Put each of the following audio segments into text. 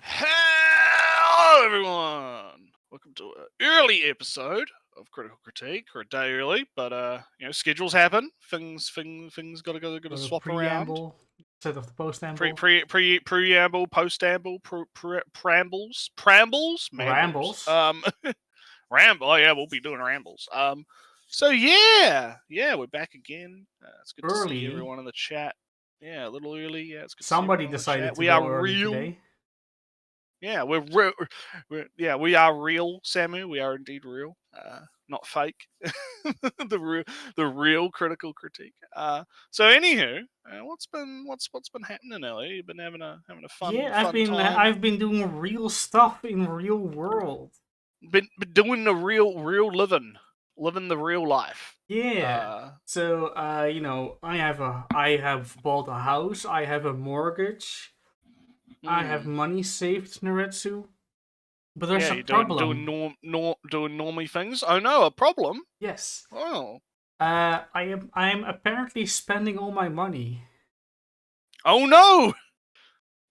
Hello, everyone. Welcome to an early episode of Critical Critique, or a day early, but schedules happen. Things gotta swap around. Preamble instead of the postamble. Preamble, postamble, preambles, mambles. Rambles. Ramble. Oh yeah, we'll be doing rambles. So yeah, we're back again. It's good to see Early. everyone in the chat. Yeah, a little early. Yeah, it's good. Somebody to see decided chat. to We go are early real. today. Yeah, we are real, Samu. We are indeed real, not fake. The real critical critique. So anywho, what's been happening, Ellie? You've been having a fun time. I've been doing real stuff in real world. Been doing the real living the real life. Yeah. So I have bought a house. I have a mortgage. I have money saved, Naretsu. But there's a problem. Doing normie things. Oh no, a problem. Yes. Oh. I am apparently spending all my money. Oh no!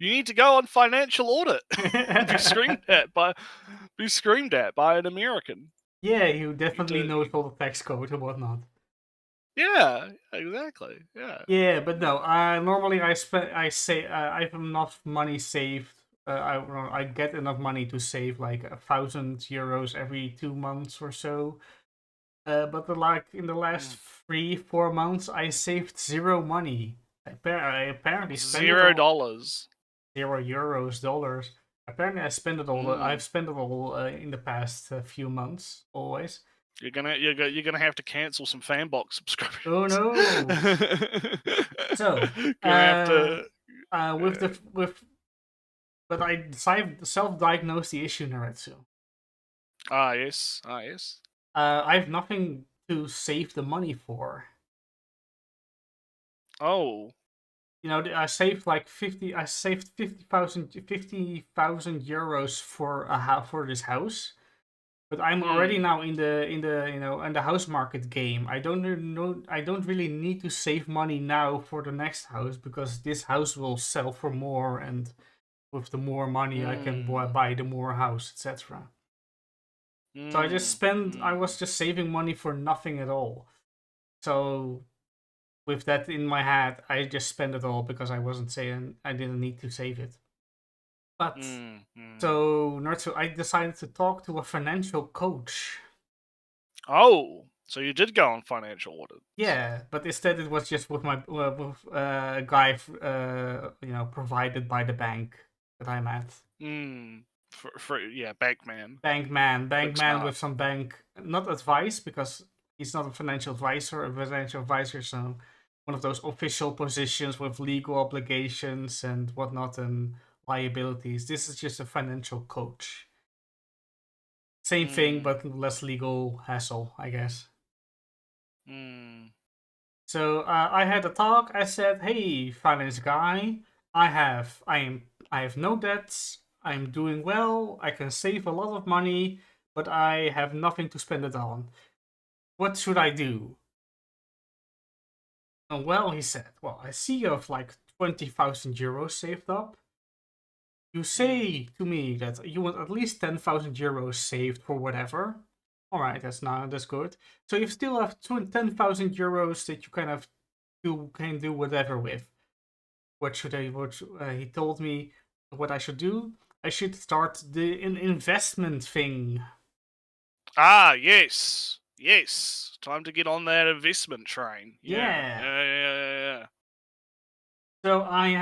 You need to go on financial audit. Be screamed at by an American. Yeah, who definitely knows all the tax code and whatnot. Yeah, exactly. Yeah. Yeah, but no. Normally I have enough money saved. I get enough money to save like €1,000 every 2 months or so. But in the last 3-4 months, I saved zero money. I apparently spent $0. €0, dollars. Apparently, I spent it all. I've spent it all in the past few months. Always. You're gonna have to cancel some Fanbox subscriptions. Oh no! So but I self-diagnosed the issue, Naretsu. Yes. I have nothing to save the money for. Oh. I saved like 50,000 euros for this house, but I'm already now in the house market game. I don't really need to save money now for the next house because this house will sell for more, and with the more money I can buy the more house, etc. So I was just saving money for nothing at all. So with that in my head, I just spent it all because I didn't need to save it. But so I decided to talk to a financial coach. Oh, so you did go on financial audit? Yeah, but instead it was just with a guy provided by the bank that I'm at. Bankman with some bank, not advice, because he's not a financial advisor. A financial advisor is one of those official positions with legal obligations and whatnot and liabilities. This is just a financial coach. Same thing, but less legal hassle, I guess. So I had a talk. I said, "Hey, finance guy, I have no debts. I'm doing well. I can save a lot of money, but I have nothing to spend it on. What should I do?" And well, he said, "Well, I see you have like 20,000 euros saved up. You say to me that you want at least 10,000 euros saved for whatever. All right, that's good. So you still have 10,000 euros that you can do whatever with. What should I? He told me what I should do. I should start an investment thing." Yes. Time to get on that investment train. Yeah. So on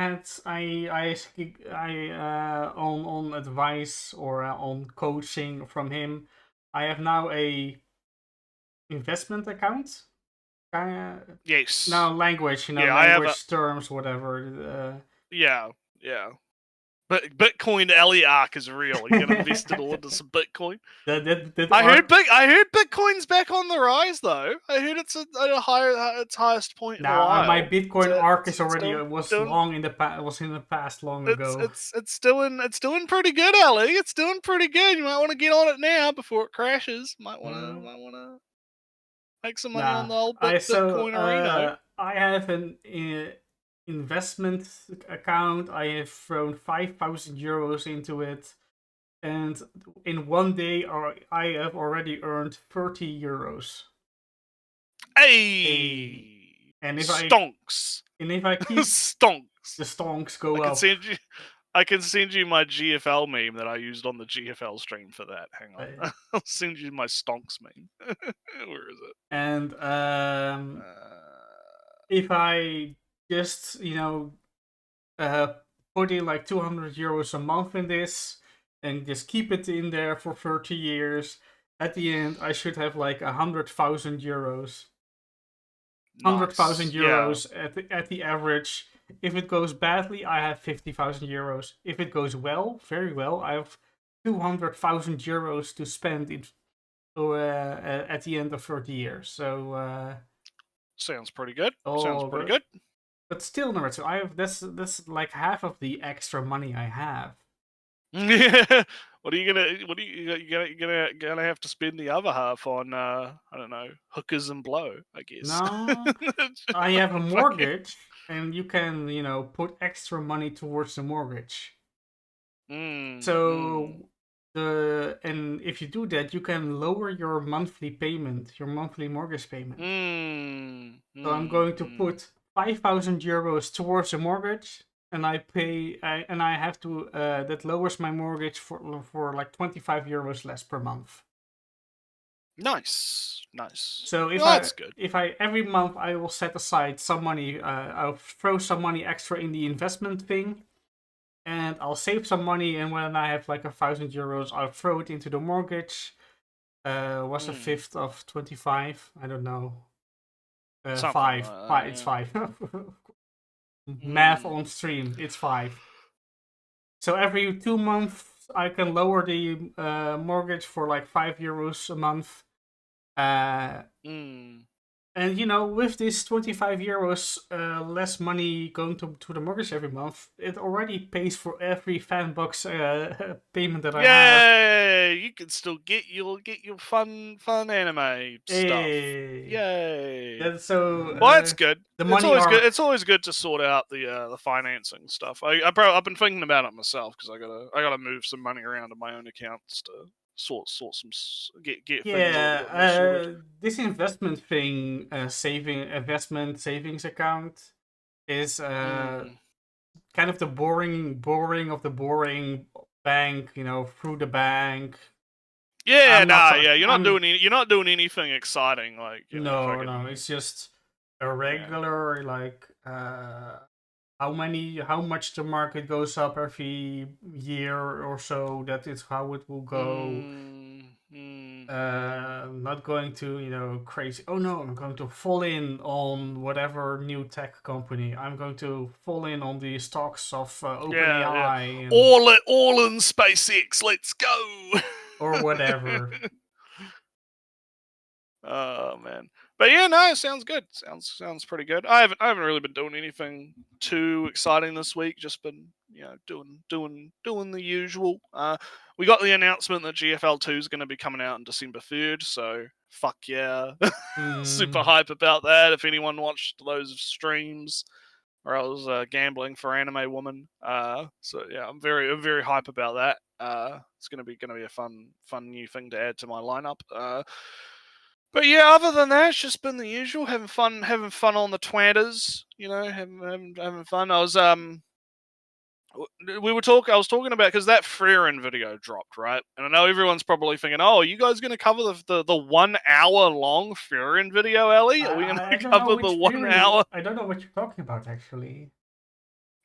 advice or on coaching from him, I have now a investment account. Yes. Now language, language terms, whatever. Yeah. But Bitcoin Eliark is real. You're gonna invest it all into some Bitcoin. I heard Bitcoin's back on the rise, though. I heard it's at its highest point in a while. My Bitcoin arc is already was in the past long ago. It's doing pretty good, Ellie. It's doing pretty good. You might want to get on it now before it crashes. Might want to make some money on the old Bitcoin arena. I have investment account. I have thrown 5,000 euros into it, and in one day, I have already earned 30 euros. Hey, And if I stonks, keep stonks. the stonks I go can up. send you. I can send you my GFL meme that I used on the GFL stream for that. Hang on, I'll send you my stonks meme. Where is it? And if I just put in like 200 euros a month in this and just keep it in there for 30 years, at the end I should have like 100,000 euros. 100,000 Nice. Yeah. euros at the average. If it goes badly, I have 50,000 euros. If it goes well, very well, I have 200,000 euros to spend at the end of 30 years. So Sounds pretty good. Sounds oh, pretty good. but still, no, so I have that's like half of the extra money I have. What are you gonna? What are you gonna have to spend the other half on? I don't know, hookers and blow. I guess. No, I have a Fucking. mortgage, and you can put extra money towards the mortgage. Mm, mm, So and if you do that, you can lower your monthly payment, your monthly mortgage payment. mm, So I'm going to mm. put 5,000 euros towards the mortgage, and I have to that lowers my mortgage for like 25 euros less per month. Nice, nice. So Well, that's good. if I every month I will set aside some money, I'll throw some money extra in the investment thing, and I'll save some money. And when I have like 1,000 euros, I'll throw it into the mortgage. What's a fifth of 25? I don't know. Something Five. like Five. that. It's Yeah. five. Math on Mm, stream. It's 5. So every 2 months, I can lower the mortgage for like 5 euros a month. mm. And with this 25 euros less money going to the mortgage every month, it already pays for every fanbox payment that I have. Yay! You can still get your fun anime stuff. Hey, Yay! that's so Well, that's good. the It's money always good. are It's always good to sort out the financing stuff. I've been thinking about it myself because I gotta move some money around in my own accounts to sort some get things a little bit more sorted. this investment thing, investment savings account is Mm. kind of the boring of the boring bank, through the bank. Yeah, I'm not. nah, yeah. I'm You're not doing anything exciting, like no. fucking It's just a yeah. regular like how much the market goes up every year or so. That is how it will go. Mm, mm, mm. Not going to crazy. Oh no, I'm going to fall in on whatever new tech company. I'm going to fall in on the stocks of Yeah, yeah. OpenAI and All in SpaceX. Let's go. or whatever. Oh man, but yeah, no, it sounds good. Sounds pretty good. I haven't really been doing anything too exciting this week. Just been doing the usual. We got the announcement that GFL 2 is going to be coming out on December 3rd. So fuck yeah, super Mm, hype about that. If anyone watched those streams, or I was gambling for Anime Woman. So yeah, I'm very hype about that. It's gonna be a fun new thing to add to my lineup. But yeah, other than that, it's just been the usual, having fun on the twatters. Having fun. I was talking about because that Freerin video dropped, right? And I know everyone's probably thinking, "Oh, are you guys going to cover the 1 hour long Freerin video, Ellie? Are we going I to don't know cover the which one theory. hour?" I don't know what you're talking about actually.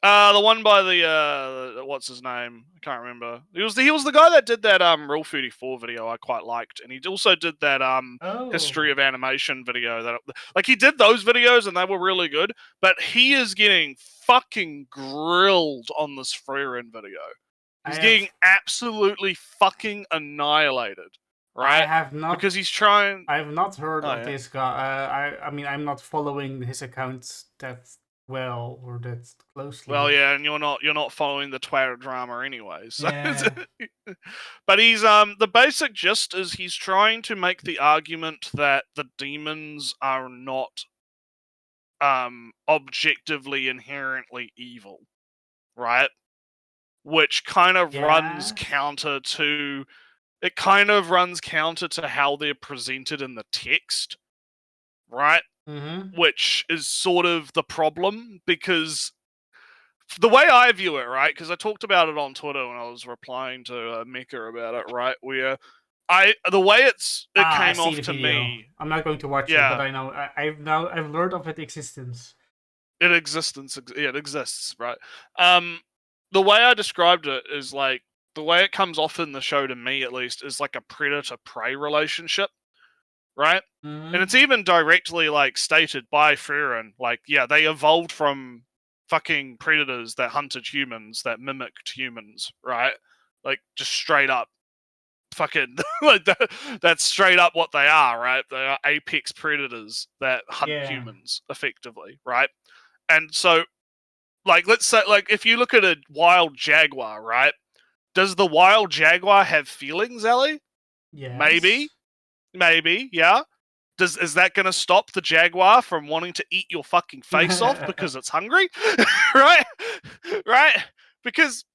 The one by the what's his name? I can't remember. He was the guy that did that Rule 34 video I quite liked, and he also did that Oh, history of animation video that like he did those videos and they were really good, but he is getting fucking grilled on this Freerin video. I He's have getting absolutely fucking annihilated, I right? have not Because he's trying. I have not heard Oh of yeah. this guy. I mean I'm not following his account that well or that Well, closely. yeah, and you're not following the Twitter drama anyway. So, Yeah. but he's the basic gist is he's trying to make the argument that the demons are not objectively inherently evil, right? Which kind of runs counter to how they're presented in the text, right? Mm-hmm. Which is sort of the problem, because the way I view it, right? Because I talked about it on Twitter when I was replying to Mecca about it, right? Where the way it I came see off the to video. me, I'm not going to watch it, but yeah, I know I've learned of its existence. it exists, right? Um, the way I described it is like the way it comes off in the show to me, at least, is like a predator prey relationship, right? And Mm-hmm. it's even directly like stated by Farron, like, yeah, they evolved from fucking predators that hunted humans, that mimicked humans, right? Like, just straight up fucking like that's straight up what they are, right? They are apex predators that hunt Yeah. humans effectively, right? And so, like, let's say, like, if you look at a wild jaguar, right? Does the wild jaguar have feelings, Ellie? Yes. Maybe, yeah. Is that going to stop the jaguar from wanting to eat your fucking face off because it's hungry? Right? Right? Because,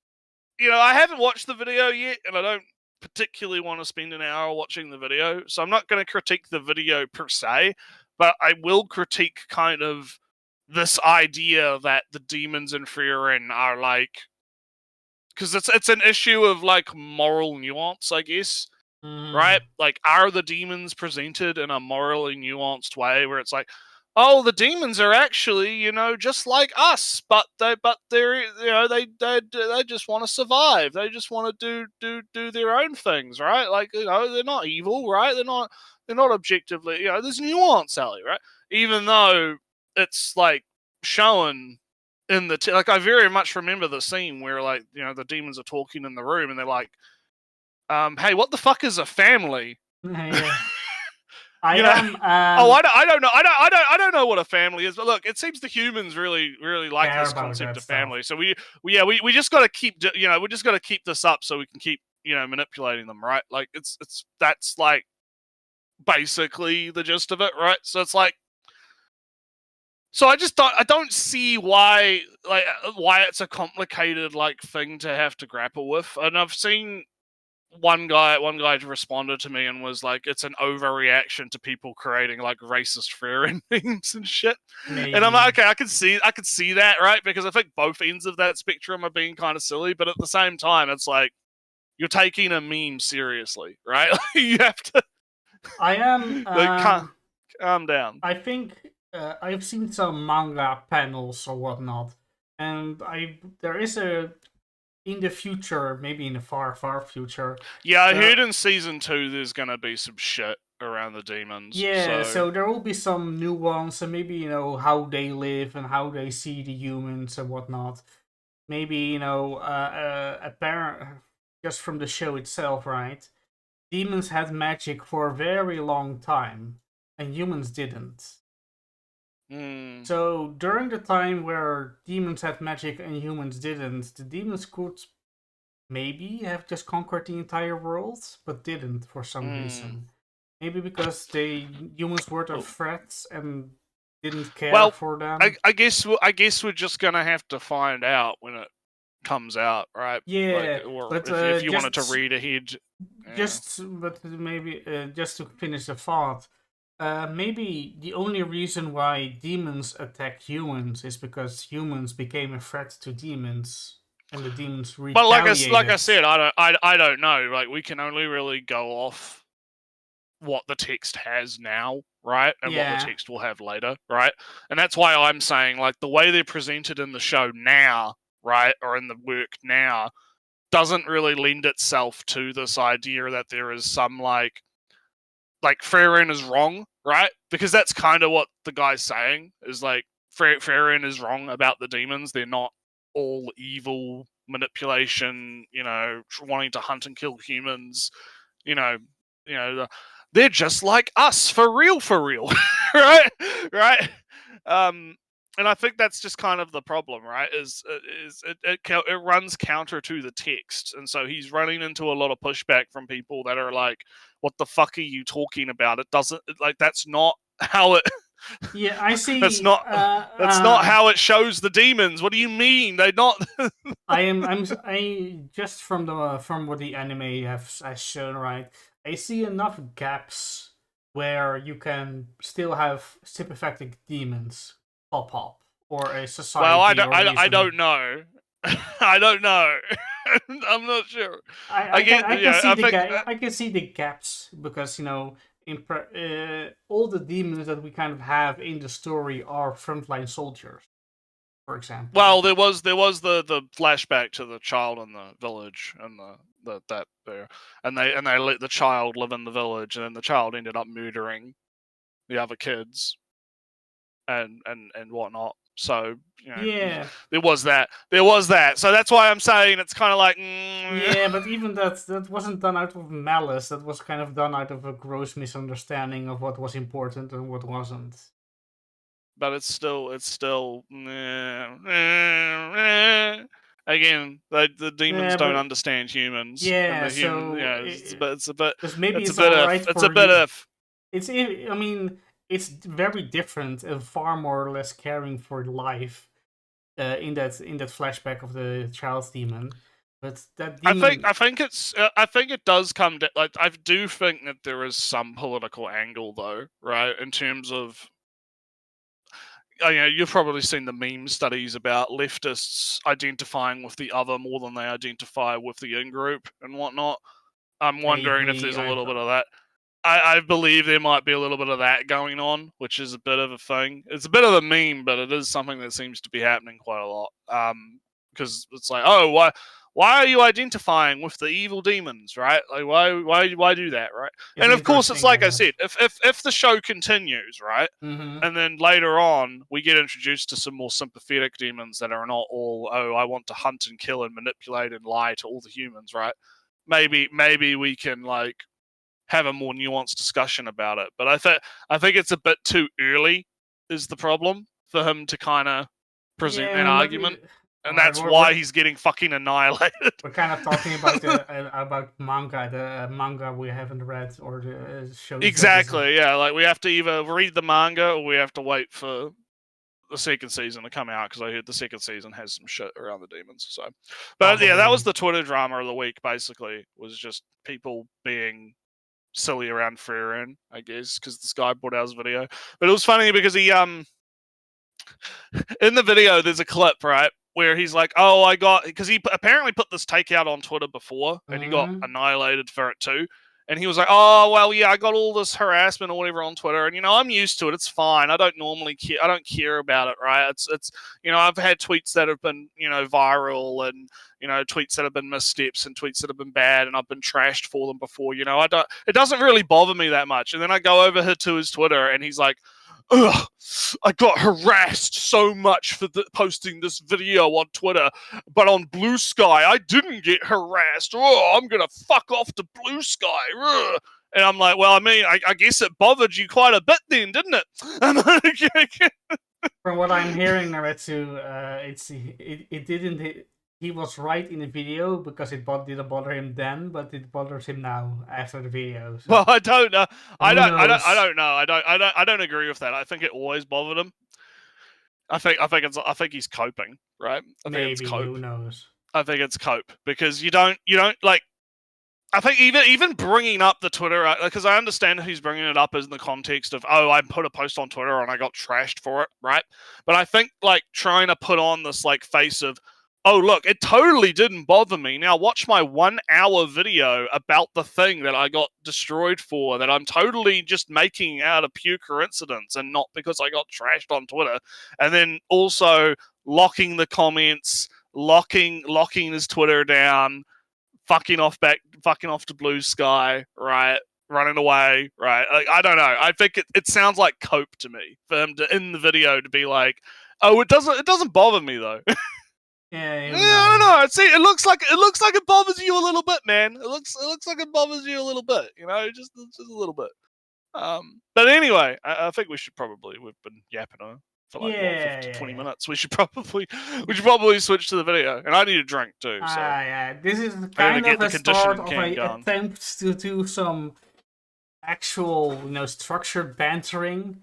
I haven't watched the video yet, and I don't particularly want to spend an hour watching the video, so I'm not going to critique the video per se, but I will critique kind of this idea that the demons in Frieren are like, because it's an issue of like moral nuance, I guess, Mm. right? Like, are the demons presented in a morally nuanced way where it's like, oh, the demons are actually, just like us, but they're, they just want to survive. They just want to do their own things, right? Like, they're not evil, right? They're not objectively, there's nuance, Ellie, right? Even though it's like shown in the like, I very much remember the scene where, like, the demons are talking in the room and they're like, hey, what the fuck is a family? Yeah. I You know, am oh, I don't know, I don't know what a family is, but look, it seems the humans really, really like care this about concept that of stuff. family. So we just got to keep, we just got to keep this up so we can keep, manipulating them, right? Like, that's like basically the gist of it, right? So it's like, so I don't see why, like, why it's a complicated like thing to have to grapple with, and I've seen one guy responded to me and was like, it's an overreaction to people creating like racist Freerin memes and shit. And I'm like, Maybe. okay, I can see that, right? Because I think both ends of that spectrum are being kind of silly, but at the same time, it's like, you're taking a meme seriously, right? You have to, I am like, calm down. I think I've seen some manga panels or whatnot, and I there is a in the future, maybe in the far far future, Yeah, I there heard in season 2 there's gonna be some shit around the demons, yeah, so so there will be some nuance and maybe how they live and how they see the humans and whatnot. Maybe apparent just from the show itself, right? Demons had magic for a very long time, and humans didn't. mm, So during the time where demons had magic and humans didn't, the demons could maybe have just conquered the entire world, but didn't for some mm. reason. Maybe because humans were the Oh, threats and didn't care well, for I, them. I guess I guess we're just gonna have to find out when it comes out, right? Like, Yeah, or but if you wanted to read ahead, yeah. but maybe just to finish the thought, maybe the only reason why demons attack humans is because humans became a threat to demons, and the demons But like I retaliated. said, I don't know. Like, we can only really go off what the text has now, right, and what the Yeah. text will have later, right? And that's why I'm saying, like, the way they're presented in the show now, right, or in the work now, doesn't really lend itself to this idea that there is some like Farron is wrong, right? Because that's kind of what the guy's saying, is like, Farron is wrong about the demons. They're not all evil manipulation, wanting to hunt and kill humans, you know, they're just like us, for real, right? Right? Um, and I think that's just kind of the problem, right? It runs counter to the text, and so he's running into a lot of pushback from people that are like, "What the fuck are you talking about? It doesn't, like, that's not how it." Yeah, I That's see. not that's not how it shows the demons. What do you mean? They're not. I just from what the anime has shown, right? I see enough gaps where you can still have sympathetic demons pop up, or a Well, society or I reason. don't know. I don't know. I'm not sure. I get. I can Yeah, see I the think. I can see the gaps because all the demons that we kind of have in the story are frontline soldiers, for example. Well, there was the flashback to the child in the village and the that there, and they let the child live in the village, and then the child ended up murdering the other kids and whatnot. So Yeah, there was that. There was that. So that's why I'm saying it's kind of like. yeah, but even that wasn't done out of malice. That was kind of done out of a gross misunderstanding of what was important and what wasn't. But it's still again the demons Yeah, don't but understand humans and yeah, the human so it's a bit maybe it's a it's bit all if right it's a for bit you. if I mean, it's very different and far more or less caring for life in that flashback of the child's demon. But that demon, I think it does come to, like I do think that there is some political angle though, right, in terms of you've probably seen the meme studies about leftists identifying with the other more than they identify with the in group and whatnot. I'm wondering if vaguely, there's a I've little bit of that. I believe there might be a little bit of that going on, which is a bit of a thing. It's a bit of a meme, but it is something that seems to be happening quite a lot. Because it's like, oh, why are you identifying with the evil demons, right? Like, why do that, right? it's And of course, it's interesting, I like I guess. said, if the show continues, right, Mm-hmm. and then later on we get introduced to some more sympathetic demons that are not all, oh, I want to hunt and kill and manipulate and lie to all the humans, right? Maybe we can like have a more nuanced discussion about it. But I think it's a bit too early is the problem for him to kind of present that Yeah, but argument, all and right, that's why he's getting fucking annihilated. we're kind of talking about about manga, the manga we haven't read, or the shows that is. Exactly. Yeah, like we have to either read the manga or we have to wait for the second season to come out because I heard the second season has some shit around the demons. So, but yeah, that was Probably. the Twitter drama of the week. Basically, was just people being silly around Freeran, I guess, because this guy brought out his video. But it was funny because he in the video there's a clip, right, where he's like, oh, I got, because he apparently put this takeout on Twitter before and he got Mm-hmm. annihilated for it too. And he was like, oh, well, yeah, I got all this harassment or whatever on Twitter, and I'm used to it. It's fine. I don't normally care. I don't care about it, right? It's I've had tweets that have been viral, and tweets that have been missteps and tweets that have been bad, and I've been trashed for them before. I don't. It doesn't really bother me that much. And then I go over to his Twitter, and he's like, ugh, I got harassed so much for posting this video on Twitter, but on Blue Sky, I didn't get harassed. Oh, I'm going to fuck off to Blue Sky. Ugh. And I'm like, well, I mean, I guess it bothered you quite a bit then, didn't it? From what I'm hearing, Naretsu, it didn't. He was right in the video because didn't bother him then, but it bothers him now after the video. So. Well, I don't know. Who knows? I don't agree with that. I think it always bothered him. I think he's coping, right? I think it's Maybe, cope. who knows? I think it's cope because you don't like. I think even bringing up the Twitter, because I understand he's bringing it up as in the context of, oh, I put a post on Twitter and I got trashed for it, right? But I think like trying to put on this like face of, oh, look, it totally didn't bother me. Now watch my 1 hour video about the thing that I got destroyed for, that I'm totally just making out of pure coincidence and not because I got trashed on Twitter. And then also locking the comments, locking his Twitter down, fucking off to Blue Sky, right? Running away, right? Like, I don't know. I think it sounds like cope to me for him to in the video to be like, oh, it doesn't bother me though. Yeah, who I don't knows? know. See, it looks like it bothers you a little bit, man. It looks like it bothers you a little bit. Just a little bit. But anyway, I think we've been yapping on for like what Yeah, 20 yeah. minutes. We should probably switch to the video, and I need a drink too. So Yeah. This is I gotta kind of get the a start conditioning of can a going. attempt to do some actual, structured bantering.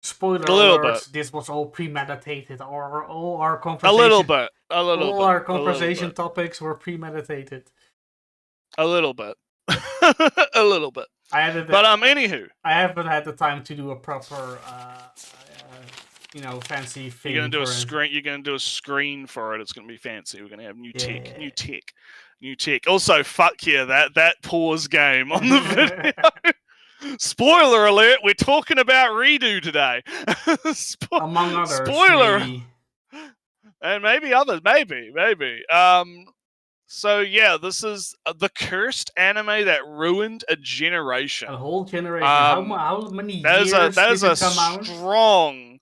Spoiler A little alert, bit. this was all premeditated. All our A conversation, little bit. A little all bit. our A little conversation bit. topics were premeditated. A little bit. A little bit. I added But that. anywho, I haven't had the time to do a proper, fancy thing you're gonna do a for it. screen. You're gonna do a screen for it. It's gonna be fancy. We're gonna have new tech, Yeah. new tech, new tech. Also, fuck yeah, that pause game on the video. Spoiler alert: we're talking about redo today. Among others, Spoiler, maybe. and maybe others, maybe. So yeah, this is the cursed anime that ruined a generation. A whole generation. How many years That did is a it come out? strong.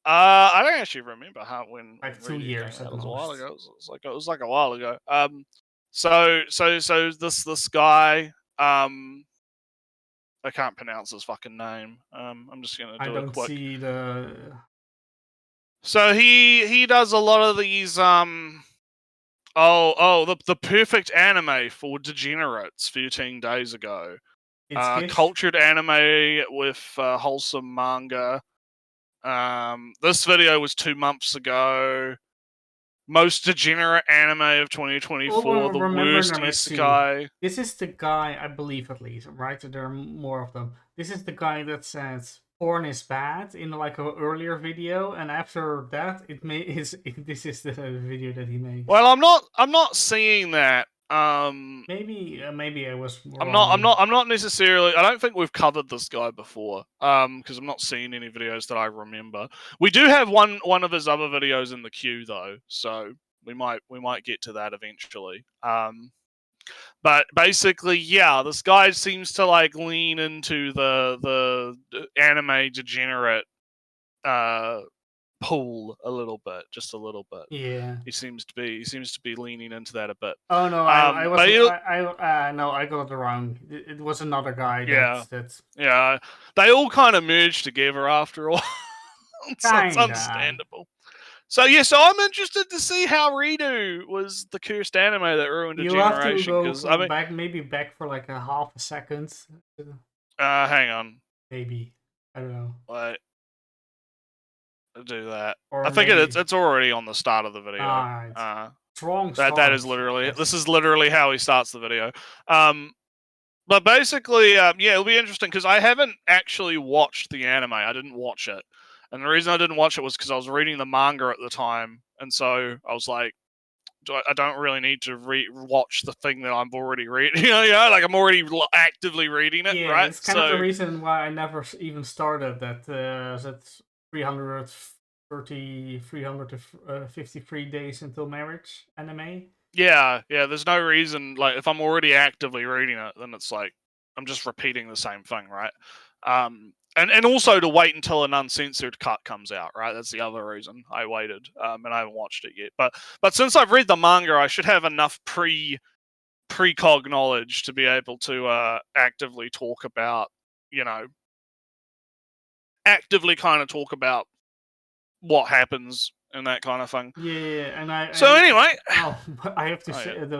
I don't actually remember how when Like 2 Reddy years came out. at It was a while most. ago. It was like a while ago. So this guy, I can't pronounce his fucking name. I'm just gonna I do it don't quick. see the. So he does a lot of these the perfect anime for degenerates 13 days ago. It's Gish. Cultured anime with wholesome manga. This video was 2 months ago. Most degenerate anime of 2024. The Remember worst number 2. isekai. This is the guy, I believe at least, right? There are more of them. This is the guy that says porn is bad in like an earlier video, and after that, this is the video that he makes. Well, I'm not seeing that. Maybe I was I'm wrong. not necessarily. I don't think we've covered this guy before. Because I'm not seeing any videos that I remember. We do have one of his other videos in the queue though, so we might get to that eventually. But basically, yeah, this guy seems to like lean into the anime degenerate pool a little bit, just a little bit. Yeah. He seems to be leaning into that a bit. Oh no, I was but no, I got it wrong. It was another guy yeah, that's yeah, they all kind of merge together after a while. So it's kinda. understandable. So yeah, so I'm interested to see how Redo was the cursed anime that ruined a You have to generation. go Because I mean, back for like a half a second. hang on, Maybe. I don't know. wait, I'll do that. Or I think maybe it's already on the start of the video. alright. Strong start. That is literally Yes. this is literally how he starts the video. But basically, yeah, it'll be interesting because I haven't actually watched the anime. I didn't watch it, and the reason I didn't watch it was because I was reading the manga at the time, and so I was like, I don't really need to watch the thing that I'm already reading. Like I'm already actively reading it, Yeah, right? it's kind of the reason why I never even started that 353 days until marriage anime. Yeah. There's no reason. Like if I'm already actively reading it, then it's like I'm just repeating the same thing, right? And also to wait until an uncensored cut comes out, right? That's the other reason I waited, and I haven't watched it yet. But since I've read the manga, I should have enough precog knowledge to be able to actively talk about, actively kind of talk about what happens and that kind of thing. Yeah, and anyway, I have to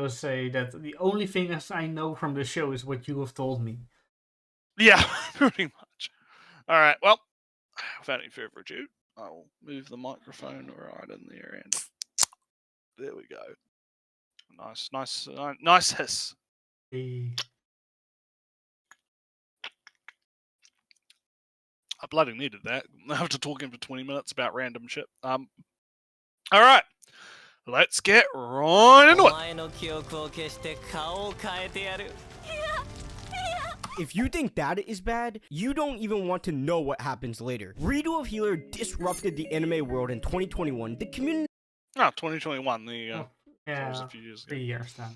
say that the only thing I know from the show is what you have told me. Yeah, pretty much. All right, well, without any further ado, I'll move the microphone right in there, and there we go. Nice hiss. Hey. I bloody needed that after talking for 20 minutes about random shit. All right, let's get right into it. If you think that is bad, you don't even want to know what happens later. Redo of Healer disrupted the anime world in 2021. The community... 2021. Yeah, was a few years ago. 3 years then.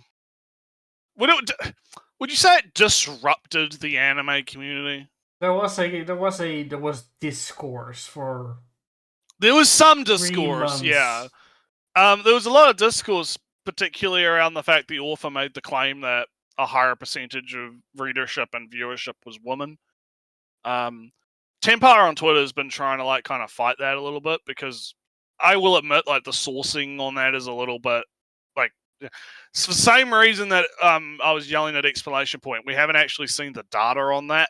Would you say it disrupted the anime community? There was discourse for. There was some discourse, yeah. There was a lot of discourse, particularly around the fact the author made the claim that a higher percentage of readership and viewership was women. Tempire on Twitter has been trying to like kind of fight that a little bit, because I will admit like the sourcing on that is a little bit like it's the same reason that I was yelling at Explanation Point. We haven't actually seen the data on that.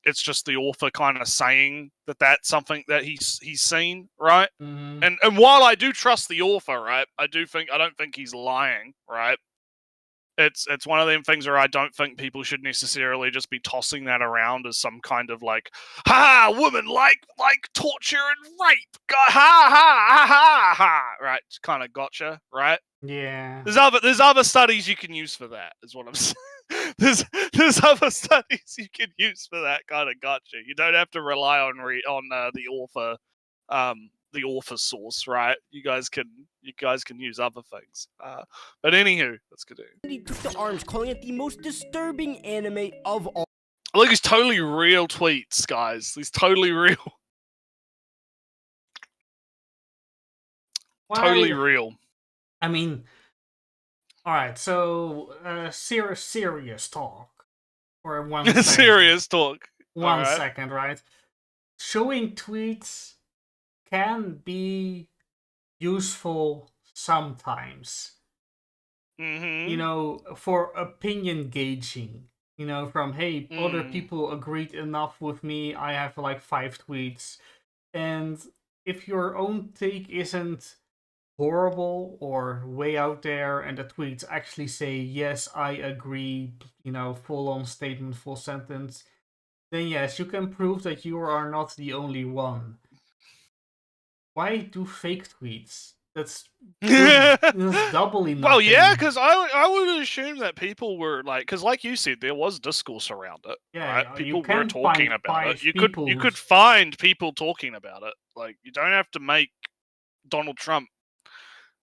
it's just the author kind of saying that that's something that he's seen, right? And while I do trust the author, right, I don't think he's lying, right? It's one of them things where I don't think people should necessarily just be tossing that around as some kind of like, ha, women like torture and rape, ha ha ha ha, right? Kind of gotcha, right? Yeah. There's other studies you can use for that, is what I'm saying. There's other studies you can use for that kind of gotcha. You don't have to rely on the author source, right? You guys can use other things. But anywho, let's go. He took to arms, calling it the most disturbing anime of all. Look, these totally real tweets, guys. These totally real. Totally real. I mean, all right. So, serious talk for 1 second. Serious talk. 1 second, right? Showing tweets can be useful sometimes. You know, for opinion gauging. You know, from, hey, other people agreed enough with me, I have like 5 tweets. And if your own take isn't horrible or way out there and the tweets actually say, yes, I agree, you know, full-on statement, full sentence, then yes, you can prove that you are not the only one. Why do fake tweets? That's doubly nothing. Well, yeah, because I would assume that people were like, because like you said, there was discourse around it. Yeah, right? People were talking about it. You could find people talking about it. Like, you don't have to make Donald Trump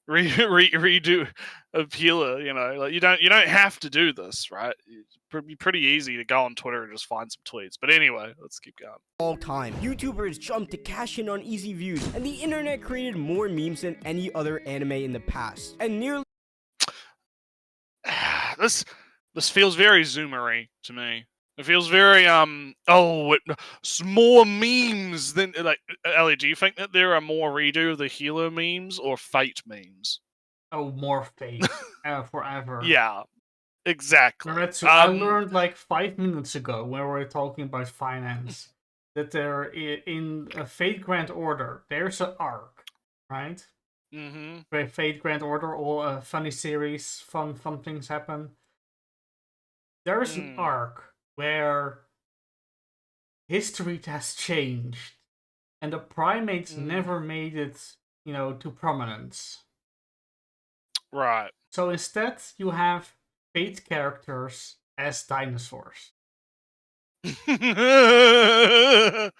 redo a healer, you know. Like, you don't have to do this, right? It'd be pretty easy to go on Twitter and just find some tweets. But anyway, let's keep going. All time, YouTubers jumped to cash in on easy views, and the internet created more memes than any other anime in the past. And nearly this feels very Zoomery to me. It feels very more memes than like Ellie. Do you think that there are more redo of the healer memes or Fate memes? Oh, more Fate forever. Yeah, exactly. Maretsu, I learned like 5 minutes ago when we were talking about finance that there in a Fate Grand Order there's an arc, right? Where Fate Grand Order, all funny series, fun things happen. There is an arc where history has changed, and the primates never made it, you know, to prominence. Right. So instead, you have Fate characters as dinosaurs. That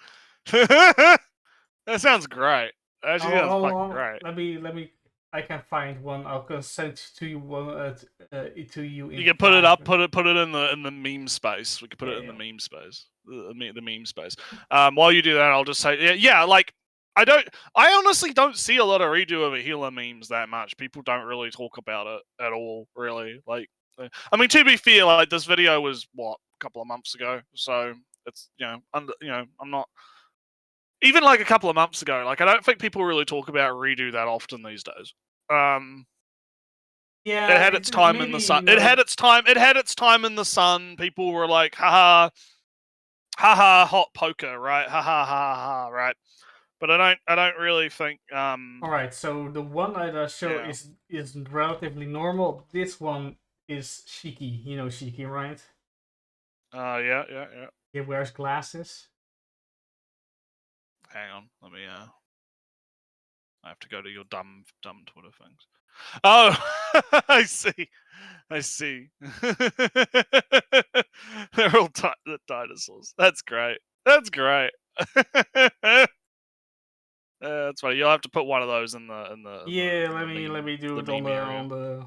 sounds great. Actually, that's fucking great. Let me. I can find one. I'll send to you one. To you. You can put it up. Put it in the meme space. We can put it in the meme space. The meme space. While you do that, I'll just say, yeah. Like, I honestly don't see a lot of redo of a healer memes that much. People don't really talk about it at all. Really. Like, I mean, to be fair, like, this video was what, a couple of months ago, so it's, you know, I'm not. Even like a couple of months ago, like, I don't think people really talk about redo that often these days. Yeah, it had its time in the sun. It had its time in the sun. People were like, haha, hot poker, right? Ha ha ha ha, right? But I don't really think. All right, so the one I show is relatively normal. This one is Shiki. You know Shiki, right? Yeah. He wears glasses. Hang on, let me. I have to go to your dumb Twitter things. Oh, I see. They're all dinosaurs. That's great. That's funny. You'll have to put one of those in the. Yeah, let me do it on the.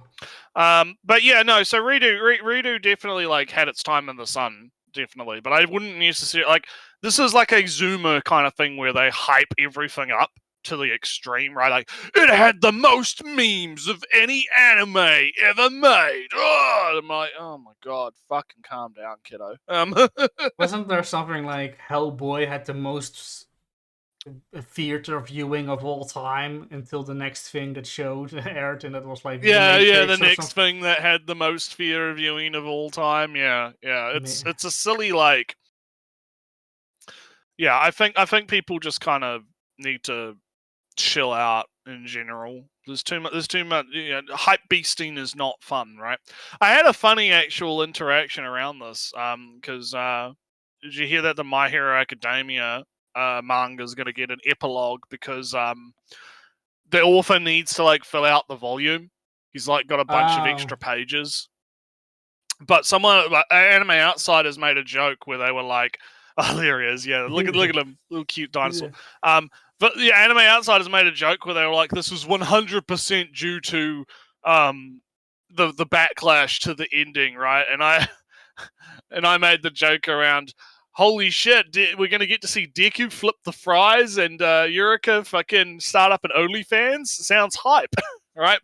But yeah, no. So redo definitely like had its time in the sun, definitely. But I wouldn't necessarily like. This is like a Zoomer kind of thing where they hype everything up to the extreme, right? Like, it had the most memes of any anime ever made. Oh, I'm like, oh my god, fucking calm down, kiddo. Wasn't there something like Hellboy had the most theater viewing of all time until the next thing that showed aired, and that was like the next thing that had the most theater viewing of all time. Yeah. It's a silly like. yeah, I think people just kind of need to chill out in general. There's too much. Hype beasting is not fun, right? I had a funny actual interaction around this, because did you hear that the My Hero Academia manga is going to get an epilogue because the author needs to like fill out the volume. He's like got a bunch of extra pages. But someone, Anime Outsiders, made a joke where they were like, "Oh, there he is! Yeah, look at him, little cute dinosaur." But the Anime Outsiders made a joke where they were like, "This was 100% due to the backlash to the ending, right?" And I made the joke around, "Holy shit, we're gonna get to see Deku flip the fries and Eureka fucking start up an OnlyFans. Sounds hype, right?"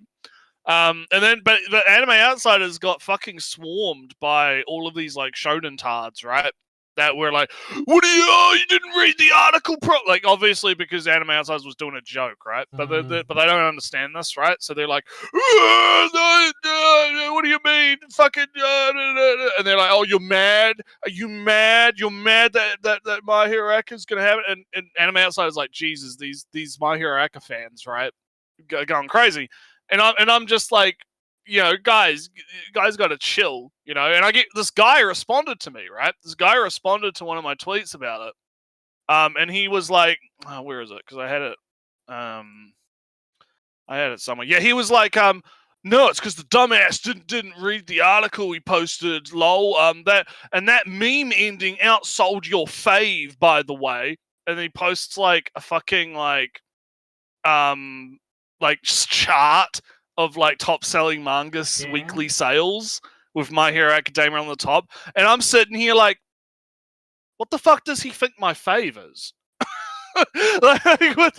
And then, but the Anime Outsiders got fucking swarmed by all of these like shonen tards, right? That were like, "What are you? Oh, you didn't read the article, like obviously because Anime Outsiders was doing a joke, right? But they don't understand this, right? So they're like, "What do you mean, fucking?" And they're like, "Oh, you're mad? Are you mad? You're mad that My Hero Academia is gonna have it?" And Anime Outsiders like, Jesus, these My Hero Academia fans, right, going crazy. And I'm just like, guys got to chill, And I get this guy responded to me, right? This guy responded to one of my tweets about it, and he was like, where is it? Because I had it somewhere. Yeah, he was like, no, it's because the dumbass didn't read the article we posted. Lol. That meme ending outsold your fave, by the way. And he posts like a fucking like chart of like top selling mangas weekly sales with My Hero Academia on the top, and I'm sitting here like, what the fuck does he think my fave is? Like, what?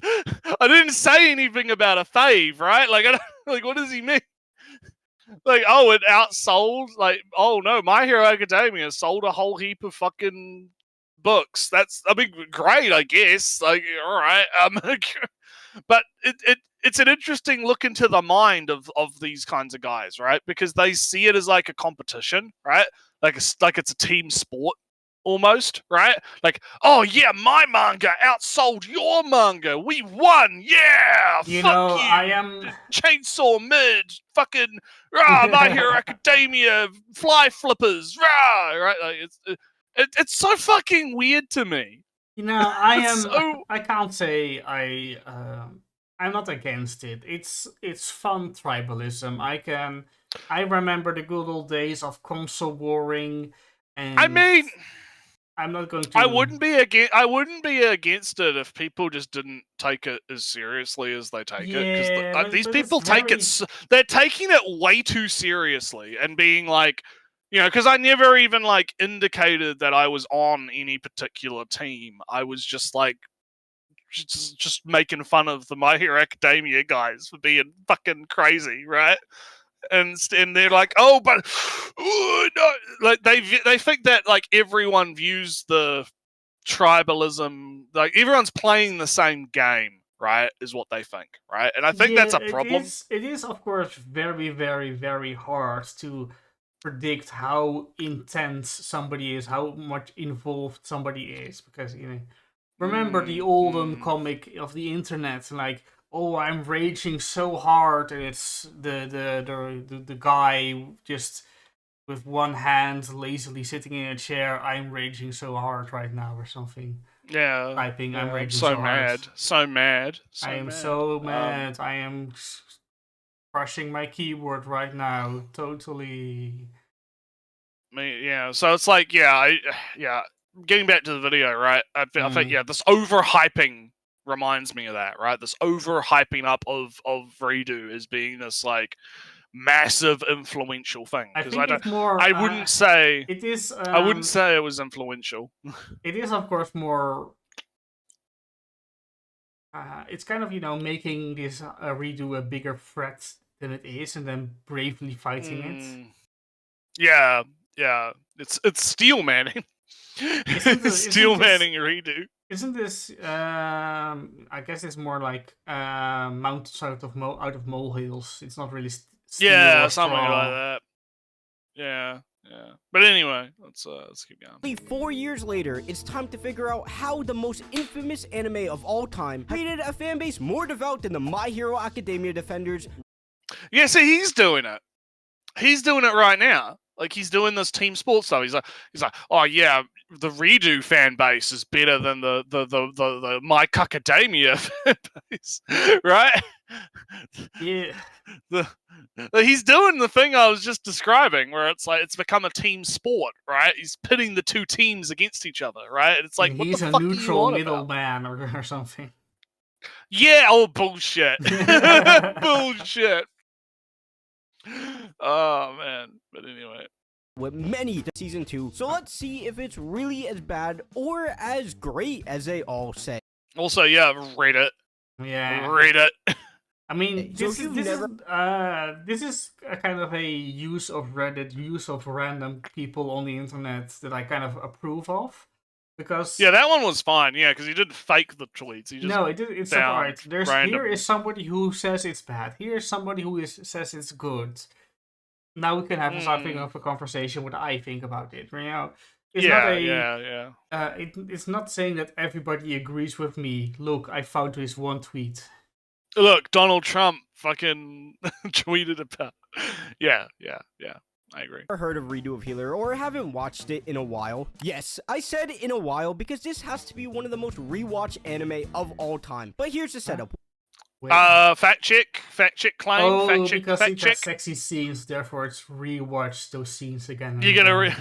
I didn't say anything about a fave, right? Like, what does he mean? Like, oh, it outsold. Like, oh no, My Hero Academia sold a whole heap of fucking books. Great, I guess. Like, all right. But it's an interesting look into the mind of these kinds of guys, right? Because they see it as like a competition, right? Like it's a team sport almost, right? Like, oh yeah, my manga outsold your manga. We won, yeah. Fuck you. I am Chainsaw Mid, fucking My Hero Academia, fly flippers, right? Like it's so fucking weird to me. I am. I can't say I'm not against it. It's fun tribalism. I remember the good old days of console warring, and I mean, I'm not going to. I wouldn't be against it if people just didn't take it as seriously as they take it. Because these people take it. They're taking it way too seriously and being like, because I never even like indicated that I was on any particular team. I was just like, just making fun of the My Hero Academia guys for being fucking crazy, right? And they're like, oh, but no, like they think that like everyone views the tribalism, like everyone's playing the same game, right? Is what they think, right? And I think that's a problem. It is of course very, very, very hard to predict how intense somebody is, how much involved somebody is, because remember the olden comic of the internet, like, oh, I'm raging so hard, and it's the guy just with one hand lazily sitting in a chair. I'm raging so hard right now, or something. Yeah, typing. I'm raging so mad, hard. So mad. I am so mad. I am crushing my keyboard right now. Totally. Yeah, so it's like, getting back to the video, right? I think, this overhyping reminds me of that, right? This overhyping up of Redo as being this like massive influential thing. Because I wouldn't say it is. I wouldn't say it was influential. It is, of course, more. It's kind of making this Redo a bigger threat than it is, and then bravely fighting it. Yeah. It's Steel Manning. Steel Manning Redo. Isn't this? I guess it's more like mountains out of molehills. It's not really steel. Yeah, something like that. Yeah. But anyway, let's keep going. Only 4 years later, it's time to figure out how the most infamous anime of all time created a fan base more devout than the My Hero Academia defenders. Yeah, see, he's doing it. He's doing it right now. Like, he's doing this team sports stuff. He's like, oh yeah, the Redo fan base is better than the My Academia fan base, right? Yeah. He's doing the thing I was just describing, where it's like it's become a team sport, right? He's pitting the two teams against each other, right? It's like, And what he's the a fuck neutral are you on about? middleman or something. Yeah, oh bullshit, bullshit. Oh man, but anyway. With many season 2, so let's see if it's really as bad or as great as they all say. Also, yeah, read it. Yeah. Read it. I mean, So this is a kind of a use of Reddit, use of random people on the internet that I kind of approve of, because Yeah, that one was fine. Yeah, because he didn't fake the tweets. He just it's like, found alright, random. here is somebody who says it's bad. Here is somebody who says it's good. Now we can have something of a conversation what I think about it. You know, it's yeah. It's not saying that everybody agrees with me. Look, I found this one tweet. Look, Donald Trump fucking tweeted about. Yeah. I agree. Never heard of Redo of Healer or haven't watched it in a while? Yes, I said in a while because this has to be one of the most rewatched anime of all time. But here's the setup. Wait. Fact check claim. Oh, fact check. because Fact it check. has sexy scenes, therefore it's rewatch those scenes again. You're gonna.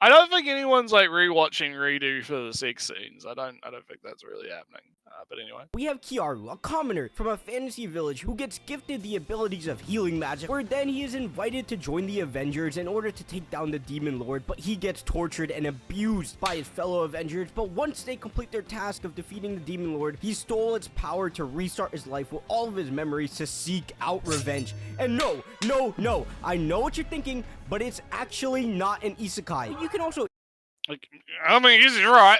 I don't think anyone's like rewatching Redo for the sex scenes. I don't think that's really happening. But anyway. We have Kiaru, a commoner from a fantasy village who gets gifted the abilities of healing magic, where then he is invited to join the Avengers in order to take down the Demon Lord, but he gets tortured and abused by his fellow Avengers. But once they complete their task of defeating the Demon Lord, he stole its power to restart his life with all of his memories to seek out revenge. And no, I know what you're thinking, but it's actually not an isekai. You can also... Like, I mean, he's right.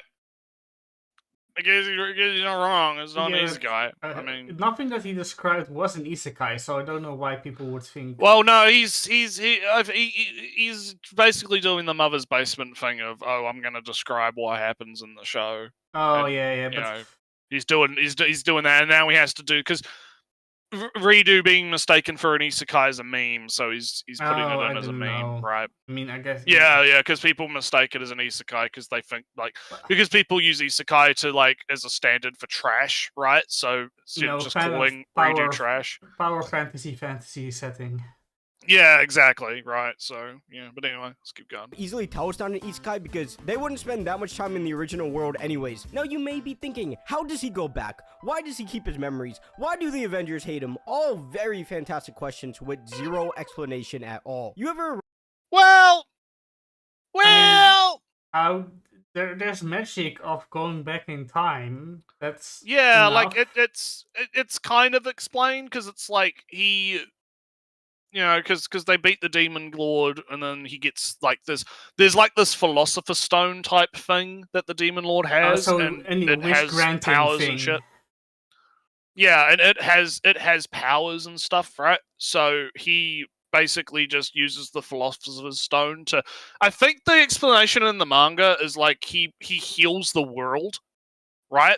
I guess he's not wrong. It's not an isekai. I mean, nothing that he described was an isekai, so I don't know why people would think. Well, no, he's basically doing the mother's basement thing of, oh, I'm going to describe what happens in the show. Oh and, yeah, but know, he's doing that, and now he has to do because Redo being mistaken for an isekai is a meme, so he's putting it in as a meme, right? I mean, I guess. Yeah, because people mistake it as an isekai because they think because people use isekai to as a standard for trash, right? So just calling Redo trash. Power fantasy setting. Yeah, exactly, right. So yeah, but anyway, let's keep going. Easily tell it's not an isekai because they wouldn't spend that much time in the original world anyways. Now you may be thinking, how does he go back? Why does he keep his memories? Why do the Avengers hate him? All very fantastic questions with zero explanation at all. You ever... Well, there's magic of going back in time. That's enough. It's kind of explained because it's like he. Because they beat the Demon Lord, and then he gets there's this Philosopher's Stone type thing that the Demon Lord has, and it has powers and shit. Yeah, and it has powers and stuff, right? So he basically just uses the Philosopher's Stone to. I think the explanation in the manga is he heals the world, right?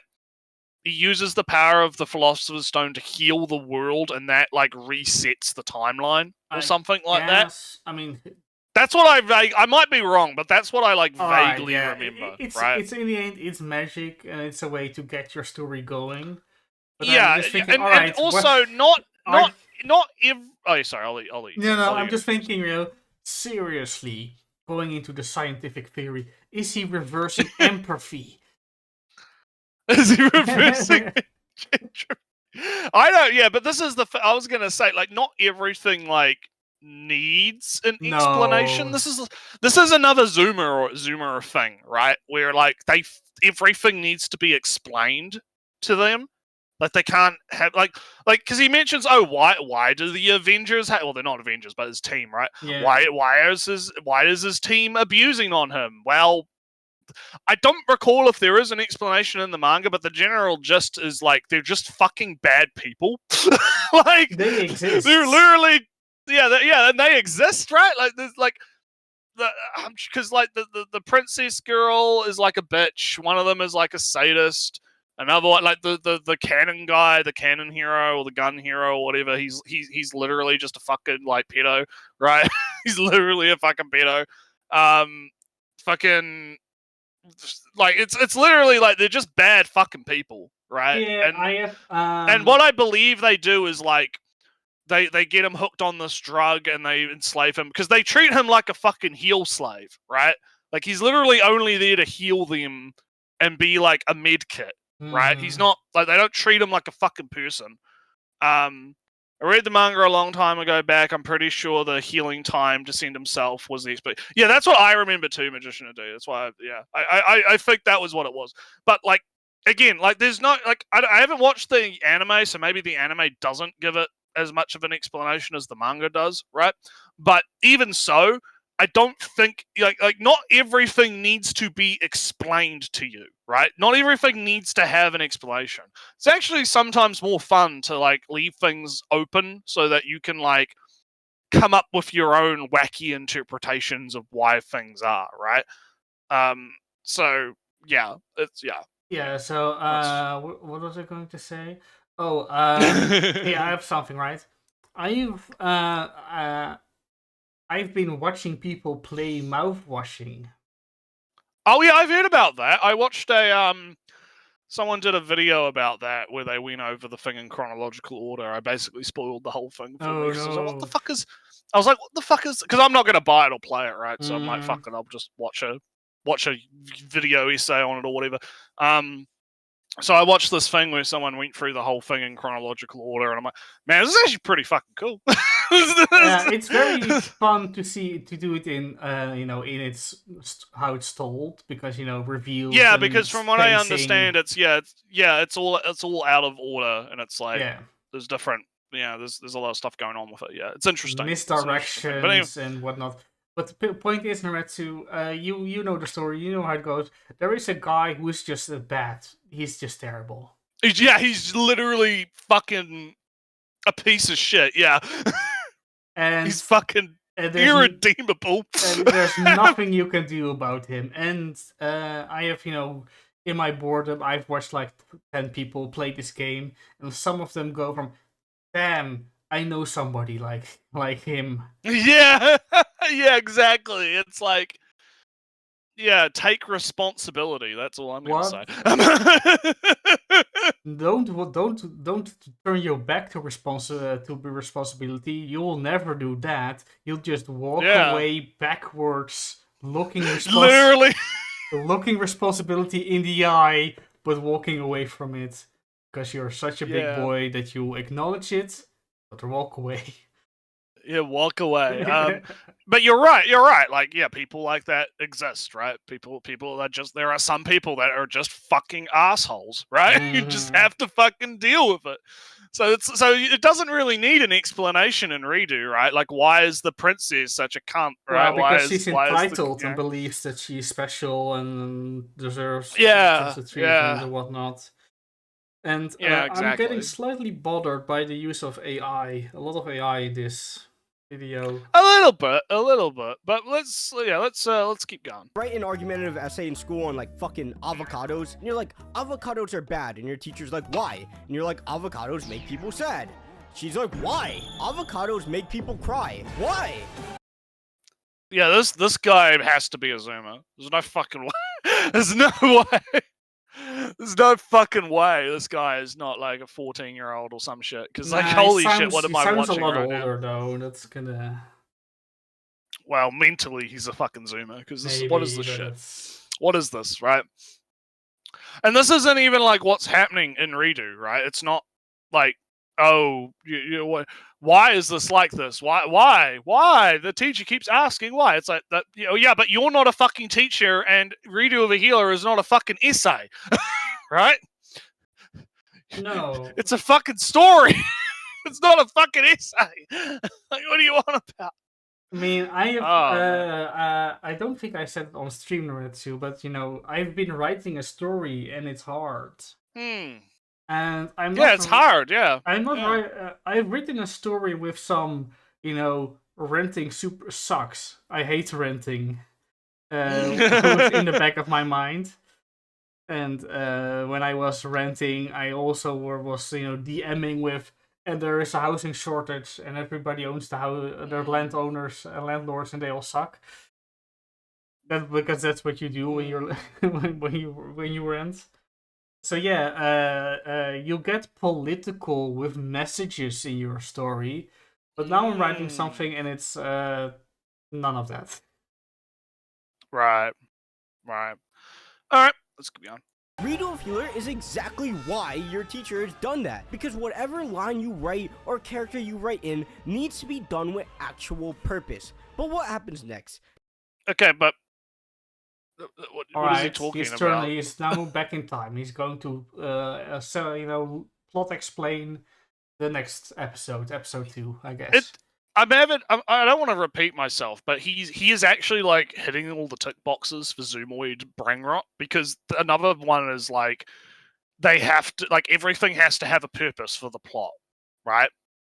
He uses the power of the Philosopher's Stone to heal the world, and that resets the timeline or something like that. I mean, that's what I might be wrong, but that's what I vaguely remember. Right? It's in the end, it's magic, and it's a way to get your story going. But yeah, I'm just thinking, and also not if. Oh, sorry, I'll leave. No, I'm just thinking, seriously, going into the scientific theory, is he reversing empathy? Is he reversing? I don't. Yeah, but this is I was gonna say not everything needs an explanation. This is another Zoomer thing, right? Where everything needs to be explained to them. They can't have because he mentions, oh, why do the Avengers well, they're not Avengers, but his team, right? Yeah. Why is his team abusing on him? Well, I don't recall if there is an explanation in the manga, but the general gist is they're just fucking bad people. They exist. They're literally and they exist, right? Like there's like because like the princess girl is like a bitch. One of them is like a sadist. Another one, like the cannon guy, the cannon hero or the gun hero or whatever. He's literally just a fucking like pedo, right? He's literally a fucking pedo. Fucking like it's literally like they're just bad fucking people, right? Yeah, I have. And what I believe they do is like they get him hooked on this drug and they enslave him because they treat him like a fucking heal slave, right? Like he's literally only there to heal them and be like a med kit, right? He's not like they don't treat him like a fucking person. I read the manga a long time ago back. I'm pretty sure the healing time to send himself was the expert. Yeah, that's what I remember too, Magician to do. That's why, I think that was what it was. But like again, like there's no like I haven't watched the anime, so maybe the anime doesn't give it as much of an explanation as the manga does, right? But even so, I don't think like not everything needs to be explained to you, right? Not everything needs to have an explanation. It's actually sometimes more fun to like leave things open so that you can like come up with your own wacky interpretations of why things are, right? So yeah, it's Yeah. So what was I going to say? Oh, yeah, I have something, right? I've been watching people play mouthwashing. Oh yeah, I've heard about that. I watched a someone did a video about that where they went over the thing in chronological order. I basically spoiled the whole thing for me. I was like, what the fuck is? I was like, what the fuck is? Because I'm not gonna buy it or play it, right? So I'm like, fuck it, I'll just watch a video essay on it or whatever. So I watched this thing where someone went through the whole thing in chronological order, and I'm like, man, this is actually pretty fucking cool. It's very fun to do it in in its how it's told, because reveals. Yeah, because from what I understand, it's all out of order, and it's like there's different. Yeah, there's a lot of stuff going on with it. Yeah, it's interesting. Misdirections and whatnot. But the point is, Naretsu, you know the story, you know how it goes. There is a guy who's just a bad. He's just terrible. He's literally fucking a piece of shit. Yeah, and he's fucking irredeemable. And there's nothing you can do about him. And I have, in my boredom, I've watched like 10 people play this game, and some of them go from, damn, I know somebody like him. Yeah, yeah, exactly. It's like, yeah, take responsibility. That's all I'm gonna say. Don't turn your back to responsibility. You will never do that. You'll just walk away backwards, looking responsibility in the eye, but walking away from it, because you're such a big boy that you acknowledge it, but walk away. Yeah, walk away. But you're right. Like, yeah, people like that exist, right? People that there are some people that are just fucking assholes, right? Mm-hmm. You just have to fucking deal with it. So it doesn't really need an explanation in Redo, right? Like, why is the princess such a cunt, right? Well, because she's entitled and believes that she's special and deserves the treatment and whatnot. And exactly. I'm getting slightly bothered by the use of AI. A lot of AI in this video. A little bit. But let's keep going. Write an argumentative essay in school on like fucking avocados, and you're like, avocados are bad, and your teacher's like, why? And you're like, avocados make people sad. She's like, why? Avocados make people cry. Why? Yeah, this guy has to be a Zoomer. There's no fucking way. There's no way. There's no fucking way this guy is not like a 14-year-old or some shit. Because holy shit, what am I watching right now? He sounds a lot older though. That's gonna. Well, mentally he's a fucking Zoomer. Because what is this shit? What is this, right? And this isn't even like what's happening in Redo, right? It's not like, oh, why is this like this? Why? The teacher keeps asking why. It's like that. Yeah, but you're not a fucking teacher, and Redo of a Healer is not a fucking essay, right? No, it's a fucking story. It's not a fucking essay. Like, what do you want about? I mean, I don't think I said it on stream, Naretsu, but I've been writing a story and it's hard. And I'm not. Yeah, it's hard. Yeah, I'm not. I've written a story with some renting super sucks. I hate renting. Was in the back of my mind. And when I was renting, I also was DMing with, and there is a housing shortage, and everybody owns the house. They're landowners, landlords, and they all suck. Because that's what you do when you're when you rent. So yeah, you get political with messages in your story, but now I'm writing something and it's none of that. Right. All right, let's go on. Read off healer is exactly why your teacher has done that, because whatever line you write or character you write in needs to be done with actual purpose. But what happens next? Okay, but what is he talking about? He's now back in time. He's going to plot explain the next episode 2, I guess. I don't want to repeat myself, but he is actually like hitting all the tick boxes for Zoomoid brain rot, because another one is like they have to, like, everything has to have a purpose for the plot, right?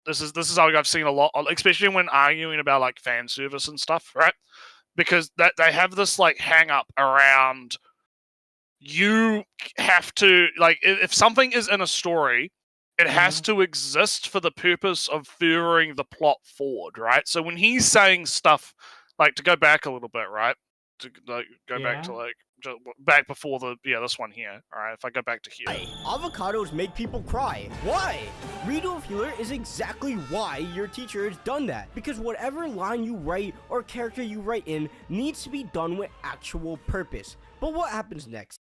This is something I've seen a lot, especially when arguing about like fan service and stuff, right? Because that they have this like hang up around, you have to, like, if something is in a story, it has to exist for the purpose of furthering the plot forward, right? So when he's saying stuff, like, to go back a little bit, right? To like, go back to like back before this one here. All right, if I go back to here. Avocados make people cry. Why? Read off healer is exactly why your teacher has done that, because whatever line you write or character you write in needs to be done with actual purpose. But what happens next?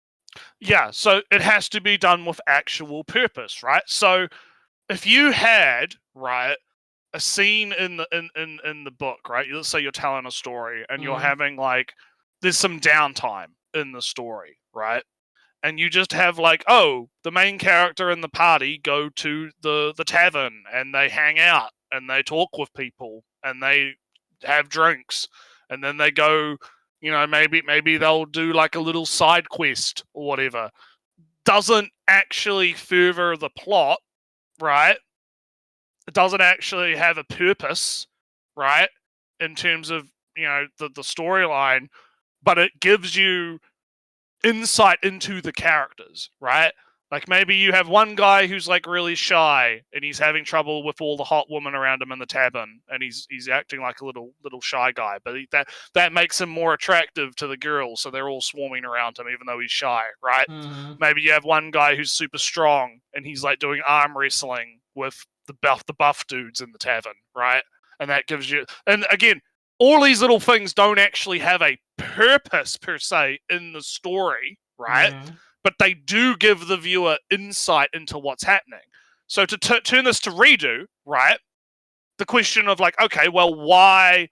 Yeah, so it has to be done with actual purpose, right? So if you had, right, a scene in the book, right? Let's say you're telling a story and you're having like, there's some downtime in the story, right? And you just have like, oh, the main character and the party go to the tavern and they hang out and they talk with people and they have drinks, and then they go, maybe they'll do like a little side quest or whatever. Doesn't actually further the plot, right? It doesn't actually have a purpose, right? In terms of, the storyline, but it gives you insight into the characters, right? Like, maybe you have one guy who's like really shy and he's having trouble with all the hot women around him in the tavern, and he's acting like a little shy guy, but that makes him more attractive to the girls, so they're all swarming around him even though he's shy, right? Maybe you have one guy who's super strong and he's like doing arm wrestling with the buff dudes in the tavern, right? And that gives you, and again, all these little things don't actually have a purpose per se in the story, right? But they do give the viewer insight into what's happening. So to turn this to redo, right? The question of like, okay, well, why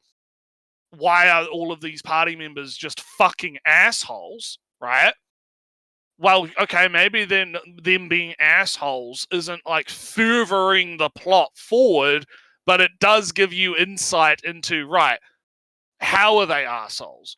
are all of these party members just fucking assholes, right? Well, okay, maybe then them being assholes isn't like furthering the plot forward, but it does give you insight into, right, how are they assholes?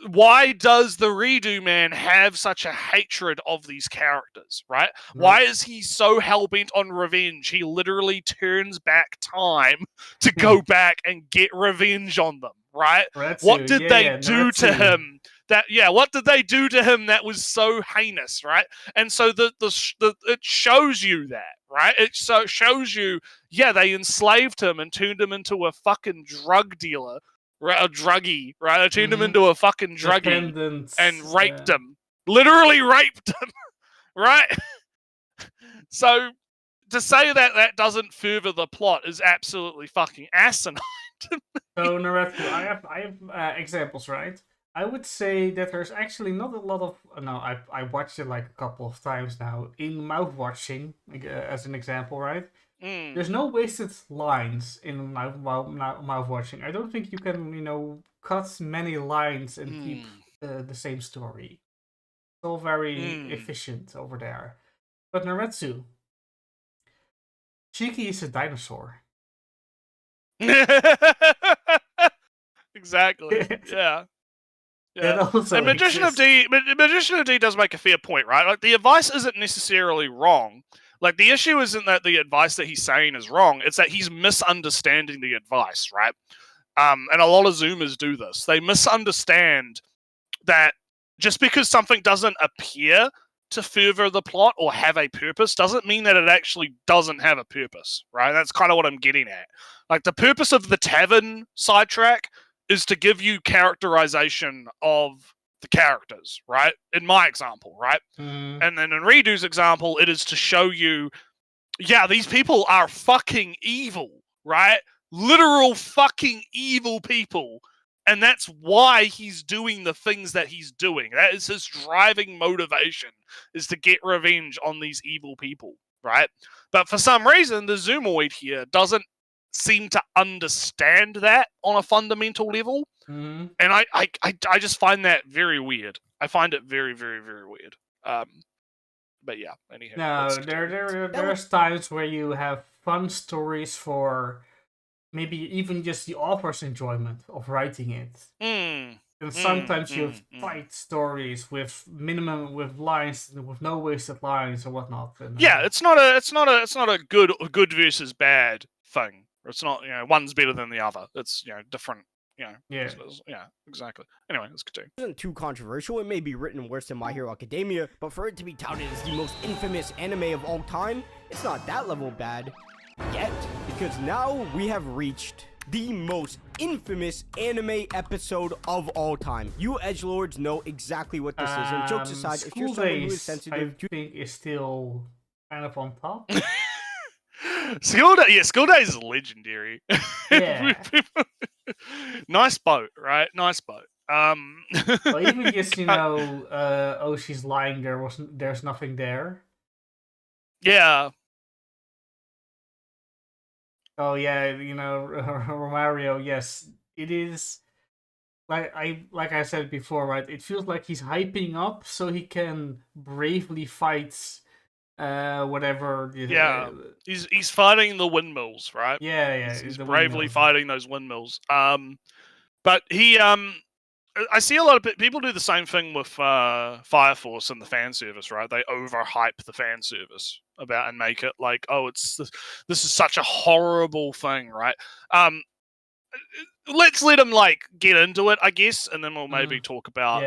Why does the redo man have such a hatred of these characters, right? Why is he so hell-bent on revenge? He literally turns back time to go back and get revenge on them, right? What did they do to him? What did they do to him that was so heinous, right? And so it shows you that, right? It shows you, they enslaved him and turned him into a fucking drug dealer, right? A druggie, right? They turned him into a fucking druggie and raped him. Literally raped him, right? So to say that doesn't further the plot is absolutely fucking asinine. So, Naretsu, I have examples, right? I would say that there's actually not a lot of... No, I watched it like a couple of times now. In mouth watching, as an example, right? There's no wasted lines in mouth watching. I don't think you can, cut many lines and keep the same story. It's all very efficient over there. But Naretsu, Cheeky is a dinosaur. Exactly. Yeah. And Magician of D does make a fair point, right? Like, the advice isn't necessarily wrong, Like, the issue isn't that the advice that he's saying is wrong, it's that he's misunderstanding the advice, right? And a lot of Zoomers do this. They misunderstand that just because something doesn't appear to further the plot or have a purpose doesn't mean that it actually doesn't have a purpose, right? That's kind of what I'm getting at. Like, the purpose of the tavern sidetrack is to give you characterization of the characters, right? In my example, right? And then in Redo's example, it is to show you, yeah, these people are fucking evil, right? Literal fucking evil people. And that's why he's doing the things that he's doing. That is his driving motivation, is to get revenge on these evil people, right? But for some reason, the Zoomoid here doesn't seem to understand that on a fundamental level. And I just find that very weird. I find it very, very, very weird. But yeah, anyhow. No, there's times where you have fun stories for maybe even just the author's enjoyment of writing it. And sometimes you have fight stories with lines, with no wasted lines or whatnot. And, yeah, it's not a good versus bad thing. It's not, one's better than the other. It's, different. Yeah, exactly. Anyway, let's continue. It isn't too controversial. It may be written worse than My Hero Academia, but for it to be touted as the most infamous anime of all time, it's not that level bad yet, because now we have reached the most infamous anime episode of all time. You edgelords know exactly what this is, and jokes aside, if you're someone who is sensitive, I think is still kind of on top. School Days is legendary. Yeah. Nice boat, right? Nice boat. Well, even just oh, she's lying. There's nothing there. Yeah. Oh yeah, Romario. Yes, it is. Like I said before, right? It feels like he's hyping up so he can bravely fight. Whatever. Yeah, he's fighting the windmills, right? Yeah. He's bravely fighting those windmills. But he I see a lot of people do the same thing with Fire Force and the fan service, right? They overhype the fan service and make it like, oh, this is such a horrible thing, right? Let's let him get into it, I guess, and then we'll maybe talk about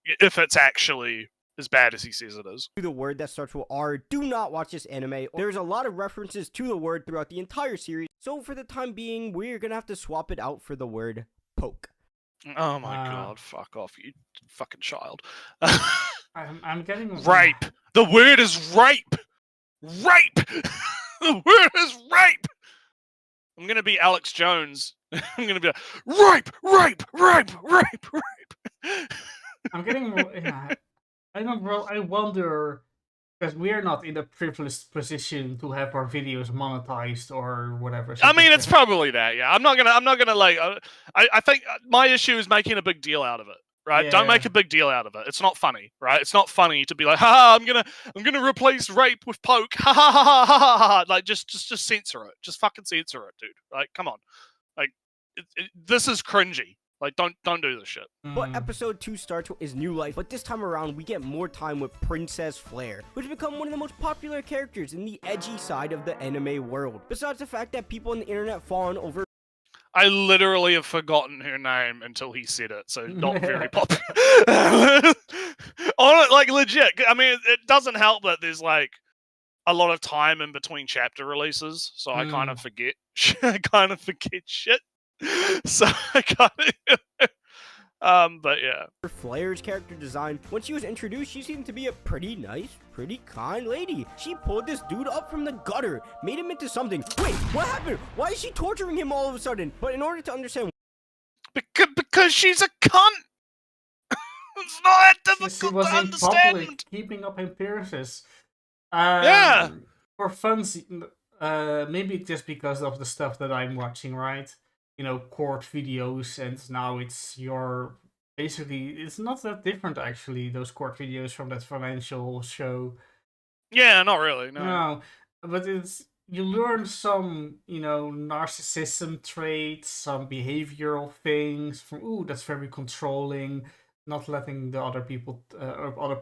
if it's actually as bad as he says it is. To the word that starts with R, do not watch this anime. There's a lot of references to the word throughout the entire series, so for the time being, we're gonna have to swap it out for the word poke. Oh my god, fuck off, you fucking child. I'm getting... Rape! The word is rape! Rape! The word is rape! I'm gonna be Alex Jones. I'm gonna be like, rape! I'm getting... I wonder, because we're not in a privileged position to have our videos monetized or whatever. I mean, it's probably that. Yeah, I'm not gonna I think my issue is making a big deal out of it. Right? Yeah. Don't make a big deal out of it. It's not funny, right? It's not funny to be like, ha, I'm gonna replace rape with poke. Ha ha ha ha ha ha. Like, just censor it. Just fucking censor it, dude. Like, come on. Like, this is cringy. Like, don't do this shit. But episode 2 starts with his new life, but this time around we get more time with Princess Flare, which has become one of the most popular characters in the edgy side of the anime world. Besides the fact that people on the internet fawn over... I literally have forgotten her name until he said it, so not very popular. Legit. I mean, it doesn't help that there's a lot of time in between chapter releases, so I kind of forget. I kind of forget shit. So I kind of, but yeah. Flare's character design, when she was introduced, she seemed to be a pretty nice, pretty kind lady. She pulled this dude up from the gutter, made him into something. Wait, what happened? Why is she torturing him all of a sudden? But in order to understand, because she's a cunt. It's not that difficult to understand. Public, keeping up appearances. Yeah. For fun, maybe just because of the stuff that I'm watching, right? Court videos, and now it's it's not that different actually, those court videos from that financial show. Yeah, not really, no. But you learn some, narcissism traits, some behavioral things from, that's very controlling, not letting the other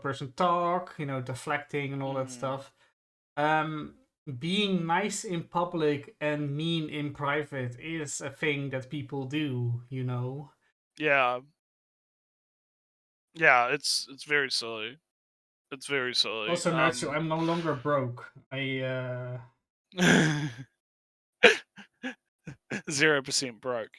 person talk, deflecting and all that stuff. being nice in public and mean in private is a thing that people do, you know. Yeah. Yeah, it's very silly. It's very silly. Also, Nertsu, I'm no longer broke. I 0% broke.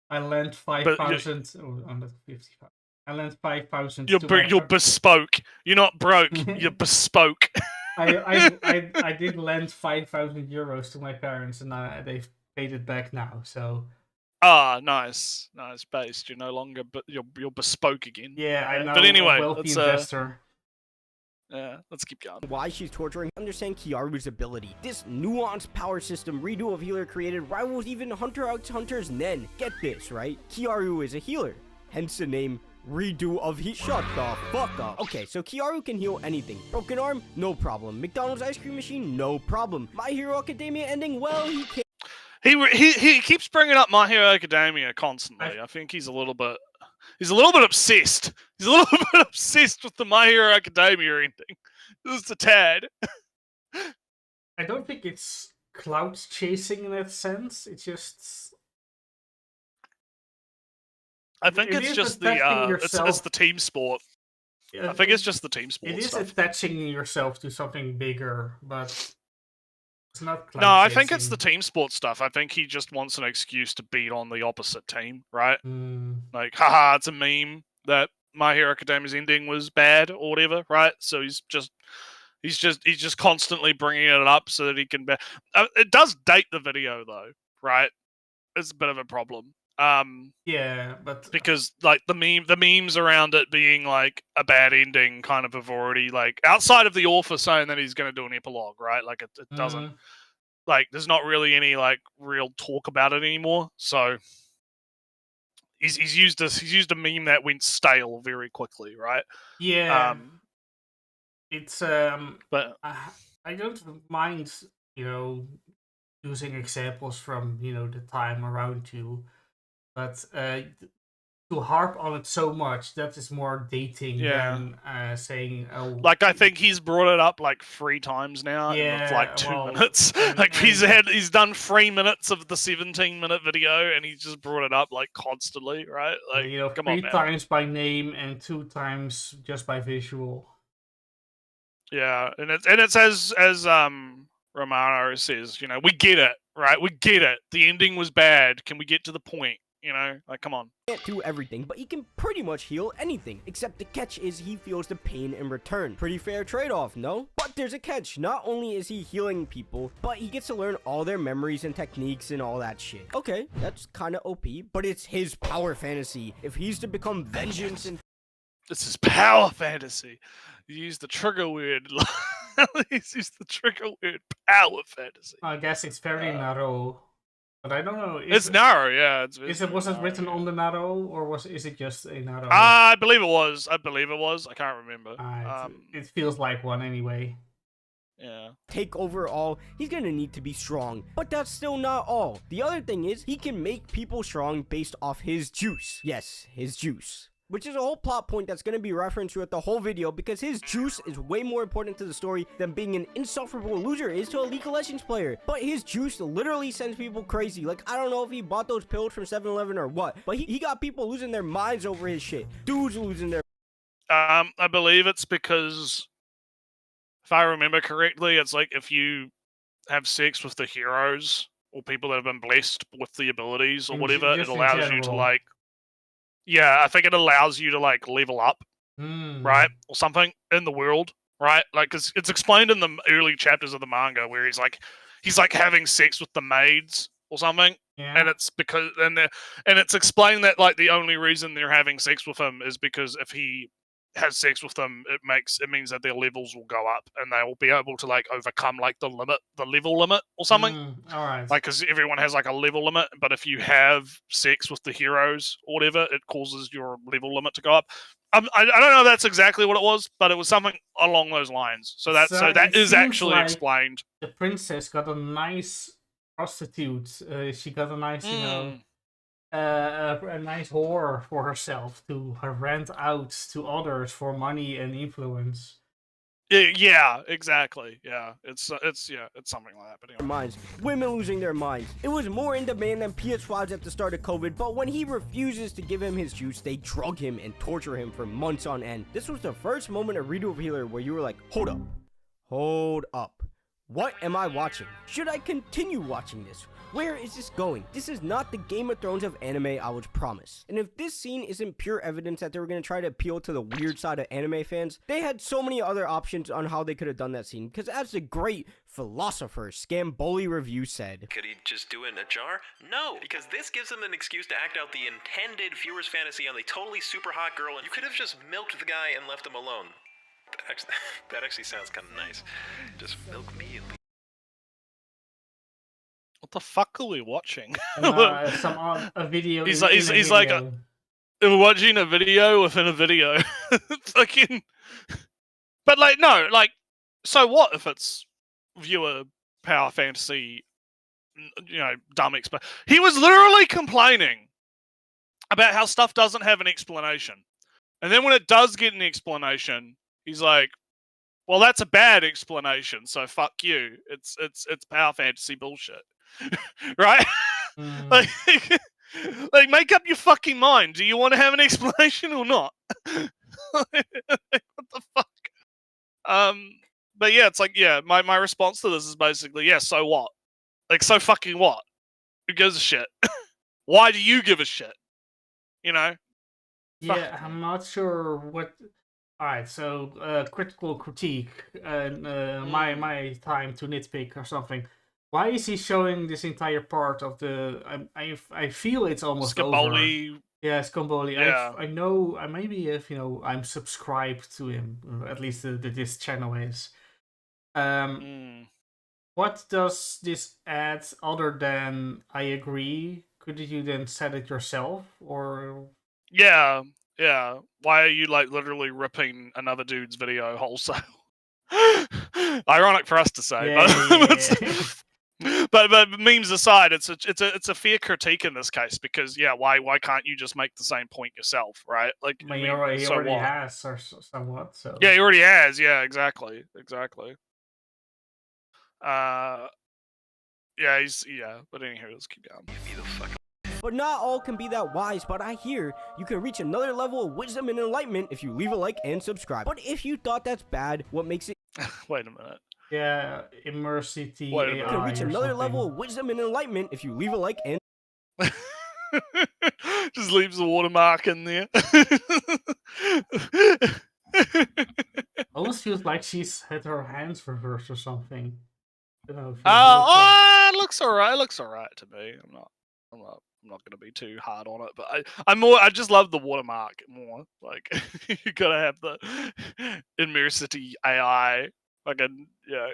I lent But 5,000. Oh, I'm not 55. I lent 5,000 to my you're bespoke. You're not broke. You're bespoke. I did lend 5,000 euros to my parents, and they've paid it back now. So Ah, nice, based. You're no longer, but you're bespoke again. yeah, I'm now but anyway, a wealthy let's investor. yeah, let's keep going. Why she's torturing, understand Kiaru's ability. This nuanced power system redo of healer created rivals even Hunter x Hunter's Nen. Get this, right? Kiaru is a healer, hence the name redo of he. Shut the fuck up. Okay, so Kiaru can heal anything. Broken arm, no problem. McDonald's ice cream machine, no problem. My Hero Academia ending, well, he can't. He keeps bringing up My Hero Academia constantly. I think he's a little bit obsessed. He's a little bit obsessed with the My Hero Academia ending. Just a tad. I don't think it's cloud chasing in that sense. It's just. I think it's just it's the team sport. I think it's just the team sport. It is stuff. attaching yourself to something bigger, but it's not. No, I think it's the team sport stuff. I think he just wants an excuse to beat on the opposite team, right? Like, haha, it's a meme that My Hero Academia's ending was bad or whatever, right? So he's just constantly bringing it up so that he can. It does date the video though, right? It's a bit of a problem. Yeah, but because like the memes around it being like a bad ending kind of have already like outside of the author saying that he's going to do an epilogue, right? Like it doesn't like there's not really any like real talk about it anymore. So he's used a meme that went stale very quickly, right? Yeah, it's but I don't mind using examples from the time around you. But to harp on it so much, that is more dating than saying, "Oh." Like I think he's brought it up like 3 times now in like 2 minutes. Like he's done 3 minutes of the 17-minute video, and he's just brought it up like constantly, right? Like come on, 3 times by name and 2 times just by visual. Yeah, and it's as Romano says, we get it, right? We get it. The ending was bad. Can we get to the point? Like, come on. Can't do everything, but he can pretty much heal anything. Except the catch is he feels the pain in return. Pretty fair trade-off, no? But there's a catch. Not only is he healing people, but he gets to learn all their memories and techniques and all that shit. Okay, that's kind of OP, but it's his power fantasy. If he's to become vengeance and... This is power fantasy. You use the trigger word. He's used the trigger word power fantasy. I guess it's very narrow. But I don't know. It's narrow, yeah. Was it written on the narrow, or is it just a narrow? I believe it was. I can't remember. It feels like one anyway. Yeah. Take over all, he's gonna need to be strong. But that's still not all. The other thing is, he can make people strong based off his juice. Yes, his juice. Which is a whole plot point that's going to be referenced throughout the whole video, because his juice is way more important to the story than being an insufferable loser is to a League of Legends player. But his juice literally sends people crazy. Like, I don't know if he bought those pills from 7-Eleven or what, but he got people losing their minds over his shit. Dudes losing their... I believe it's because, if I remember correctly, it's like if you have sex with the heroes or people that have been blessed with the abilities or whatever, it allows you to like... Yeah, I think it allows you to like level up, right, or something in the world, right? Like, cause it's explained in the early chapters of the manga where he's like having sex with the maids or something, and it's because and it's explained that like the only reason they're having sex with him is because if he has sex with them, it means that their levels will go up and they will be able to like overcome like the level limit or something. All right. Like, because everyone has like a level limit, but if you have sex with the heroes or whatever, it causes your level limit to go up. I don't know if that's exactly what it was, but it was something along those lines. So that is actually like explained. The princess got a nice prostitute. She got a nice, a nice whore for herself to rent out to others for money and influence. Yeah, exactly. Yeah, it's something like that. But their anyway. minds, women losing their minds. It was more in demand than PS5s at the start of COVID, but when he refuses to give him his juice, they drug him and torture him for months on end. This was the first moment of Redo Healer where you were like, hold up. What am I watching? Should I continue watching this? Where is this going? This is not the Game of Thrones of anime I was promised. And if this scene isn't pure evidence that they were going to try to appeal to the weird side of anime fans, they had so many other options on how they could have done that scene. Because as the great philosopher Scamboli Review said, could he just do it in a jar? No, because this gives him an excuse to act out the intended viewer's fantasy on the totally super hot girl, and you could have just milked the guy and left him alone. That actually sounds kind of nice. Just milk me and What the fuck are we watching? A video. He's in like, a he's video. like we're watching a video within a video. Fucking. But like, no, like, so what if it's viewer power fantasy? Dumb explain. He was literally complaining about how stuff doesn't have an explanation, and then when it does get an explanation, he's like, "Well, that's a bad explanation, so fuck you. It's power fantasy bullshit." Right? Like, make up your fucking mind. Do you want to have an explanation or not? What the fuck? But yeah, it's like, yeah, my response to this is basically, yeah, so what? Like, so fucking what? Who gives a shit? Why do you give a shit? You know? Yeah, I'm not sure what. Alright, so critical critique, my time to nitpick or something. Why is he showing this entire part of the? I feel it's almost Scamboli. over. Yeah, Scamboli. Yeah. I know. I maybe if I'm subscribed to him. At least this channel is. What does this add other than I agree? Could you then set it yourself or? Yeah. Why are you like literally ripping another dude's video wholesale? Ironic for us to say, but memes aside, it's a fair critique in this case because why can't you just make the same point yourself, right? Like he already has or somewhat. So yeah, he already has. Yeah, exactly. But anywho, let's keep going. but not all can be that wise, but I hear you can reach another level of wisdom and enlightenment if you leave a like and subscribe. But if you thought that's bad, what makes it... Wait a minute. Yeah, immersity. You can reach another level of wisdom and enlightenment if you leave a like and... Just leaves the watermark in there. Almost feels like she's had her hands reversed or something. I don't know. It looks alright. It looks alright to me. I'm not gonna be too hard on it, but I just love the watermark more. Like you gotta have the immersity AI. Fucking yeah.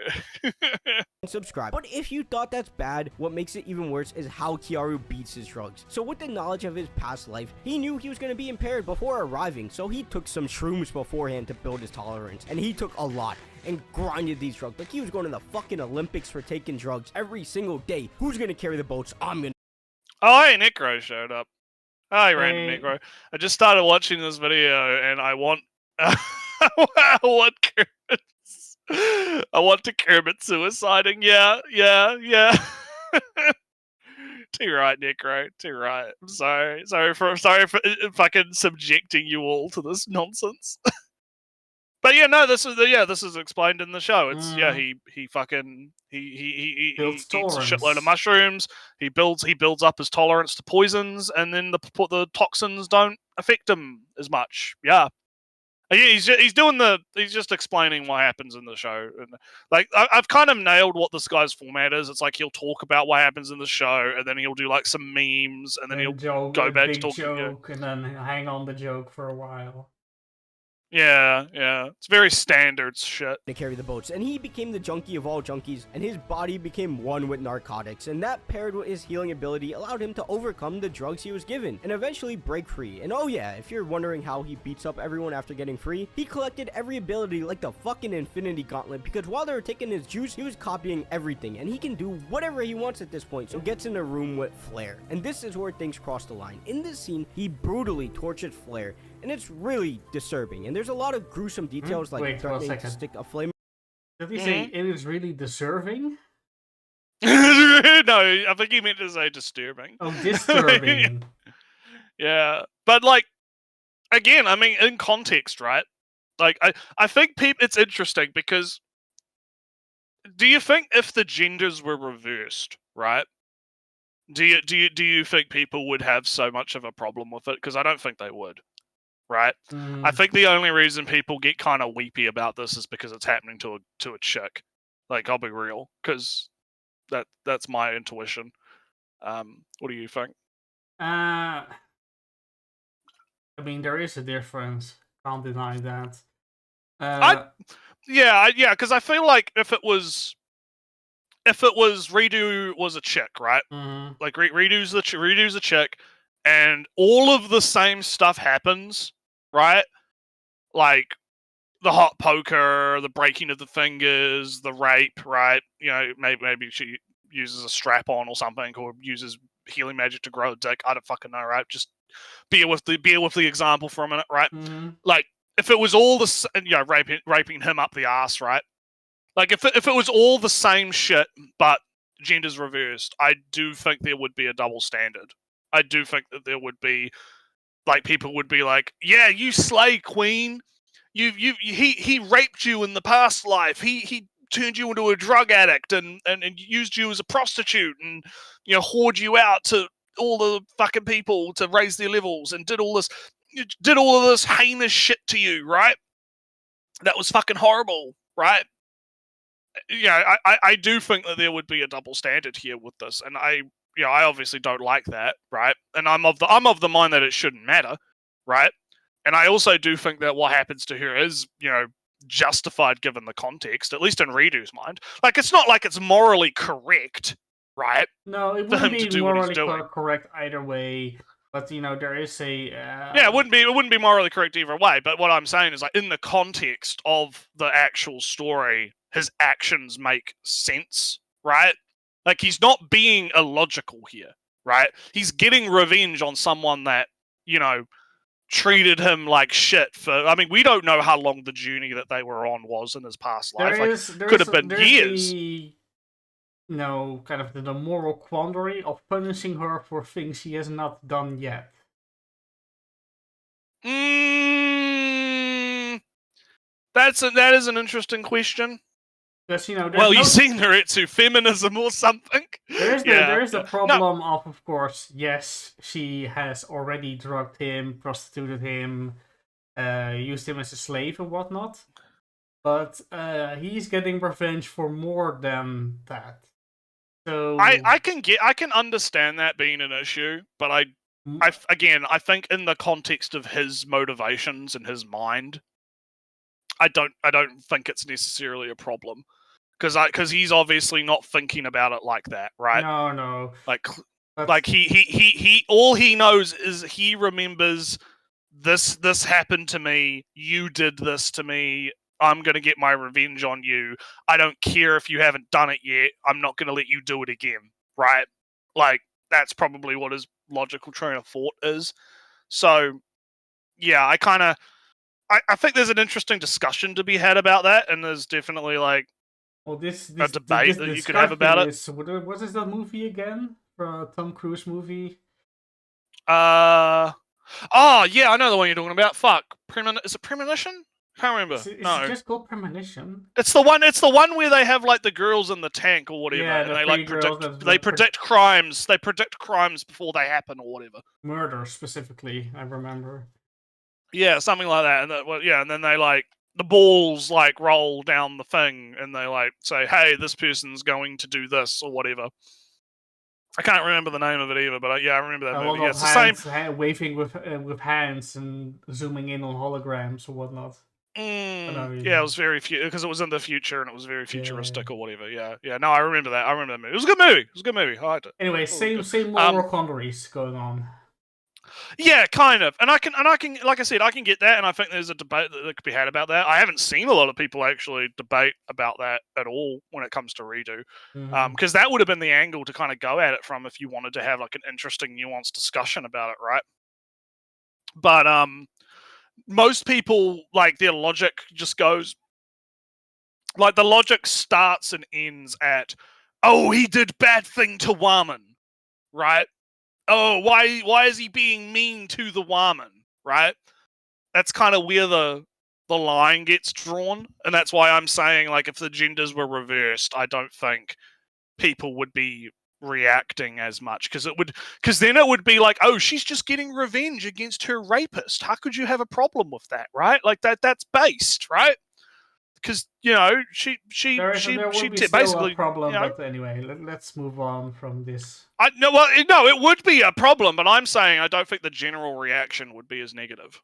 subscribe. But if you thought that's bad, what makes it even worse is how Kiaru beats his drugs. So with the knowledge of his past life, he knew he was going to be impaired before arriving, so he took some shrooms beforehand to build his tolerance, and he took a lot and grinded these drugs like he was going to the fucking Olympics for taking drugs every single day. Who's going to carry the boats? I'm gonna... Oh, hey, Necro showed up. Hi, random Necro. I just started watching this video, and I want I want to Kermit suiciding. Yeah. Too right, Necro. Too right. I'm sorry for fucking subjecting you all to this nonsense. But yeah, no, this is explained in the show. It's he eats a shitload of mushrooms. He builds up his tolerance to poisons, and then the toxins don't affect him as much. Yeah. He's just explaining what happens in the show, and like I've kind of nailed what this guy's format is. It's like he'll talk about what happens in the show, and then he'll do like some memes, and then he'll go back to talking. Joke, and then hang on the joke for a while. Yeah, it's very standard shit. To carry the boats, and he became the junkie of all junkies, and his body became one with narcotics, and that paired with his healing ability allowed him to overcome the drugs he was given and eventually break free. And oh yeah, if you're wondering how he beats up everyone after getting free, he collected every ability like the fucking Infinity Gauntlet, because while they were taking his juice, he was copying everything, and he can do whatever he wants at this point, so gets in a room with Flare. And this is where things cross the line. In this scene, he brutally tortured Flare, and it's really disturbing. And there's a lot of gruesome details like Wait, 1 threatening to second. stick a flame. Did he say it is really deserving? No, I think he meant to say disturbing. Oh, disturbing. Yeah, but like, again, I mean, in context, right? Like, I think it's interesting because do you think if the genders were reversed, right? Do you think people would have so much of a problem with it? Because I don't think they would, right? I think the only reason people get kind of weepy about this is because it's happening to a chick. Like, I'll be real, because that's my intuition. What do you think? I mean, there is a difference. Can't deny that. Yeah, because I feel like if it was Redo was a chick, right? Like Redo's a chick, and all of the same stuff happens, right? Like the hot poker, the breaking of the fingers, the rape, right? You know, maybe she uses a strap on or something, or uses healing magic to grow a dick. I don't fucking know, right? Just bear with the example for a minute, right? Like if it was all the raping him up the ass, right? Like if it was all the same shit but genders reversed, I do think there would be a double standard. I do think that there would be, like, people would be like, yeah, you slay queen. He raped you in the past life. He turned you into a drug addict and used you as a prostitute and, you know, whored you out to all the fucking people to raise their levels and did all of this heinous shit to you, right? That was fucking horrible, right? Yeah, I do think that there would be a double standard here with this, and I obviously don't like that, right? And I'm of the mind that it shouldn't matter, right? And I also do think that what happens to her is, you know, justified given the context, at least in Redo's mind. Like, it's not like it's morally correct, right? No, it For him wouldn't to be do what he's morally doing. correct either way. But, you know, there is a... Yeah, it wouldn't be morally correct either way. But what I'm saying is, like, in the context of the actual story, his actions make sense, right? Like, he's not being illogical here, right? He's getting revenge on someone that, you know, treated him like shit for... I mean, we don't know how long the journey that they were on was in his past life. Could have been years. You know, kind of the moral quandary of punishing her for things she has not done yet. That is an interesting question. Because, you know, well, you've seen her into feminism or something. There is the problem of course, yes, she has already drugged him, prostituted him, used him as a slave and whatnot. But he's getting revenge for more than that. So I can understand that being an issue, but I think in the context of his motivations and his mind, I don't think it's necessarily a problem, because he's obviously not thinking about it like that, right? No. Like he all he knows is he remembers this happened to me. You did this to me. I'm going to get my revenge on you. I don't care if you haven't done it yet. I'm not going to let you do it again, right? Like, that's probably what his logical train of thought is. So, yeah, I think there's an interesting discussion to be had about that, and there's definitely, like, a debate that you could have about it. What is that movie again? For Tom Cruise movie? Oh, yeah, I know the one you're talking about. Fuck. Is it Premonition? Can't remember. Is it just called Premonition? It's the one where they have, like, the girls in the tank or whatever, and they, like, predict crimes. They predict crimes before they happen or whatever. Murder specifically, I remember. Yeah, something like that. And then they, like, the balls, like, roll down the thing, and they, like, say, hey, this person's going to do this or whatever. I can't remember the name of it either, but I remember that movie. Yeah, it's the same. Waving with hands and zooming in on holograms or whatnot. Yeah, it was very because it was in the future and it was very futuristic or whatever. Yeah. No, I remember that. I remember that movie. It was a good movie. I liked it. Anyway, same moral quandaries going on. Yeah, kind of. And I can, like I said, I can get that, and I think there's a debate that could be had about that. I haven't seen a lot of people actually debate about that at all when it comes to Redo, because that would have been the angle to kind of go at it from if you wanted to have, like, an interesting, nuanced discussion about it, right? But most people, like, their logic just goes, like, the logic starts and ends at, oh, he did bad thing to woman, right? Oh, why is he being mean to the woman, right? That's kind of where the line gets drawn, and that's why I'm saying, like, if the genders were reversed, I don't think people would be reacting as much, because then it would be like, oh, she's just getting revenge against her rapist. How could you have a problem with that, right? Like, that's based, right? Because, you know, she there would be still basically a problem, you know, but anyway, let's move on from this. no, it would be a problem, but I'm saying I don't think the general reaction would be as negative,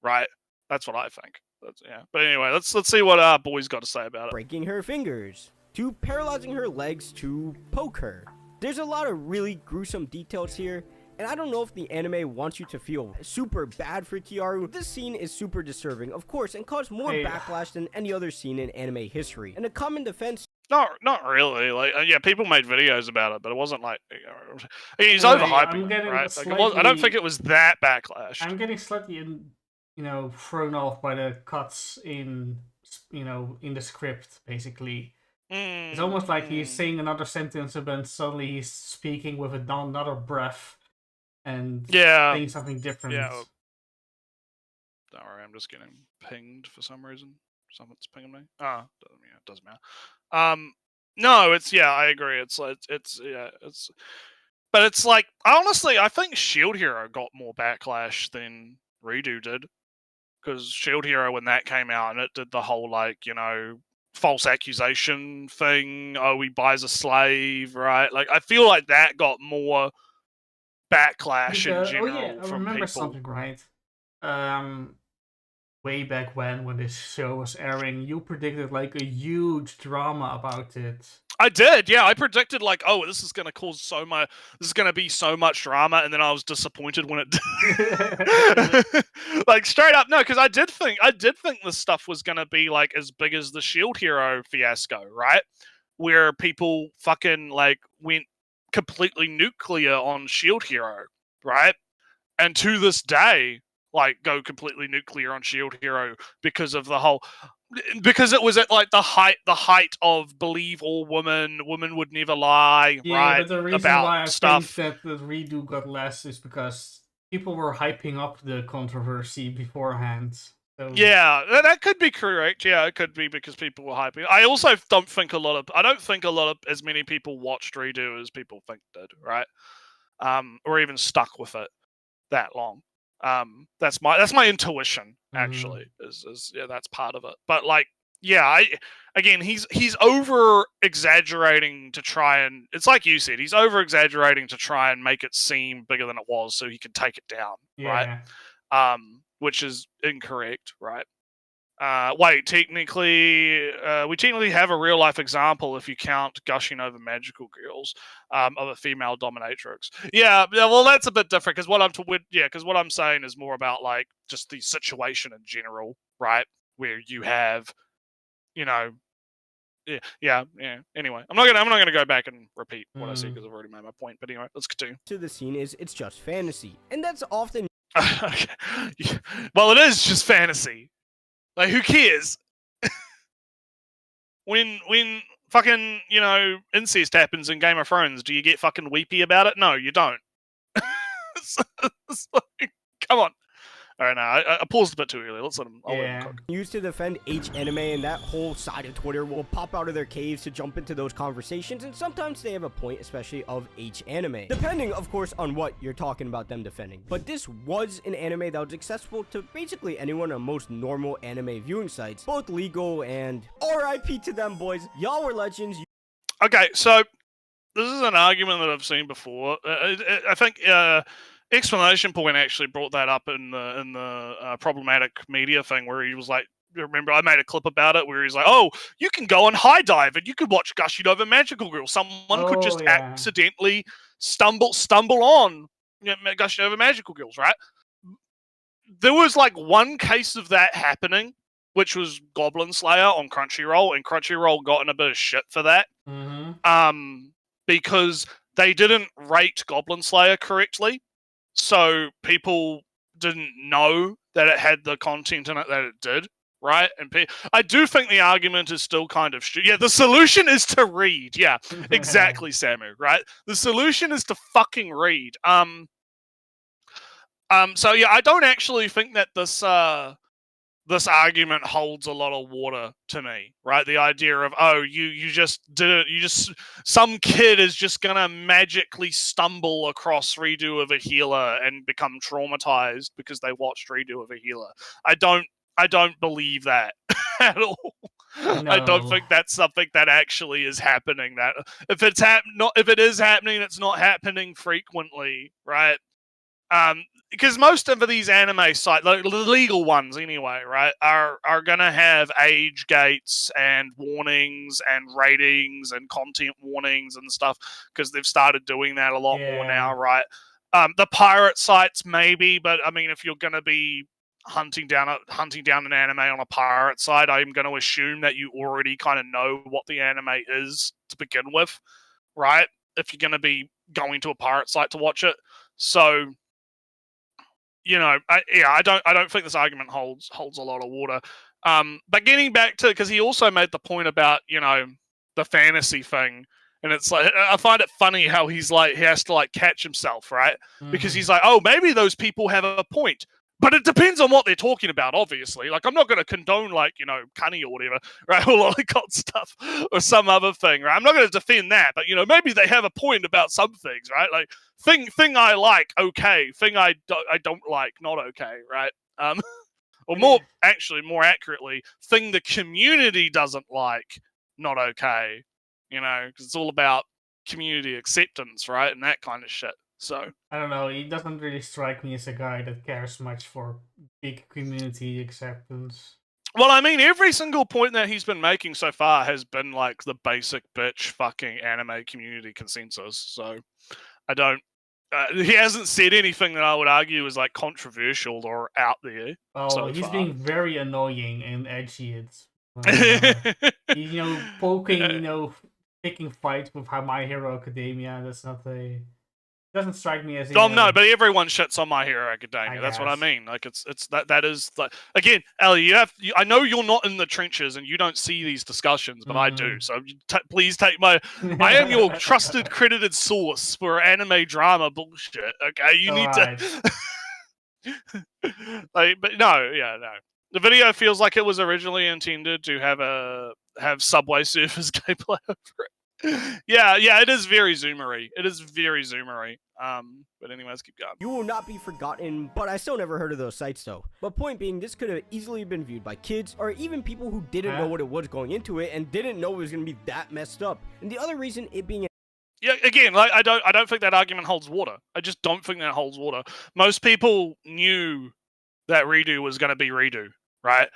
right? That's what I think. Yeah. But anyway, let's see what our boy's got to say about it. Breaking her fingers, to paralyzing her legs to poke her. There's a lot of really gruesome details here, and I don't know if the anime wants you to feel super bad for Kiaru. This scene is super disturbing, of course, and caused more backlash than any other scene in anime history. And a common defense... Not really. Like, yeah, people made videos about it, but it wasn't like, he's overhyping it, right? Like, I don't think it was that backlash. I'm getting slightly, thrown off by the cuts in the script, basically. It's almost like he's saying another sentence, and then suddenly he's speaking with another breath and saying something different. Yeah. Don't worry, I'm just getting pinged for some reason. Something's pinging me. It doesn't matter. No, I agree. But it's like, honestly, I think Shield Hero got more backlash than Redo did, because Shield Hero, when that came out, and it did the whole, like, false accusation thing. Oh, he buys a slave, right? Like, I feel like that got more backlash in general from remember people. Something, right? Way back when this show was airing, you predicted like a huge drama about it. I did, yeah. I predicted, like, oh, this is gonna cause this is gonna be so much drama, and then I was disappointed when it did. Like, straight up, no, because I did think this stuff was gonna be like as big as the Shield Hero fiasco, right? Where people fucking, like, went completely nuclear on Shield Hero, right? And to this day, like, go completely nuclear on Shield Hero because it was at, like, the height of believe all women would never lie, right? But the reason about why I stuff think that the redo got less is because people were hyping up the controversy beforehand. So... Yeah, that could be correct. Yeah, it could be because people were hyping. I also don't think as many people watched Redo as people think did, right? Or even stuck with it that long. That's my intuition, actually. Is that's part of it. But, like, yeah, he's over exaggerating to try and, it's like you said, he's over exaggerating to try and make it seem bigger than it was so he can take it down, right? Which is incorrect, right? We technically have a real life example, if you count gushing over magical girls, of a female dominatrix. Yeah, well, that's a bit different, because what I'm saying is more about, like, just the situation in general, right? Where you have, yeah. Anyway, I'm not gonna go back and repeat what I said, because I've already made my point. But anyway, let's continue. To the scene is it's just fantasy, and that's often. Okay. Well, it is just fantasy. Like, who cares? when fucking, incest happens in Game of Thrones, do you get fucking weepy about it? No, you don't. It's like, come on. All right, now I paused a bit too early. Let's let him. I'll let him cook. Used to defend H anime, and that whole side of Twitter will pop out of their caves to jump into those conversations, and sometimes they have a point, especially of H anime, depending, of course, on what you're talking about them defending. But this was an anime that was accessible to basically anyone on most normal anime viewing sites, both legal and RIP to them, boys. Y'all were legends. Okay, so this is an argument that I've seen before. I think Explanation Point actually brought that up in the problematic media thing, where he was like, remember, I made a clip about it where he's like, oh, you can go on high dive and you could watch Gushing Over Magical Girl. Someone could just accidentally stumble on Gushing Over Magical Girls, right? There was, like, one case of that happening, which was Goblin Slayer on Crunchyroll, and Crunchyroll got in a bit of shit for that. Because they didn't rate Goblin Slayer correctly. So people didn't know that it had the content in it that it did, right? And I do think the argument is still kind of yeah. The solution is to read. Yeah, exactly, Samu. Right. The solution is to fucking read. So yeah, I don't actually think that this argument holds a lot of water to me, right? The idea of, oh, you just did it, some kid is just gonna magically stumble across Redo of a Healer and become traumatized because they watched Redo of a Healer. I don't believe that at all. No. I don't think that's something that actually is happening. That if it is happening, it's not happening frequently, right? Because most of these anime sites, the legal ones anyway, right, are gonna have age gates and warnings and ratings and content warnings and stuff because they've started doing that a lot more now, right? The pirate sites maybe, but I mean, if you're gonna be hunting down an anime on a pirate site, I'm going to assume that you already kind of know what the anime is to begin with, right? If you're going to be going to a pirate site to watch it, so I don't think this argument holds a lot of water. But getting back to, because he also made the point about the fantasy thing, and it's like I find it funny how he's like he has to like catch himself, right? Because he's like, oh, maybe those people have a point. But it depends on what they're talking about, obviously. Like, I'm not going to condone, like, cunny or whatever, right? Or lolicot stuff or some other thing, right? I'm not going to defend that, but, maybe they have a point about some things, right? Like, thing I like, okay. Thing I don't like, not okay, right? Or more accurately, thing the community doesn't like, not okay, because it's all about community acceptance, right? And that kind of shit. So I don't know. He doesn't really strike me as a guy that cares much for big community acceptance. Well, I mean, every single point that he's been making so far has been like the basic bitch fucking anime community consensus. So I don't. He hasn't said anything that I would argue is like controversial or out there. Oh, so he's far. being very annoying and edgy. It's poking, picking fights with My Hero Academia. That's not a. Doesn't strike me as. No, but everyone shits on My Hero Academia. That's what I mean. Like it's that is like again, Ellie. I know you're not in the trenches and you don't see these discussions, but I do. So please take my. I am your trusted, credited source for anime drama bullshit. Okay, you need to. But no. The video feels like it was originally intended to have Subway Surfers gameplay over it. Yeah, it is very zoomery. But anyway, let's keep going. You will not be forgotten, but I still never heard of those sites though. But point being, this could have easily been viewed by kids or even people who didn't know what it was going into it and didn't know it was going to be that messed up. And the other reason it being again, like I don't think that argument holds water. I just don't think that holds water. Most people knew that Redo was going to be Redo, right?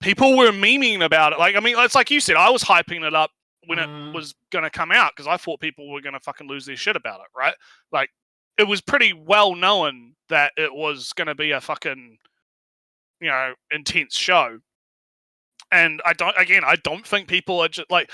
People were memeing about it. Like, I mean, it's like you said, I was hyping it up when it was going to come out because I thought people were going to fucking lose their shit about it, right? Like, it was pretty well known that it was going to be a fucking, intense show. And I don't think people are just like,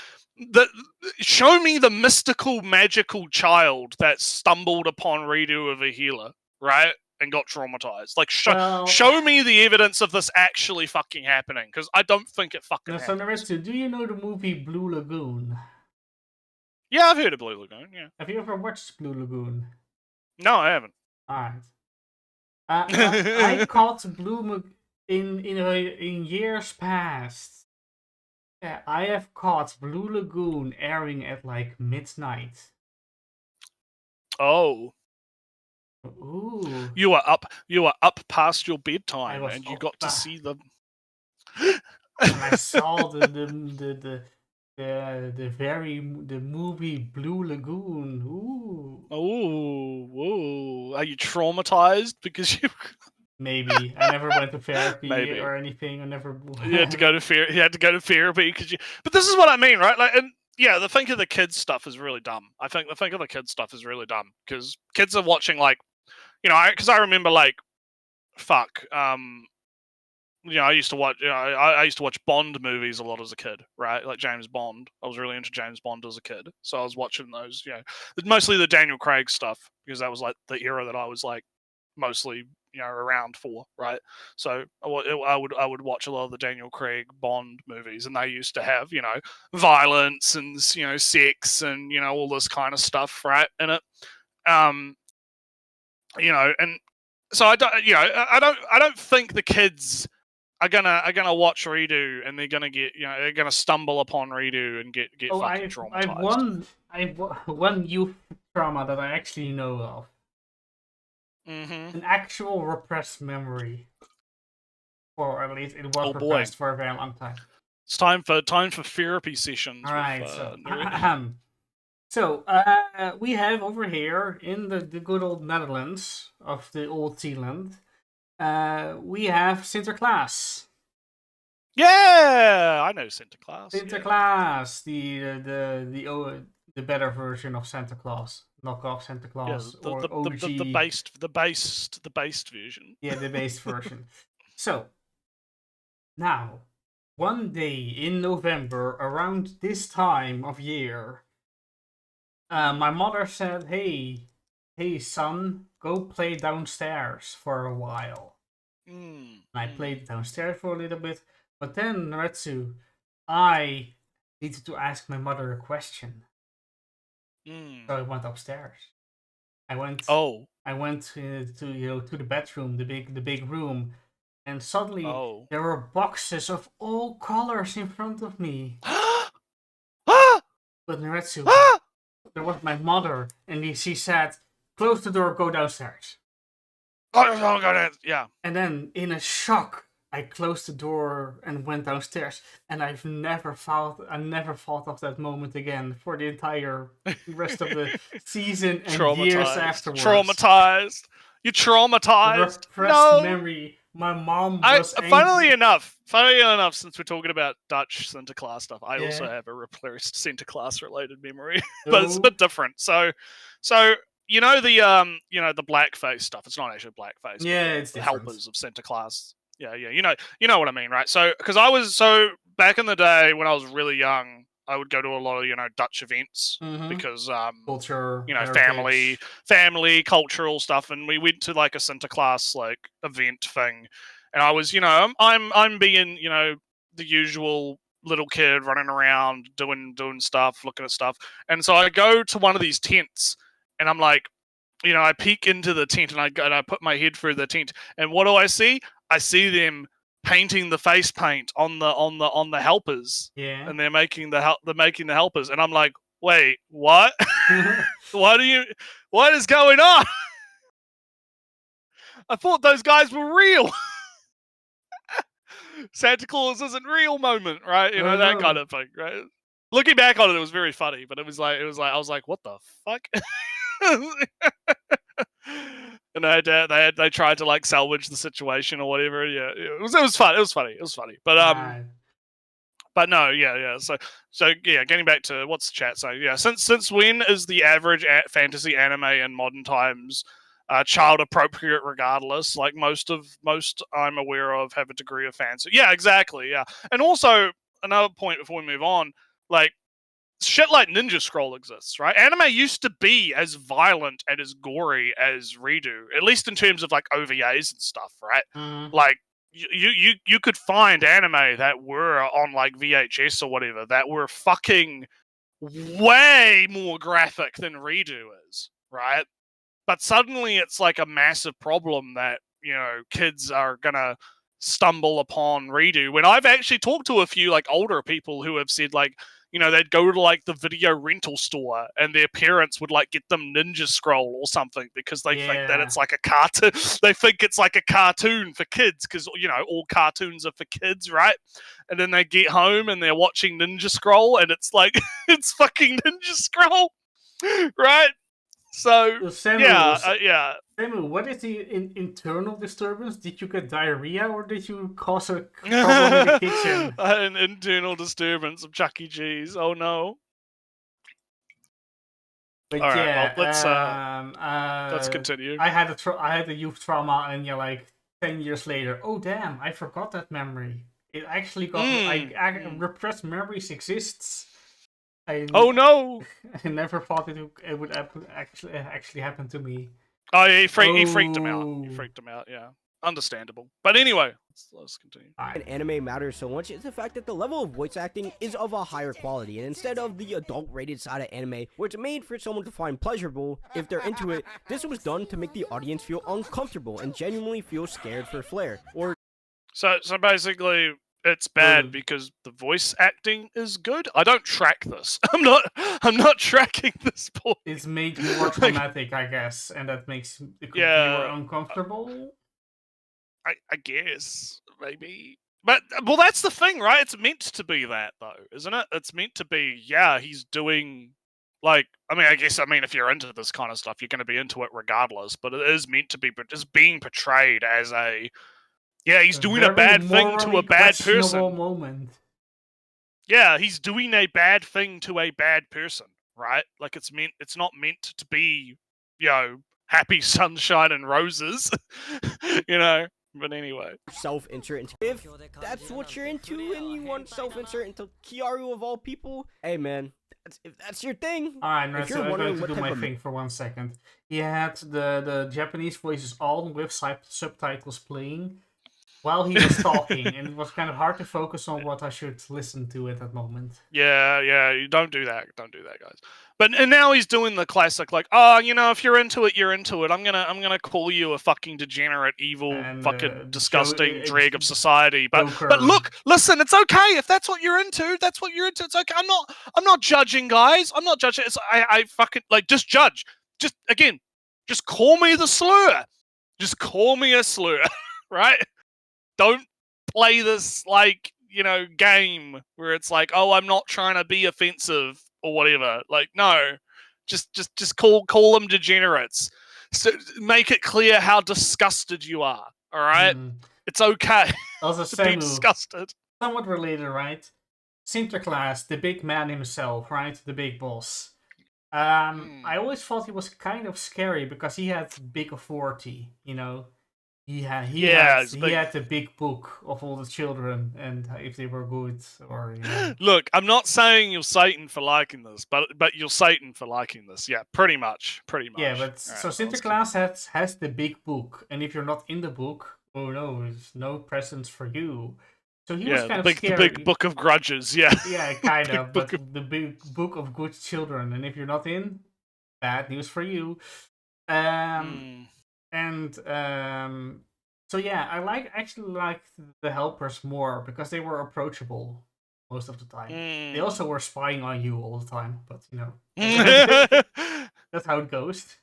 show me the mystical, magical child that stumbled upon Redo of a Healer, right? And got traumatized. Like, show me the evidence of this actually fucking happening, because I don't think it fucking happens. So do you know the movie Blue Lagoon? Yeah, I've heard of Blue Lagoon, yeah. Have you ever watched Blue Lagoon? No, I haven't. Alright. I caught in years past. Yeah, I have caught Blue Lagoon airing at like midnight. Oh. Ooh. You are up past your bedtime and you got to see them. And I saw the movie Blue Lagoon. Ooh. Oh. Are you traumatized because you Maybe. I never went to therapy or anything. I never You had to go to therapy because you. But this is what I mean, right? Like, and yeah, the think of the kids stuff is really dumb. I think the think of the kids stuff is really dumb because kids are watching like, because I remember like, I used to watch. I used to watch Bond movies a lot as a kid, right? Like James Bond. I was really into James Bond as a kid, so I was watching those. Mostly the Daniel Craig stuff because that was like the era that I was like mostly around for, right? So I would watch a lot of the Daniel Craig Bond movies, and they used to have violence and sex and all this kind of stuff, right, in it. And so I don't think the kids are gonna watch Redo and they're gonna get they're gonna stumble upon Redo and get fucking traumatized. I've one youth trauma that I actually know of. Mm-hmm. An actual repressed memory, or at least it was repressed for a very long time. It's time for therapy sessions. All right, so we have over here in the good old Netherlands of the old Zealand, we have Sinterklaas. Yeah, I know Sinterklaas. Sinterklaas, the better version of Santa Claus, knockoff Santa Claus, or OG. The based version. Yeah, the based version. So now, one day in November, around this time of year, my mother said, "Hey, son, go play downstairs for a while." And I played downstairs for a little bit, but then, Retsu, I needed to ask my mother a question. So I went upstairs. I went to the bedroom, the big room, and suddenly there were boxes of all colors in front of me. But Naretsu, there was my mother, and she said, "Close the door, go downstairs." Yeah. And then, in a shock, I closed the door and went downstairs, and I never thought of that moment again for the entire rest of the season and years afterwards. Traumatized. You traumatized. Repressed memory. My mom was angry. Funnily enough, since we're talking about Dutch Sinterklaas stuff, I also have a repressed Sinterklaas related memory, but it's a bit different. So the blackface stuff. It's not actually blackface. Yeah, it's the different. helpers of Sinterklaas. Yeah, you know what I mean, right? So, because I was back in the day when I was really young, I would go to a lot of Dutch events because culture, family, cultural stuff, and we went to like a Sinterklaas like event thing, and I was I'm being the usual little kid running around doing stuff, looking at stuff, and so I go to one of these tents, and I'm like, I peek into the tent and I put my head through the tent, and what do I see? I see them painting the face paint on the helpers. Yeah. And they're making the helpers, and I'm like, wait, what? What is going on? I thought those guys were real. Santa Claus isn't real moment, right? That kind of thing, right? Looking back on it, it was very funny, but it was like I was like, what the fuck? And they tried to like salvage the situation or whatever. Yeah, it was fun. It was funny. But no, yeah. So yeah, getting back to what's the chat saying? Yeah, since when is the average fantasy anime in modern times child appropriate? Regardless, like most I'm aware of have a degree of fancy. Yeah, exactly. Yeah, and also another point before we move on, like. Shit like Ninja Scroll exists, right? Anime used to be as violent and as gory as Redo, at least in terms of like OVAs and stuff, right? Like you could find anime that were on like VHS or whatever that were fucking way more graphic than Redo is, right? But suddenly it's like a massive problem that kids are gonna stumble upon Redo. When I've actually talked to a few like older people who have said like, they'd go to like the video rental store and their parents would like get them Ninja Scroll or something because they think that it's like a cartoon. They think it's like a cartoon for kids because, all cartoons are for kids, right? And then they get home and they're watching Ninja Scroll and it's like, it's fucking Ninja Scroll, right? So, yeah. Samuel, what is the internal disturbance? Did you get diarrhea or did you cause a problem in the kitchen? An internal disturbance of Chuck E. Cheese. Oh no. But all yeah, right, let's continue. I had a youth trauma, and like 10 years later, oh damn, I forgot that memory. It actually got repressed memories exists. Oh no! I never thought it would actually happen to me. Oh, yeah, he freaked him out. He Oh. freaked him out. Yeah, understandable. But anyway, let's continue. an anime matters so much is the fact that the level of voice acting is of a higher quality, and instead of the adult rated side of anime where it's made for someone to find pleasurable if they're into it, this was done to make the audience feel uncomfortable and genuinely feel scared for Flare, or So basically, it's bad because the voice acting is good. I don't track this. I'm not tracking this point. It's made more traumatic, I guess, and that makes the viewer uncomfortable. I guess maybe, but well, that's the thing, right? It's meant to be that, though, isn't it? It's meant to be. Yeah, he's doing like. I mean, I guess. I mean, if you're into this kind of stuff, you're going to be into it regardless. But it is meant to be. But it's being portrayed as a. Yeah, he's doing a bad thing to a bad person. Moment. Yeah, he's doing a bad thing to a bad person, right? Like it's not meant to be, happy sunshine and roses, But anyway, self-insert into. If that's what you're into and you want self-insert into Kiaru of all people, hey man, if that's your thing. Alright, if so you're I'm wondering going to what do type my of thing for 1 second. He had the Japanese voices on with subtitles playing while he was talking, and it was kind of hard to focus on what I should listen to at that moment. Yeah, you don't do that, guys. And now he's doing the classic, like, oh, if you're into it, you're into it. I'm gonna call you a fucking degenerate, evil, And, fucking disgusting drag of society. Joker. But look, listen, it's okay if that's what you're into. That's what you're into. It's okay. I'm not judging, guys. I'm not judging. I fucking just judge. Just call me the slur. Just call me a slur, right? Don't play this game where it's like, oh, I'm not trying to be offensive or whatever. Like, no, just call them degenerates. So make it clear how disgusted you are. All right, it's okay Also, to be disgusted. Somewhat related, right? Sinterklaas, the big man himself, right? The big boss. I always thought he was kind of scary because he had big authority, He had the big book of all the children and if they were good or Look, I'm not saying you're Satan for liking this, but you're Satan for liking this. Yeah, pretty much. Yeah, but so Sinterklaas has the big book, and if you're not in the book, oh no, there's no presents for you. So he was kind of scary. The big book of grudges, yeah. Yeah, kind of, but the big book of good children, and if you're not in, bad news for you. So yeah, I actually like the helpers more because they were approachable most of the time. They also were spying on you all the time, but that's how it goes.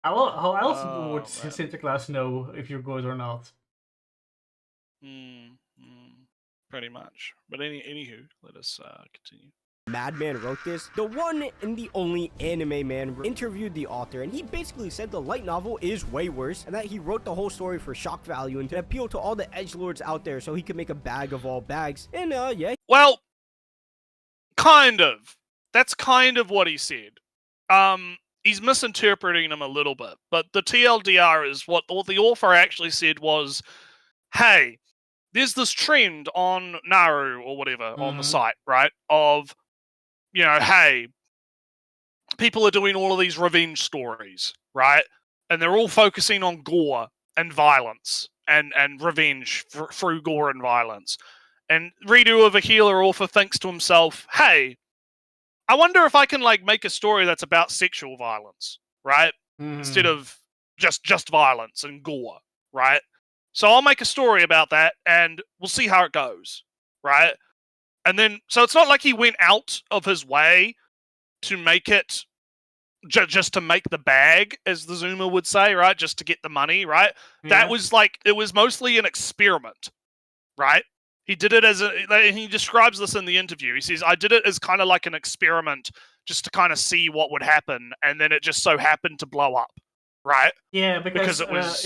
How else would Sinterklaas know if you're good or not? Pretty much. But anywho, let us continue. Madman wrote this, the one and the only anime man interviewed the author, and he basically said the light novel is way worse and that he wrote the whole story for shock value and to appeal to all the edgelords out there so he could make a bag of all bags. And yeah. Well, kind of. That's kind of what he said. He's misinterpreting them a little bit, but the TLDR is what the author actually said was, hey, there's this trend on Naru or whatever on the site, right, of hey, people are doing all of these revenge stories, right? And they're all focusing on gore and violence and revenge through gore and violence. And Redo of a Healer author thinks to himself, hey, I wonder if I can make a story that's about sexual violence, right? Instead of just violence and gore, right? So I'll make a story about that and we'll see how it goes, right? And then, so it's not like he went out of his way to make it just to make the bag, as the Zoomer would say, right? Just to get the money, right? Yeah. That was it was mostly an experiment, right? He did it he describes this in the interview. He says, I did it as kind of like an experiment just to kind of see what would happen. And then it just so happened to blow up, right? Yeah, because it was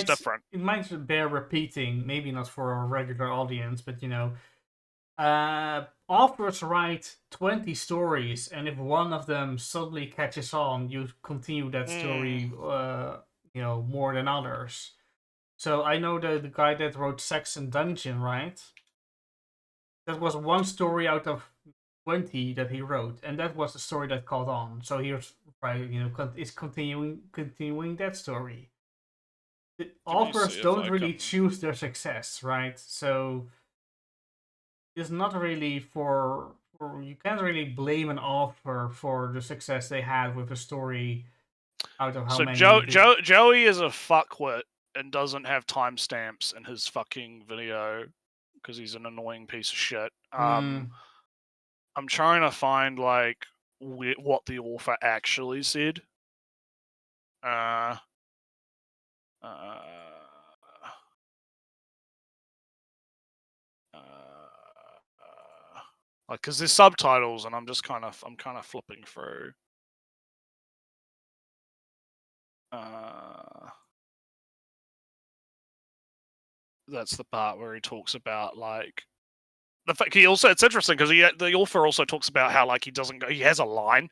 different. It might bear repeating, maybe not for a regular audience, but authors write 20 stories, and if one of them suddenly catches on, you continue that story, more than others. So I know the guy that wrote Sex and Dungeon, right? That was one story out of 20 that he wrote, and that was the story that caught on. So here's is continuing that story. The authors don't really choose their success, right? So it's not really for you can't really blame an author for the success they had with a story out of how So many. Joey is a fuckwit and doesn't have timestamps in his fucking video because he's an annoying piece of shit. I'm trying to find like what the author actually said. Like, because there's subtitles, and I'm kind of flipping through. That's the part where he talks about like the fact it's interesting because the author also talks about how like he has a line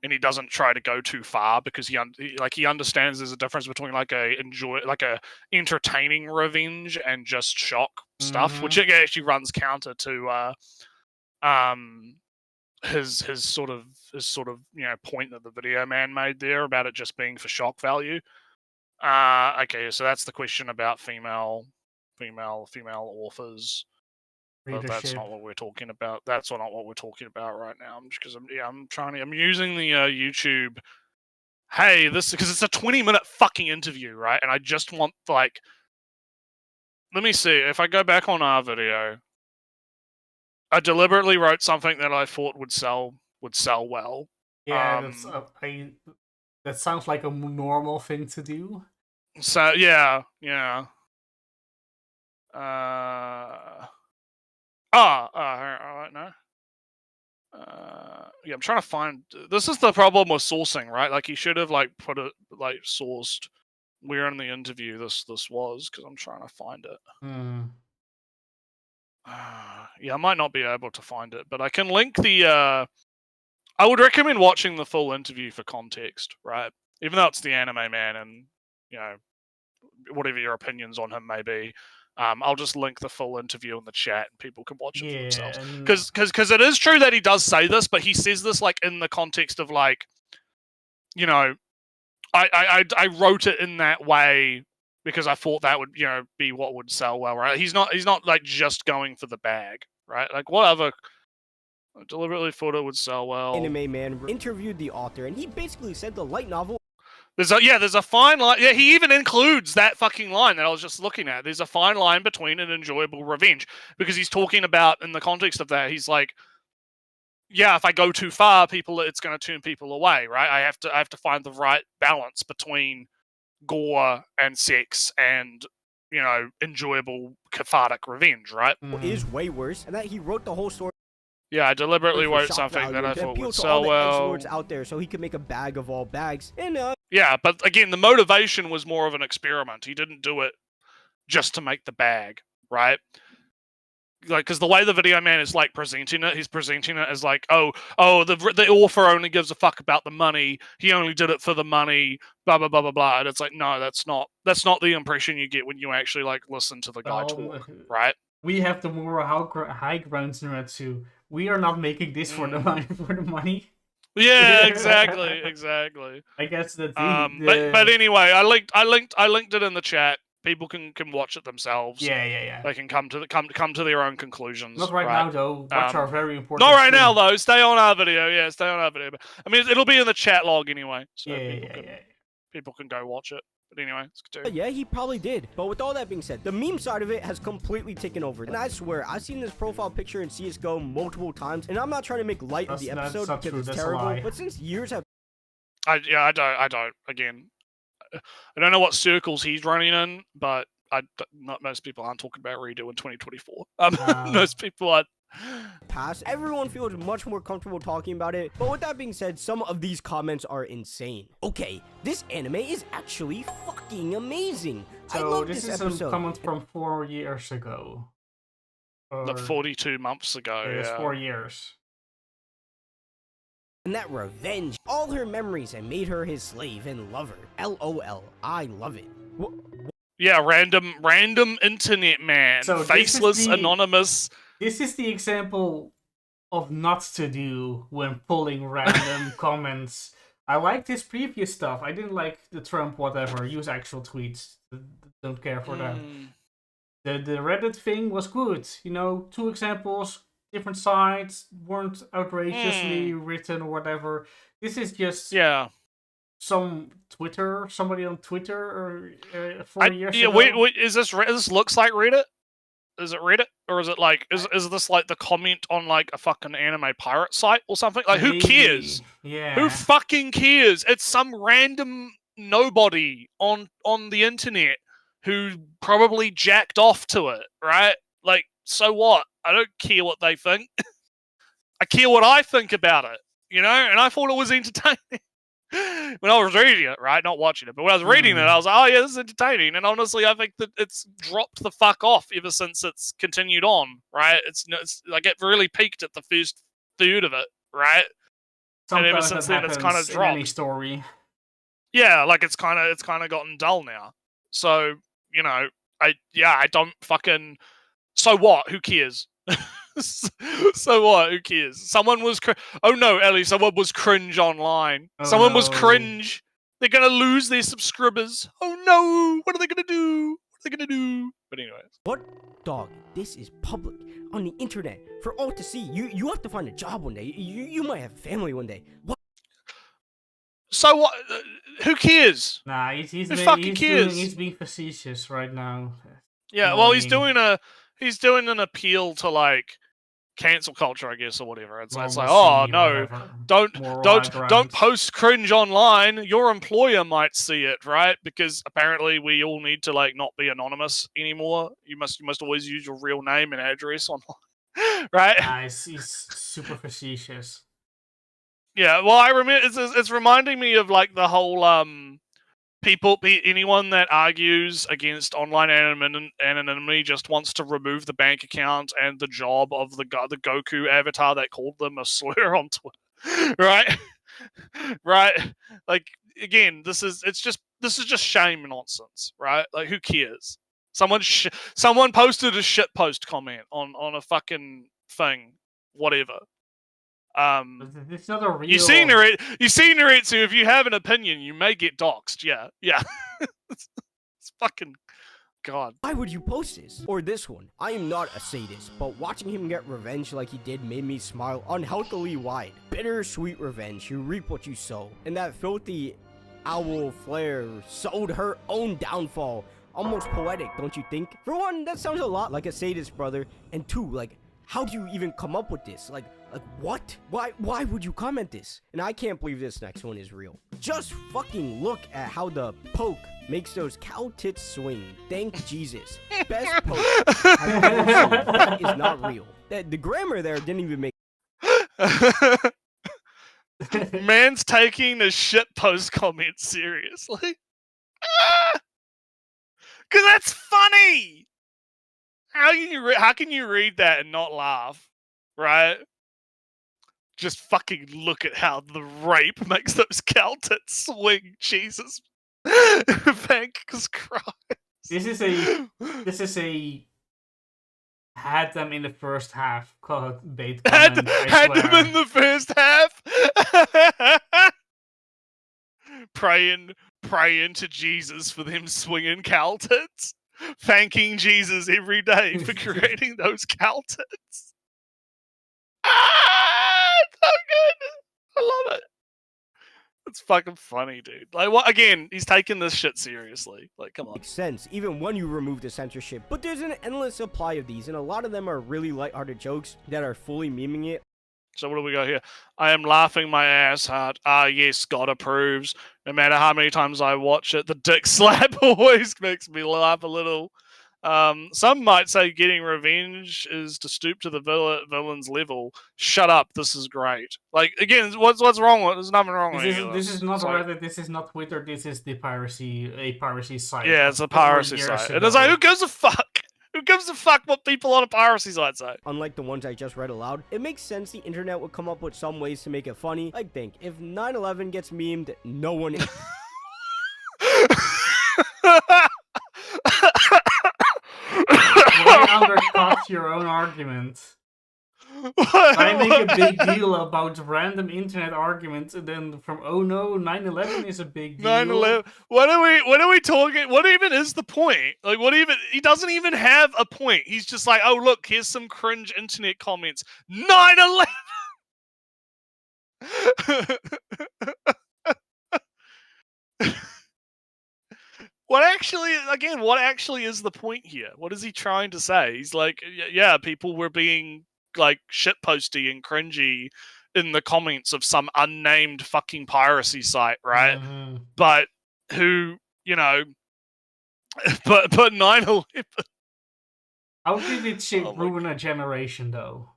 and he doesn't try to go too far because he understands there's a difference between like a entertaining revenge and just shock stuff, which actually runs counter to his sort of point that the video man made there about it just being for shock value. Okay, so that's the question about female authors. But that's not what we're talking about. That's not what we're talking about right now. Because I'm using the YouTube. Hey, because it's a 20-minute fucking interview, right? And I just want like, let me see if I go back on our video. I deliberately wrote something that I thought would sell well. Yeah, that sounds like a normal thing to do. So yeah. No. Yeah, I'm trying to find. This is the problem with sourcing, right? Like, he should have like put it like sourced where in the interview this was, because I'm trying to find it. Yeah, I might not be able to find it, but I can link the. I would recommend watching the full interview for context, right? Even though it's the anime man, and whatever your opinions on him may be. I'll just link the full interview in the chat, and people can watch it for themselves. Because it is true that he does say this, but he says this like in the context of like, I wrote it in that way because I thought that would be what would sell well, right? He's not like just going for the bag, right? Like whatever. I deliberately thought it would sell well. Anime man interviewed the author, and he basically said the light novel. There's a fine line. Yeah, he even includes that fucking line that I was just looking at. There's a fine line between an enjoyable revenge, because he's talking about, in the context of that, he's like, yeah, if I go too far, it's going to turn people away, right? I have to find the right balance between gore and sex and enjoyable cathartic revenge, right? Is way worse, and that he wrote the whole story. Yeah, I deliberately wrote something that I thought would sell well. Out there, so he could make a bag of all bags. And yeah, but again, the motivation was more of an experiment. He didn't do it just to make the bag, right? Like, because the way the video man is like presenting it, he's presenting it as like, the author only gives a fuck about the money. He only did it for the money. Blah blah blah blah blah. And it's like, no, that's not the impression you get when you actually like listen to the guy talk, right? We have the moral high ground, Nuretsu. We are not making this for the money. Yeah, exactly. I guess that's but anyway, I linked it in the chat. People can watch it themselves. Yeah. They can come to their own conclusions. Not right now though. Watch our very important. Not right now though. Stay on our video. Yeah, stay on our video. I mean, it'll be in the chat log anyway. So people can go watch it. But anyway, let's continue. Yeah, he probably did. But with all that being said, the meme side of it has completely taken over. And I swear, I've seen this profile picture in CSGO multiple times, and I'm not trying to make light of the episode because it's terrible. But since years have... I don't. Again, I don't know what circles he's running in, but not most people aren't talking about redo in 2024. Most people are... Past, everyone feels much more comfortable talking about it. But with that being said, some of these comments are insane. Okay, this anime is actually fucking amazing. So I love this is episode. A comment from 4 years ago. 42 months ago. It was 4 years. And that revenge, all her memories, and made her his slave and lover. LOL, I love it. Yeah, random internet man, so faceless, anonymous. This is the example of not to do when pulling random comments. I liked his previous stuff. I didn't like the Trump whatever. Use actual tweets. Don't care for that. The Reddit thing was good. 2 examples, different sides, weren't outrageously written or whatever. This is just somebody on Twitter or 4 years ago. Wait, is this looks like Reddit? Is it Reddit? Or is it like, is this like the comment on like a fucking anime pirate site or something? Like, who cares? Yeah. Who fucking cares? It's some random nobody on the internet who probably jacked off to it, right? Like, so what? I don't care what they think. I care what I think about it, and I thought it was entertaining. When I was reading it, right? Not watching it, but when I was reading it, I was like, oh yeah, this is entertaining. And honestly, I think that it's dropped the fuck off ever since it's continued on, right? It's like it really peaked at the first third of it, right? Sometimes and ever since then, it's kind of in dropped. any story. Yeah, like it's kind of gotten dull now. So I don't fucking. So what? Who cares? So what? Who cares? Someone was. Oh no, Ellie! Someone was cringe online. Someone was cringe. They're gonna lose their subscribers. Oh no! What are they gonna do? What are they gonna do? But anyways. What? Dog, this is public on the internet for all to see. You have to find a job one day. You might have a family one day. What? So what? Who cares? Nah, he's being facetious right now. Yeah, well, he's doing an appeal to like cancel culture, I guess, or whatever. It's like, oh no, don't post cringe online. Your employer might see it, right? Because apparently we all need to like not be anonymous anymore. You must always use your real name and address online, right? Nice, he's super facetious. Yeah, well, I remember it's reminding me of like the whole anyone that argues against online anonymity just wants to remove the bank account and the job of the Goku avatar that called them a slur on Twitter, right? Right? Like again, this is just shame nonsense, right? Like who cares? Someone posted a shit post comment on a fucking thing, whatever. It's not a real. You see, Naritsu, if you have an opinion, you may get doxxed. Yeah. It's fucking God. Why would you post this? Or this one? I am not a sadist, but watching him get revenge like he did made me smile unhealthily wide. Bittersweet revenge. You reap what you sow. And that filthy owl flare sowed her own downfall. Almost poetic, don't you think? For one, that sounds a lot like a sadist, brother. And two, like, how do you even come up with this? Like what? Why would you comment this? And I can't believe this next one is real. Just fucking look at how the poke makes those cow tits swing. Thank Jesus. Best poke I've ever seen. That is not real. The grammar there didn't even make. Man's taking a shit post comment seriously. Cause that's funny. How can you read that and not laugh, right? Just fucking look at how the rape makes those cow tits swing. Jesus, thank Christ. This is a had them in the first half bait comment. Had them in the first half. praying to Jesus for them swinging cow tits. Thanking Jesus every day for creating those cow tits. So good. I love it. It's fucking funny, dude. Like, what? Again, he's taking this shit seriously. Like, come on. Makes sense, even when you remove the censorship. But there's an endless supply of these, and a lot of them are really lighthearted jokes that are fully memeing it. So what do we got here? I am laughing my ass out. Ah, yes, God approves. No matter how many times I watch it, the dick slap always makes me laugh a little. Some might say getting revenge is to stoop to the villain's level. Shut up, this is great. Like, again, what's wrong with it? There's nothing wrong with it. This is not Reddit, this is not Twitter, this is a piracy site. Yeah, it's a piracy site. And it's like, who gives a fuck? Who gives a fuck what people on a piracy site say? Unlike the ones I just read aloud, it makes sense the internet would come up with some ways to make it funny. Like, think, if 9/11 gets memed, no one... Why undercut your own argument? I make a big deal about random internet arguments, and then from oh no, 9/11 is a big deal. 9/11. What are we talking? What even is the point? Like, what even? He doesn't even have a point. He's just like, oh look, here's some cringe internet comments. 9/11. What actually is the point here? What is he trying to say? He's like, yeah, people were being like shitposty and cringy in the comments of some unnamed fucking piracy site, right? Mm-hmm. But who, but 9/11. How did it Oh my ruin a generation, though?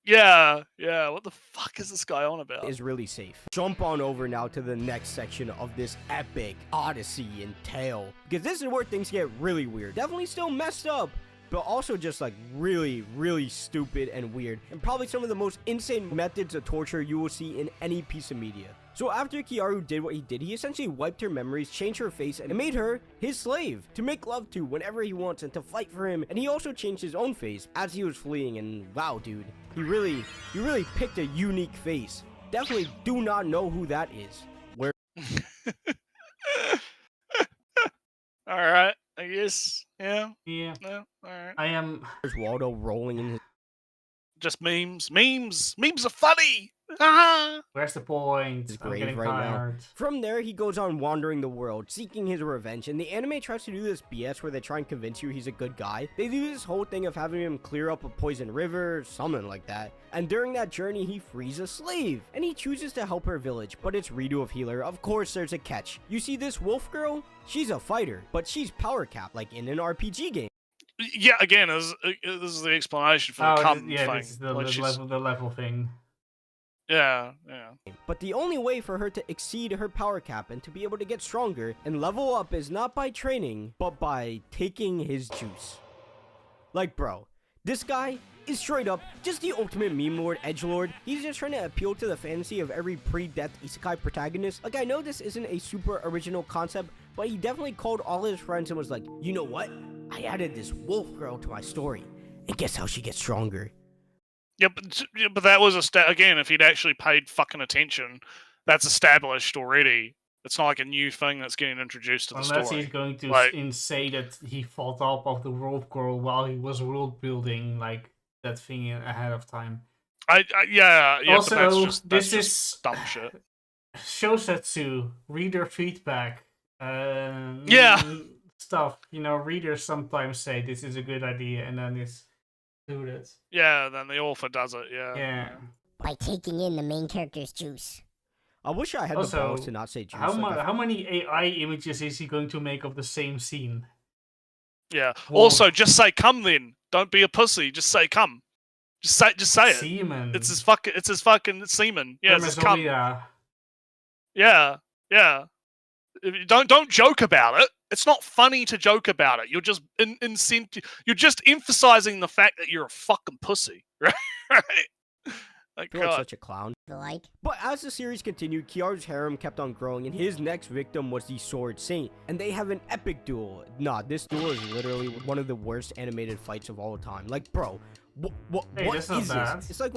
Yeah. What the fuck is this guy on about? Is really safe. Jump on over now to the next section of this epic odyssey and tale, because this is where things get really weird. Definitely still messed up, but also just like really, really stupid and weird, and probably some of the most insane methods of torture you will see in any piece of media. So after Kiaru did what he did, he essentially wiped her memories, changed her face, and made her his slave to make love to whenever he wants and to fight for him. And he also changed his own face as he was fleeing, and wow, dude, he really picked a unique face. Definitely do not know who that is. Where Alright, I guess. Yeah. Yeah. No, alright. I am. there's Waldo rolling in his Just memes. Memes are funny. Haha. Where's the point? His I'm grave getting right now. tired. From there, he goes on wandering the world, seeking his revenge, and the anime tries to do this BS where they try and convince you he's a good guy. They do this whole thing of having him clear up a poison river, something like that, and during that journey, he frees a slave, and he chooses to help her village, but it's redo of healer. Of course, there's a catch. You see this wolf girl? She's a fighter, but she's power capped, like in an RPG game. Yeah, again, this is the explanation for the cum yeah, thing. this is the Like, she's- level thing. Yeah. But the only way for her to exceed her power cap and to be able to get stronger and level up is not by training, but by taking his juice. Like, bro, this guy is straight up just the ultimate meme lord, edgelord. He's just trying to appeal to the fantasy of every pre-death isekai protagonist. Like, I know this isn't a super original concept, but he definitely called all his friends and was like, you know what? I added this wolf girl to my story, and guess how she gets stronger? Yeah, but that was again, if he'd actually paid fucking attention, that's established already. It's not like a new thing that's getting introduced to the Unless story. he's going to Like- say that he thought up of the wolf girl while he was world building, like that thing ahead of time. Yeah. Also, but that's this just is dumb shit. Shosetsu, reader feedback, Yeah. stuff. Readers sometimes say this is a good idea, and then it's do this. Yeah, then the author does it. Yeah. Yeah. By taking in the main character's juice. I wish I had Also, the balls to not say juice. How many AI images is he going to make of the same scene? Yeah. Well- Also, just say "come" then. Don't be a pussy. Just say "come." Just say it. Semen. It's his fucking semen. Yeah, it's his cum. Spermatozoida. Yeah. If you don't joke about it. It's not funny to joke about it. You're just you're just emphasizing the fact that you're a fucking pussy, right? Like, I feel like God. such a clown. Like, But as the series continued, Kiaru's harem kept on growing, and his next victim was the Sword Saint. And they have an epic duel. Nah, this duel is literally one of the worst animated fights of all time. Like, bro, what Hey, what that's not is bad. this? It's like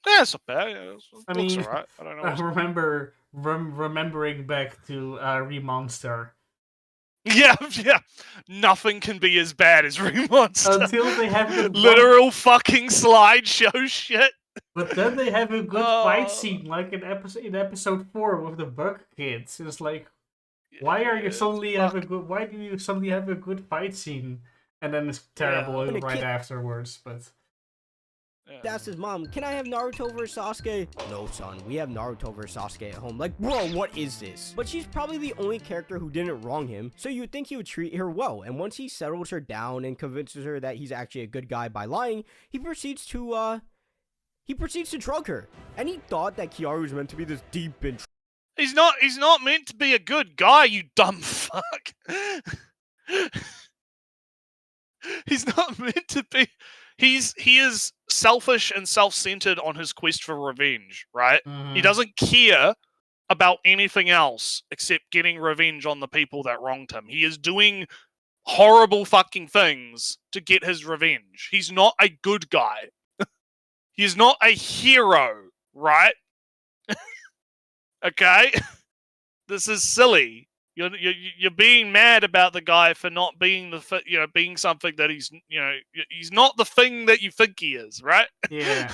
Yeah, it's not bad. Yeah, it I looks mean, alright. I don't know. I what's- remember remembering back to Remonster. Yeah. Nothing can be as bad as Remonster. Until they have the Literal fucking slideshow shit. But then they have a good fight Oh. scene, like in episode 4 with the bug kids. It's like, why do you suddenly have a good fight scene? And then it's terrible And a right kid- afterwards. But Yeah. that's his mom. Can I have Naruto versus Sasuke? No, son. We have Naruto versus Sasuke at home. Like, bro, what is this? But she's probably the only character who didn't wrong him, so you'd think he would treat her well. And once he settles her down and convinces her that he's actually a good guy by lying, he proceeds to drug her. And he thought that Kiaru was meant to be this deep and He's not meant to be a good guy, you dumb fuck. He's not meant to be. He is selfish and self-centered on his quest for revenge, right? He doesn't care about anything else except getting revenge on the people that wronged him. He is doing horrible fucking things to get his revenge. He's not a good guy. He's not a hero, right? Okay? This is silly. You're being mad about the guy for not being being something that he's not the thing that you think he is, right? Yeah.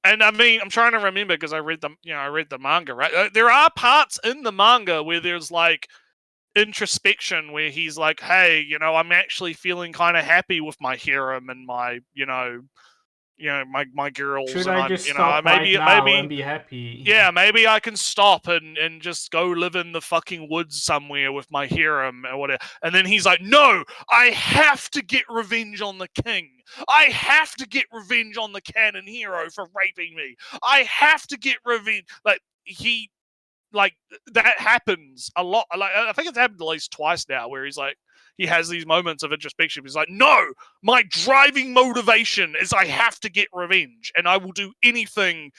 And I mean, I'm trying to remember because I read the manga, right? There are parts in the manga where there's like introspection where he's like, hey, I'm actually feeling kind of happy with my harem and my my girls. Should and I just stop right now and be happy? Yeah, maybe I can stop and just go live in the fucking woods somewhere with my harem or whatever. And then he's like, no, I have to get revenge on the king. I have to get revenge on the canon hero for raping me. I have to get revenge. Like that happens a lot. Like I think it's happened at least twice now where he's like, he has these moments of introspection. He's like, no, my driving motivation is I have to get revenge and I will do anything,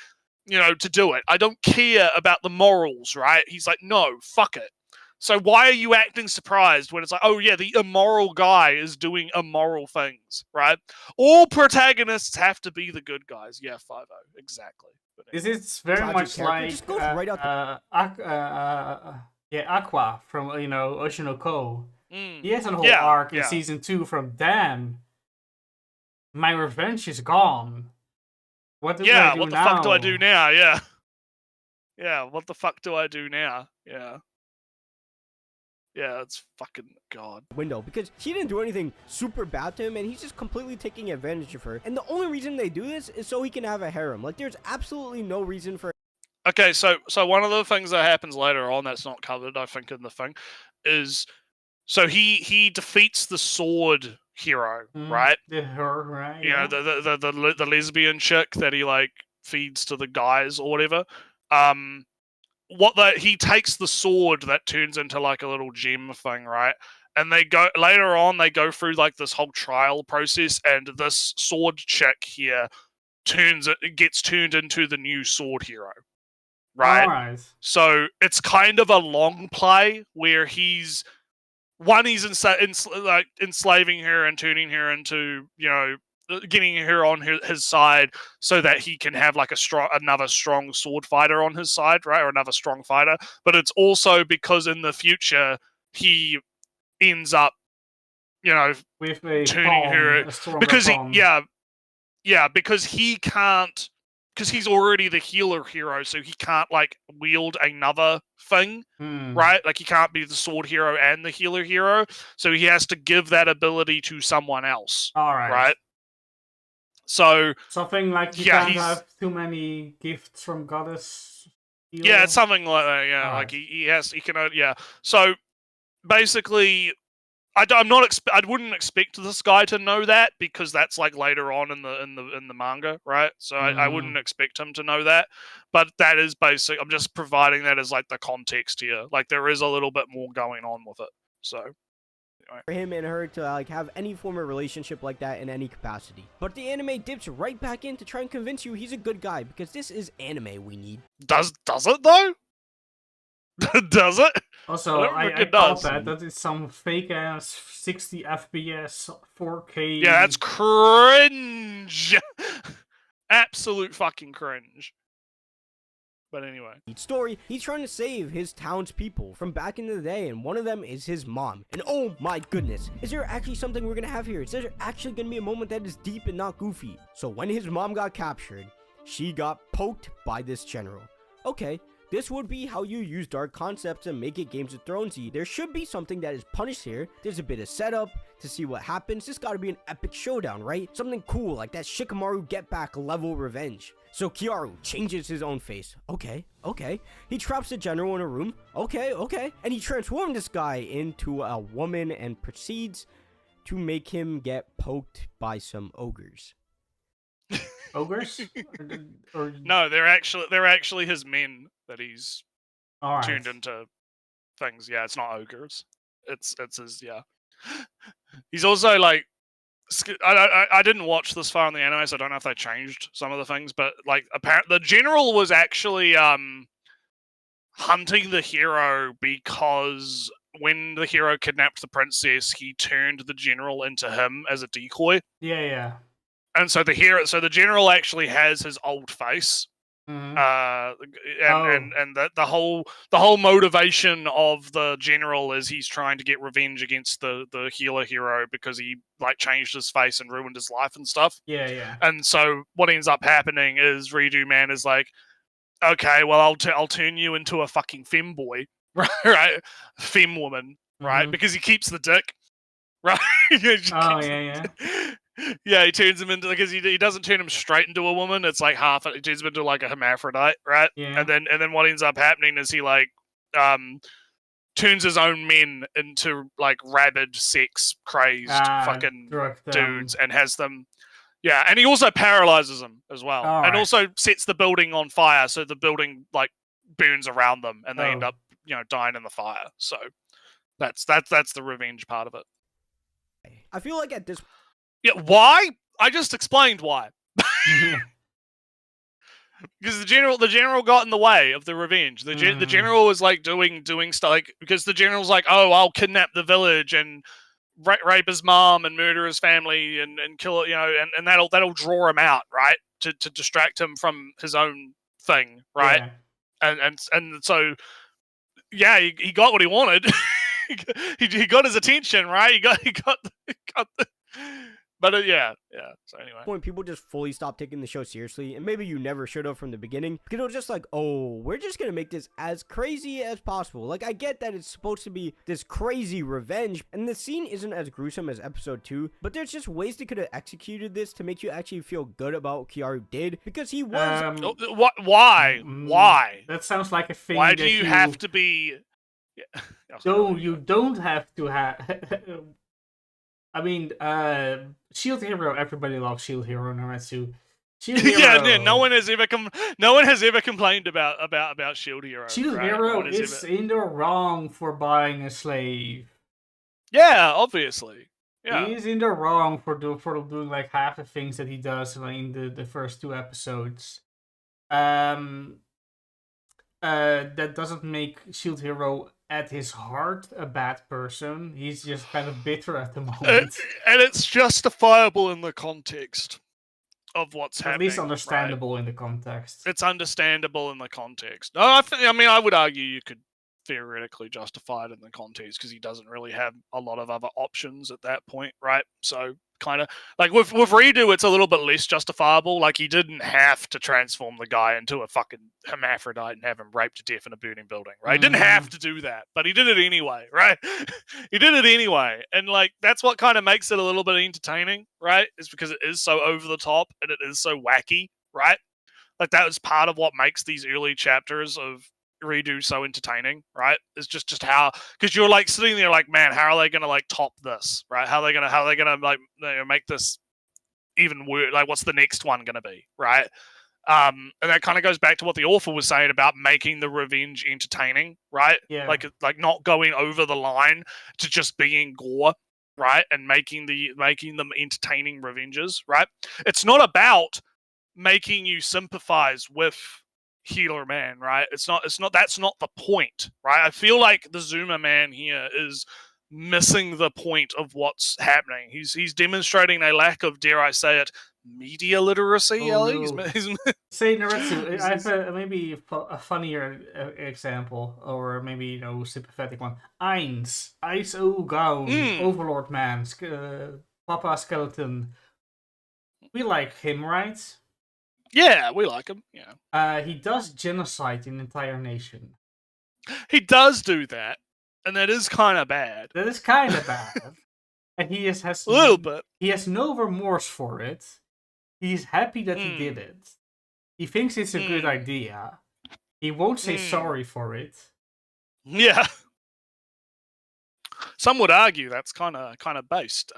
to do it. I don't care about the morals, right? He's like, no, fuck it. So why are you acting surprised when it's like, oh yeah, the immoral guy is doing immoral things, right? All protagonists have to be the good guys. Yeah, 5-0, exactly. This is very Tragic much character like just goes right out Aqua from Oshinoko. He has a whole Yeah, arc in yeah. season 2 from damn, my revenge is gone. What do I do now? What the fuck do I do now? Yeah. Yeah, what the fuck do I do now? Yeah. Yeah, it's fucking God. Window, because she didn't do anything super bad to him, and he's just completely taking advantage of her. And the only reason they do this is so he can have a harem. Like, there's absolutely no reason for. Okay, so one of the things that happens later on that's not covered, I think, in the thing, is so he defeats the sword hero, right? Her, right? The lesbian chick that he like feeds to the guys or whatever. He takes the sword that turns into like a little gem thing, right? And they go through like this whole trial process, and this sword chick here gets turned into the new sword hero, right? All right. So it's kind of a long play where he's enslaving her and turning her into, getting her on his side so that he can have like another strong sword fighter on his side, right? Or another strong fighter. But it's also because in the future he ends up, with a turning her because because he can't, because he's already the healer hero, so he can't like wield another thing, right? Like he can't be the sword hero and the healer hero, so he has to give that ability to someone else. All right. Right. So something like you can't have too many gifts from goddess. Yeah, it's something like that. Yeah, like he can. Yeah. So basically, I wouldn't expect this guy to know that because that's like later on in the manga, right? So I wouldn't expect him to know that, but that is basic. I'm just providing that as like the context here. Like there is a little bit more going on with it. So anyway. For him and her to like have any form of relationship like that in any capacity. But the anime dips right back in to try and convince you he's a good guy because this is anime we need. Does it though? Does it? Also, I thought that is some fake ass 60 FPS 4K. Yeah, that's cringe. Absolute fucking cringe. But anyway. Story, he's trying to save his townspeople from back in the day, and one of them is his mom. And oh my goodness, is there actually something we're gonna have here? Is there actually gonna be a moment that is deep and not goofy? So when his mom got captured, she got poked by this general. Okay. This would be how you use dark concepts and make it Games of Thronesy. There should be something that is punished here. There's a bit of setup to see what happens. This gotta be an epic showdown, right? Something cool like that Shikamaru get back level revenge. So Kiaru changes his own face. Okay. He traps the general in a room. Okay. And he transformed this guy into a woman and proceeds to make him get poked by some ogres. Ogres? or... No, they're actually his men that he's tuned into things. Yeah, it's not ogres. It's his, yeah. He's also like, I didn't watch this far in the anime, so I don't know if they changed some of the things, but like apparently the general was actually hunting the hero because when the hero kidnapped the princess, he turned the general into him as a decoy. Yeah. and so the general actually has his old face. Mhm. And the whole motivation of the general is he's trying to get revenge against the healer hero because he like changed his face and ruined his life and stuff. Yeah. And so what ends up happening is Redo Man is like, okay, well I'll turn you into a fucking femboy, right? Fem woman, right? Mhm. Because he keeps the dick, right? Oh, yeah. Yeah, he turns him into, because he doesn't turn him straight into a woman. It's like half. He turns him into like a hermaphrodite, right? Yeah. And then what ends up happening is he like turns his own men into like rabid, sex crazed fucking Drug them. dudes and has them. Yeah, and he also paralyzes them as well, All and right. also sets the building on fire, so the building like burns around them, and they end Oh. up dying in the fire. So that's the revenge part of it. I feel like at this Yeah, why? I just explained why. Yeah. Because the general got in the way of the revenge. The general was like doing stuff, like, because the general's like, oh, I'll kidnap the village and rape his mom and murder his family and kill it, and that'll draw him out, right, to distract him from his own thing, right? Yeah. And so yeah, he got what he wanted. he got his attention, right? He got the. But yeah. So anyway, point, people just fully stopped taking the show seriously, and maybe you never should have from the beginning, because it was just like, oh, we're just gonna make this as crazy as possible. Like, I get that it's supposed to be this crazy revenge, and the scene isn't as gruesome as episode 2, but there's just ways they could have executed this to make you actually feel good about what Kiaru did, because he was. Why? Why? That sounds like a thing. Why do you have to be? Yeah. No, you don't have to have. I mean, Shield Hero. Everybody loves Shield Hero, Naretsu. Shield Hero. Yeah. No one has ever complained about Shield Hero. Shield Hero is in the wrong for buying a slave. Yeah, obviously. Yeah. He is in the wrong for doing like half the things that he does in the first 2 episodes. That doesn't make Shield Hero at his heart a bad person. He's just kind of bitter at the moment. And it's justifiable in the context of what's happening. At least understandable in the context. It's understandable in the context. No, I would argue you could theoretically justify it in the context, because he doesn't really have a lot of other options at that point, right? So kind of like with Redo, it's a little bit less justifiable. Like, he didn't have to transform the guy into a fucking hermaphrodite and have him raped to death in a burning building, right? He didn't have to do that, but he did it anyway, right? He did it anyway, and like that's what kind of makes it a little bit entertaining, right? Is because it is so over the top and it is so wacky, right? Like, that was part of what makes these early chapters of Redo so entertaining, right? It's just how, because you're like sitting there like, man, how are they gonna like top this, right? How are they gonna like make this even worse? Like, what's the next one gonna be, right? And that kind of goes back to what the author was saying about making the revenge entertaining, right? Yeah. Like not going over the line to just being gore, right? And making them entertaining revenges, right? It's not about making you sympathize with Healer Man, right? That's not the point, right? I feel like the Zuma Man here is missing the point of what's happening. He's demonstrating a lack of, dare I say it, media literacy. Ellie, no. Say Naretsu, I have maybe a funnier example, or maybe sympathetic one. Eins Goin, Overlord Man, Papa Skeleton. We like him, right? Yeah, we like him. Yeah. He does genocide an entire nation. He does do that, and that is kind of bad. That is kind of bad. And he has a little bit. He has no remorse for it. He's happy that he did it. He thinks it's a good idea. He won't say sorry for it. Yeah. Some would argue that's kind of based.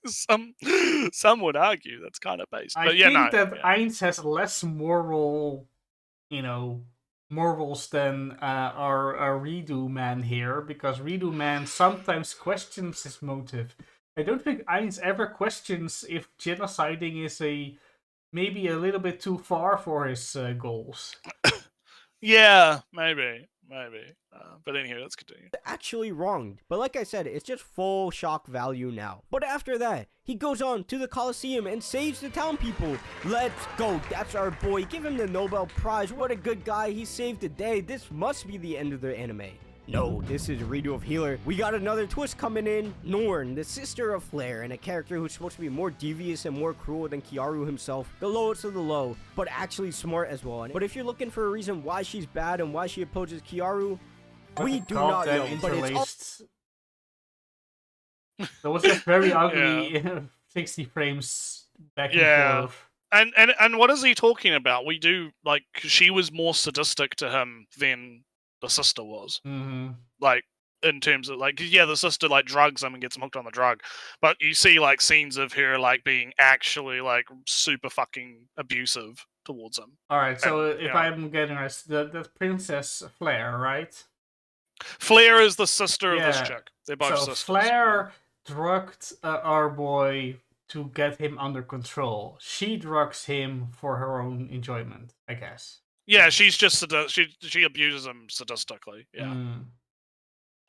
Some would argue that's kind of based. But I think that Eins has less morals than our Redo Man here, because Redo Man sometimes questions his motive. I don't think Eins ever questions if genociding is maybe a little bit too far for his goals. Yeah, maybe. maybe. But anyway, let's continue. Actually wronged. But like I said, it's just full shock value now. But after that, he goes on to the Coliseum and saves the town people. Let's go. That's our boy. Give him the Nobel Prize. What a good guy. He saved the day. This must be the end of the anime. No, this is a redo of Healer. We got another twist coming in. Norn, the sister of Flare, and a character who's supposed to be more devious and more cruel than Kiaru himself. The lowest of the low, but actually smart as well. But if you're looking for a reason why she's bad and why she opposes Kiaru, we do not know. But it's that was just very ugly. 60 frames back and forth. And what is he talking about? We do, like, she was more sadistic to him than the sister was. Like, in terms of, like, yeah, the sister, like, drugs him and gets him hooked on the drug. But you see, like, scenes of her, like, being actually, like, super fucking abusive towards him. Alright, so if I'm getting this, the Princess Flare, right? Flare is the sister of this chick. They're both sisters. Flare drugged our boy to get him under control. She drugs him for her own enjoyment, I guess. Yeah, she's just she abuses him sadistically. Yeah,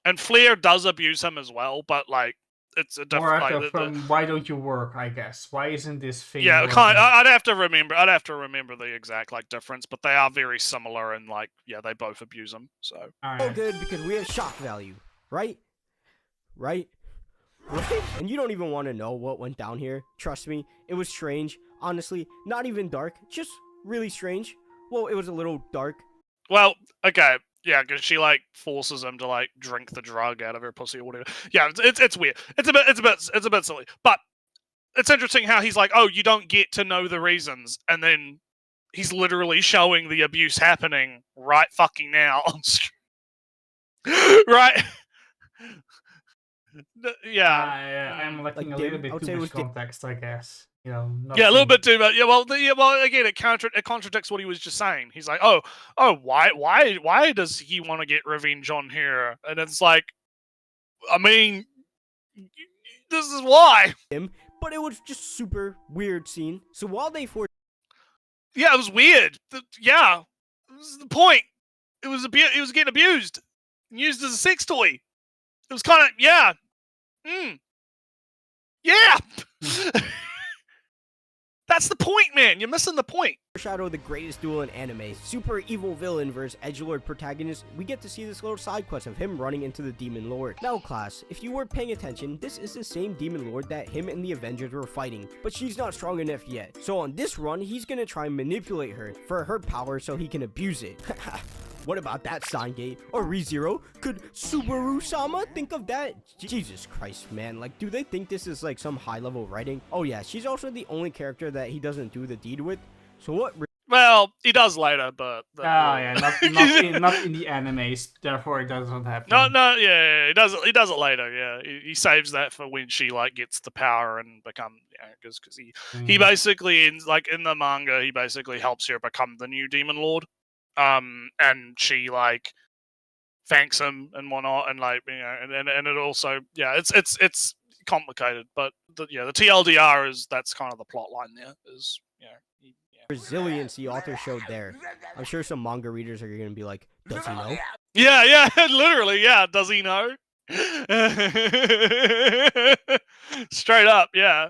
and Flare does abuse him as well, but like it's a different. Like, why don't you work? I guess why isn't this thing? Yeah, I'd have to remember. I'd have to remember the exact like difference, but they are very similar, and like they both abuse him. So good because we have shock value, right? And you don't even want to know what went down here. Trust me, it was strange. Honestly, not even dark, just really strange. Well, it was a little dark. Well, okay, yeah, because she like forces him to like drink the drug out of her pussy or whatever. Yeah, it's weird. It's a bit silly, but it's interesting how he's like, oh, you don't get to know the reasons, and then he's literally showing the abuse happening right fucking now on screen. Right? Yeah. I'm looking a little bit too much context, I guess. A little bit too much. Well, again, it contradicts what he was just saying. He's like, oh, why does he want to get revenge on her? And it's like, I mean, this is why. But it was just super weird scene. So while they yeah, it was weird. Yeah, this is the point. It was getting abused and used as a sex toy. It was kind of yeah. That's the point, man. You're missing the point. Foreshadow the greatest duel in anime, super evil villain versus edgelord protagonist. We get to see this little side quest of him running into the Demon Lord. Now, class, if you were paying attention, this is the same Demon Lord that him and the Avengers were fighting, but she's not strong enough yet. So on this run, he's gonna try and manipulate her for her power so he can abuse it. What about that, Sangate? Or ReZero? Could Subaru-sama think of that? Jesus Christ, man. Like, do they think this is like some high-level writing? Oh yeah, she's also the only character that he doesn't do the deed with. So what? Well, he does later, but... yeah, not in the animes, therefore it doesn't happen. No, yeah, he does it later, yeah. He saves that for when she, like, gets the power and become... Yeah, because he basically, in the manga, he basically helps her become the new Demon Lord. And she like thanks him and whatnot, and like and it also it's complicated, but the TLDR is that's kind of the plot line there is resilience the author showed there. I'm sure some manga readers are gonna be like, does he know? Yeah, literally, yeah. Does he know? Straight up, yeah.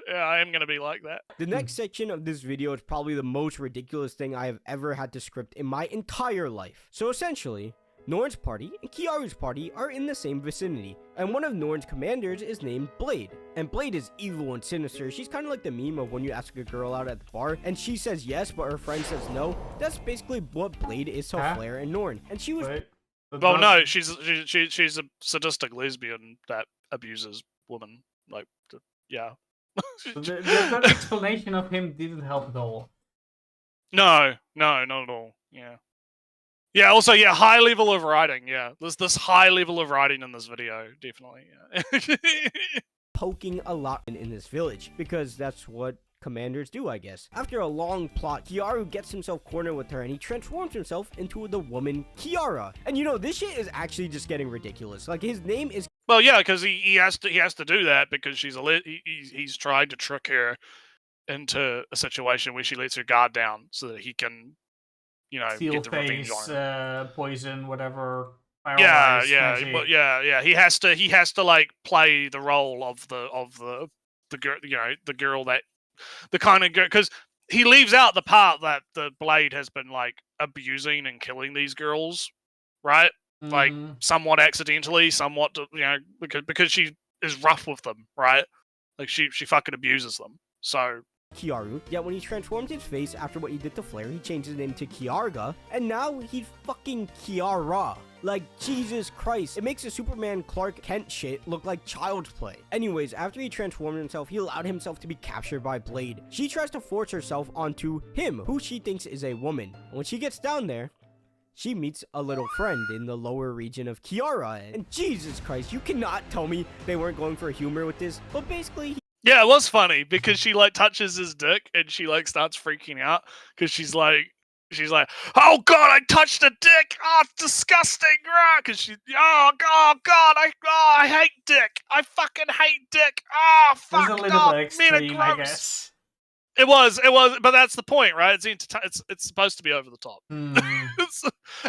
Yeah, I am going to be like that. The next section of this video is probably the most ridiculous thing I have ever had to script in my entire life. So essentially, Norn's party and Kiaru's party are in the same vicinity, and one of Norn's commanders is named Blade. And Blade is evil and sinister. She's kind of like the meme of when you ask a girl out at the bar, and she says yes, but her friend says no. That's basically what Blade is to Flare and Norn. And she was... Well, no, she's a sadistic lesbian that abuses women. Like, yeah. The explanation of him didn't help at all. No, not at all. Yeah. Also, high level of writing. Yeah, there's this high level of writing in this video, definitely. Yeah. Poking a lot in this village because that's what commanders do, I guess. After a long plot, Kiaru gets himself cornered with her and he transforms himself into the woman Kiara. And this shit is actually just getting ridiculous. Like, his name is... Well, yeah, because he has to do that because he's tried to trick her into a situation where she lets her guard down so that he can Steel get the revenge face, on her. poison, whatever. Yeah, Paralyzed yeah, magic. yeah. He has to like play the role of the girl, the girl that the kind of girl, because he leaves out the part that the Blade has been like abusing and killing these girls, right? Like Mhm. somewhat accidentally, somewhat because she is rough with them, right? Like she fucking abuses them. So Kiaru, yet when he transformed his face after what he did to Flare, he changes it into Kiarga, and now he's fucking Kiara. Like, Jesus Christ. It makes the Superman Clark Kent shit look like child's play. Anyways, after he transformed himself, he allowed himself to be captured by Blade. She tries to force herself onto him, who she thinks is a woman. And when she gets down there, she meets a little friend in the lower region of Kiara. And Jesus Christ, you cannot tell me they weren't going for humor with this. But basically, yeah, it was funny because she like touches his dick and she like starts freaking out because she's like, oh god, I touched a dick! Oh, it's disgusting! Because oh god, I hate dick! I fucking hate dick! Oh It was fuck! a little Men are extreme, I gross. guess. It was, but that's the point, right? It's supposed to be over the top. Mm.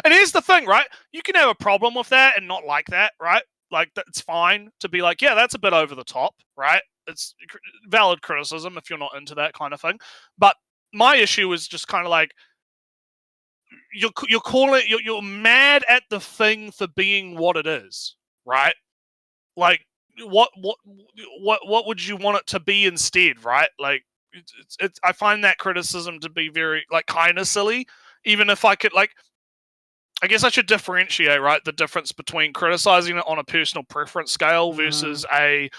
And here's the thing, right? You can have a problem with that and not like that, right? Like it's fine to be like, yeah, that's a bit over the top, right? It's valid criticism if you're not into that kind of thing. But my issue is just kind of like you're calling you're mad at the thing for being what it is, right? Like what would you want it to be instead, right? Like it's I find that criticism to be very like kind of silly. Even if I could like, I guess I should differentiate, right? The difference between criticizing it on a personal preference scale versus a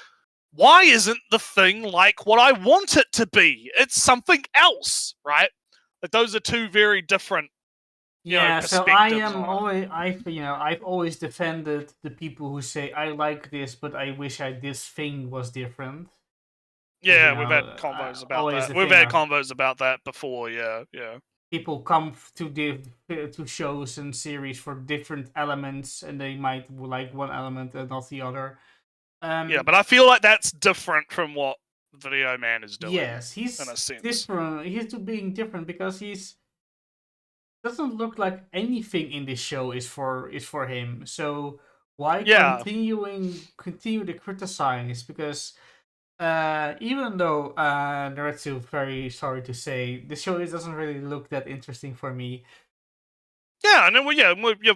why isn't the thing like what I want it to be? It's something else, right? Like those are two very different. Yeah, so I perspectives am on it. I've always defended the people who say I like this, but I wish this thing was different. Yeah, we've had convos about always that. the We've thing had of convos about that before. Yeah. people come to shows and series for different elements, and they might like one element and not the other. Yeah, but I feel like that's different from what Video Man is doing. Yes, he's in a sense. different. He's being different because he's doesn't look like anything in this show is for him. So why continue to criticize? Because even though Naretsu, very sorry to say, the show doesn't really look that interesting for me. Yeah, and then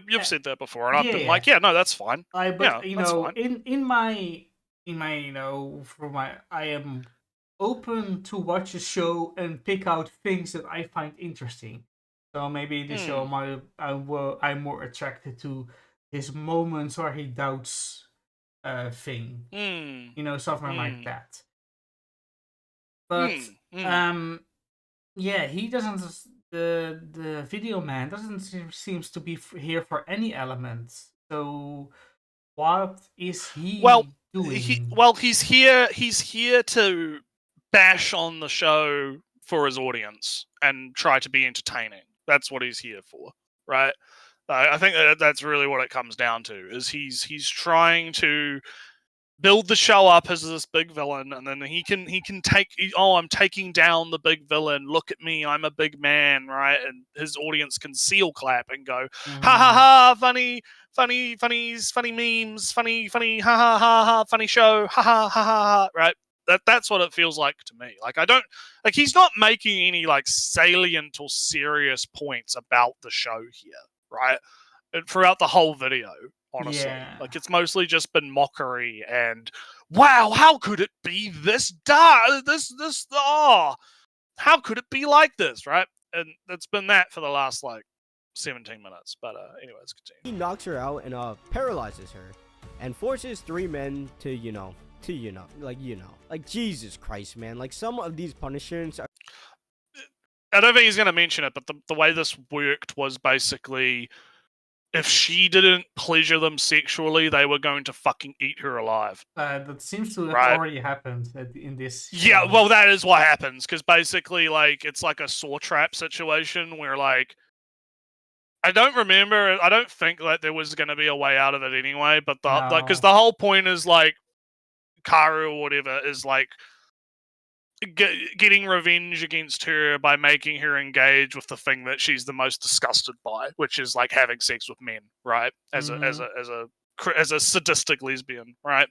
you've said that before, and I've been like, yeah, no, that's fine. But that's fine. in my I am open to watch a show and pick out things that I find interesting. So maybe the show I'm more attracted to his moments where he doubts thing. Something like that. But yeah, he doesn't. The video man doesn't seems to be here for any elements. So what is he doing? He's here to bash on the show for his audience and try to be entertaining. That's what he's here for, right? I think that's really what it comes down to. Is he's trying to build the show up as this big villain, and then he can take. I'm taking down the big villain. Look at me, I'm a big man, right? And his audience can seal clap and go, ha ha ha, funny memes, funny ha ha ha ha, funny show, ha ha ha ha, right? That's what it feels like to me. Like I don't like he's not making any like salient or serious points about the show here, right? And throughout the whole video. Honestly, like it's mostly just been mockery and wow, how could it be this dark? How could it be like this, right? And it's been that for the last like 17 minutes. But anyways, continue. He knocks her out and paralyzes her, and forces three men to like Jesus Christ, man. Like some of these punishments are. I don't think he's gonna mention it, but the way this worked was basically, if she didn't pleasure them sexually, they were going to fucking eat her alive. That seems to have already happened in this. Yeah, well, that is what happens, because basically, like, it's like a saw trap situation where, like, I don't think like there was going to be a way out of it anyway, but because the whole point is, like, Karu or whatever is, like, getting revenge against her by making her engage with the thing that she's the most disgusted by, which is like having sex with men, right? As a sadistic lesbian, right?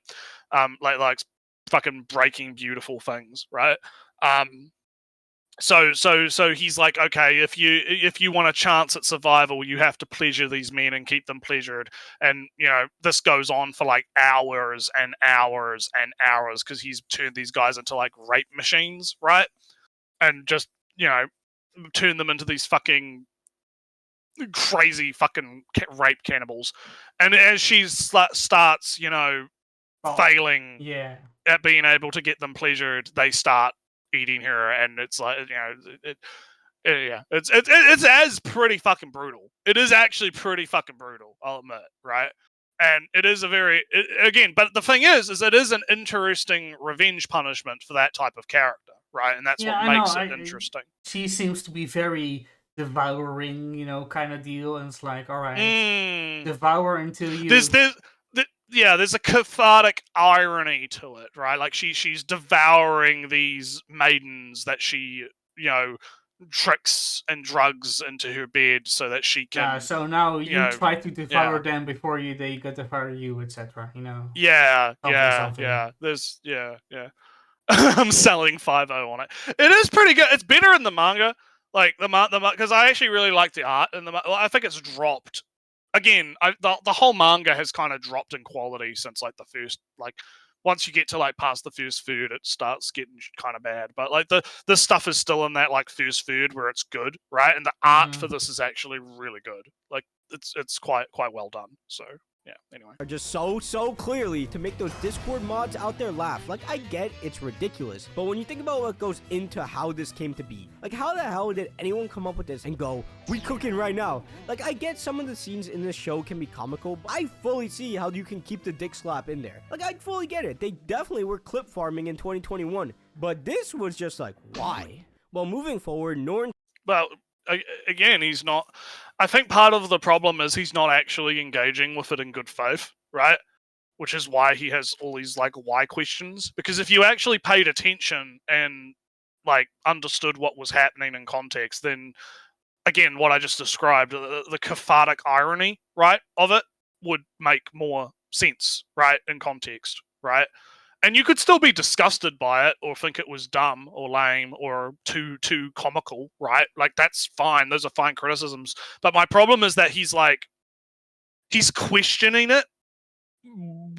Like fucking breaking beautiful things, right? So he's like, okay, if you want a chance at survival, you have to pleasure these men and keep them pleasured, and this goes on for like hours and hours and hours because he's turned these guys into like rape machines, right? And just turn them into these fucking crazy fucking rape cannibals. And as she starts, failing at being able to get them pleasured, they start eating her, and it's like it's as pretty fucking brutal. It is actually pretty fucking brutal, I'll admit, right? And it is a very again, but the thing is it is an interesting revenge punishment for that type of character, right? And that's what makes it interesting. She seems to be very devouring, kind of deal, and it's like, all right, devour until you. There's a cathartic irony to it, right? Like she's devouring these maidens that she, tricks and drugs into her bed so that she can. Yeah, so now you try to devour them before they get devour you, etc. Yeah. There's I'm selling 5.0 on it. It is pretty good. It's better in the manga, like the because I actually really like the art and I think it's dropped. Again, the whole manga has kind of dropped in quality since like the first, like once you get to like past the first third, it starts getting kind of bad. But like the stuff is still in that like first third where it's good, right? And the art for this is actually really good. Like it's quite well done. So yeah, anyway. Are just so clearly to make those Discord mods out there laugh. Like, I get it's ridiculous, but when you think about what goes into how this came to be, like, how the hell did anyone come up with this and go, we cooking right now? Like, I get some of the scenes in this show can be comical, but I fully see how you can keep the dick slap in there. Like, I fully get it. They definitely were clip farming in 2021, but this was just like, why? Well, moving forward, Norn... Well, again, he's not... I think part of the problem is he's not actually engaging with it in good faith, right? Which is why he has all these, like, why questions. Because if you actually paid attention and, like, understood what was happening in context, then, again, what I just described, the cathartic irony, right, of it would make more sense, right, in context, right? And you could still be disgusted by it or think it was dumb or lame or too comical, right? Like, that's fine. Those are fine criticisms. But my problem is that he's questioning it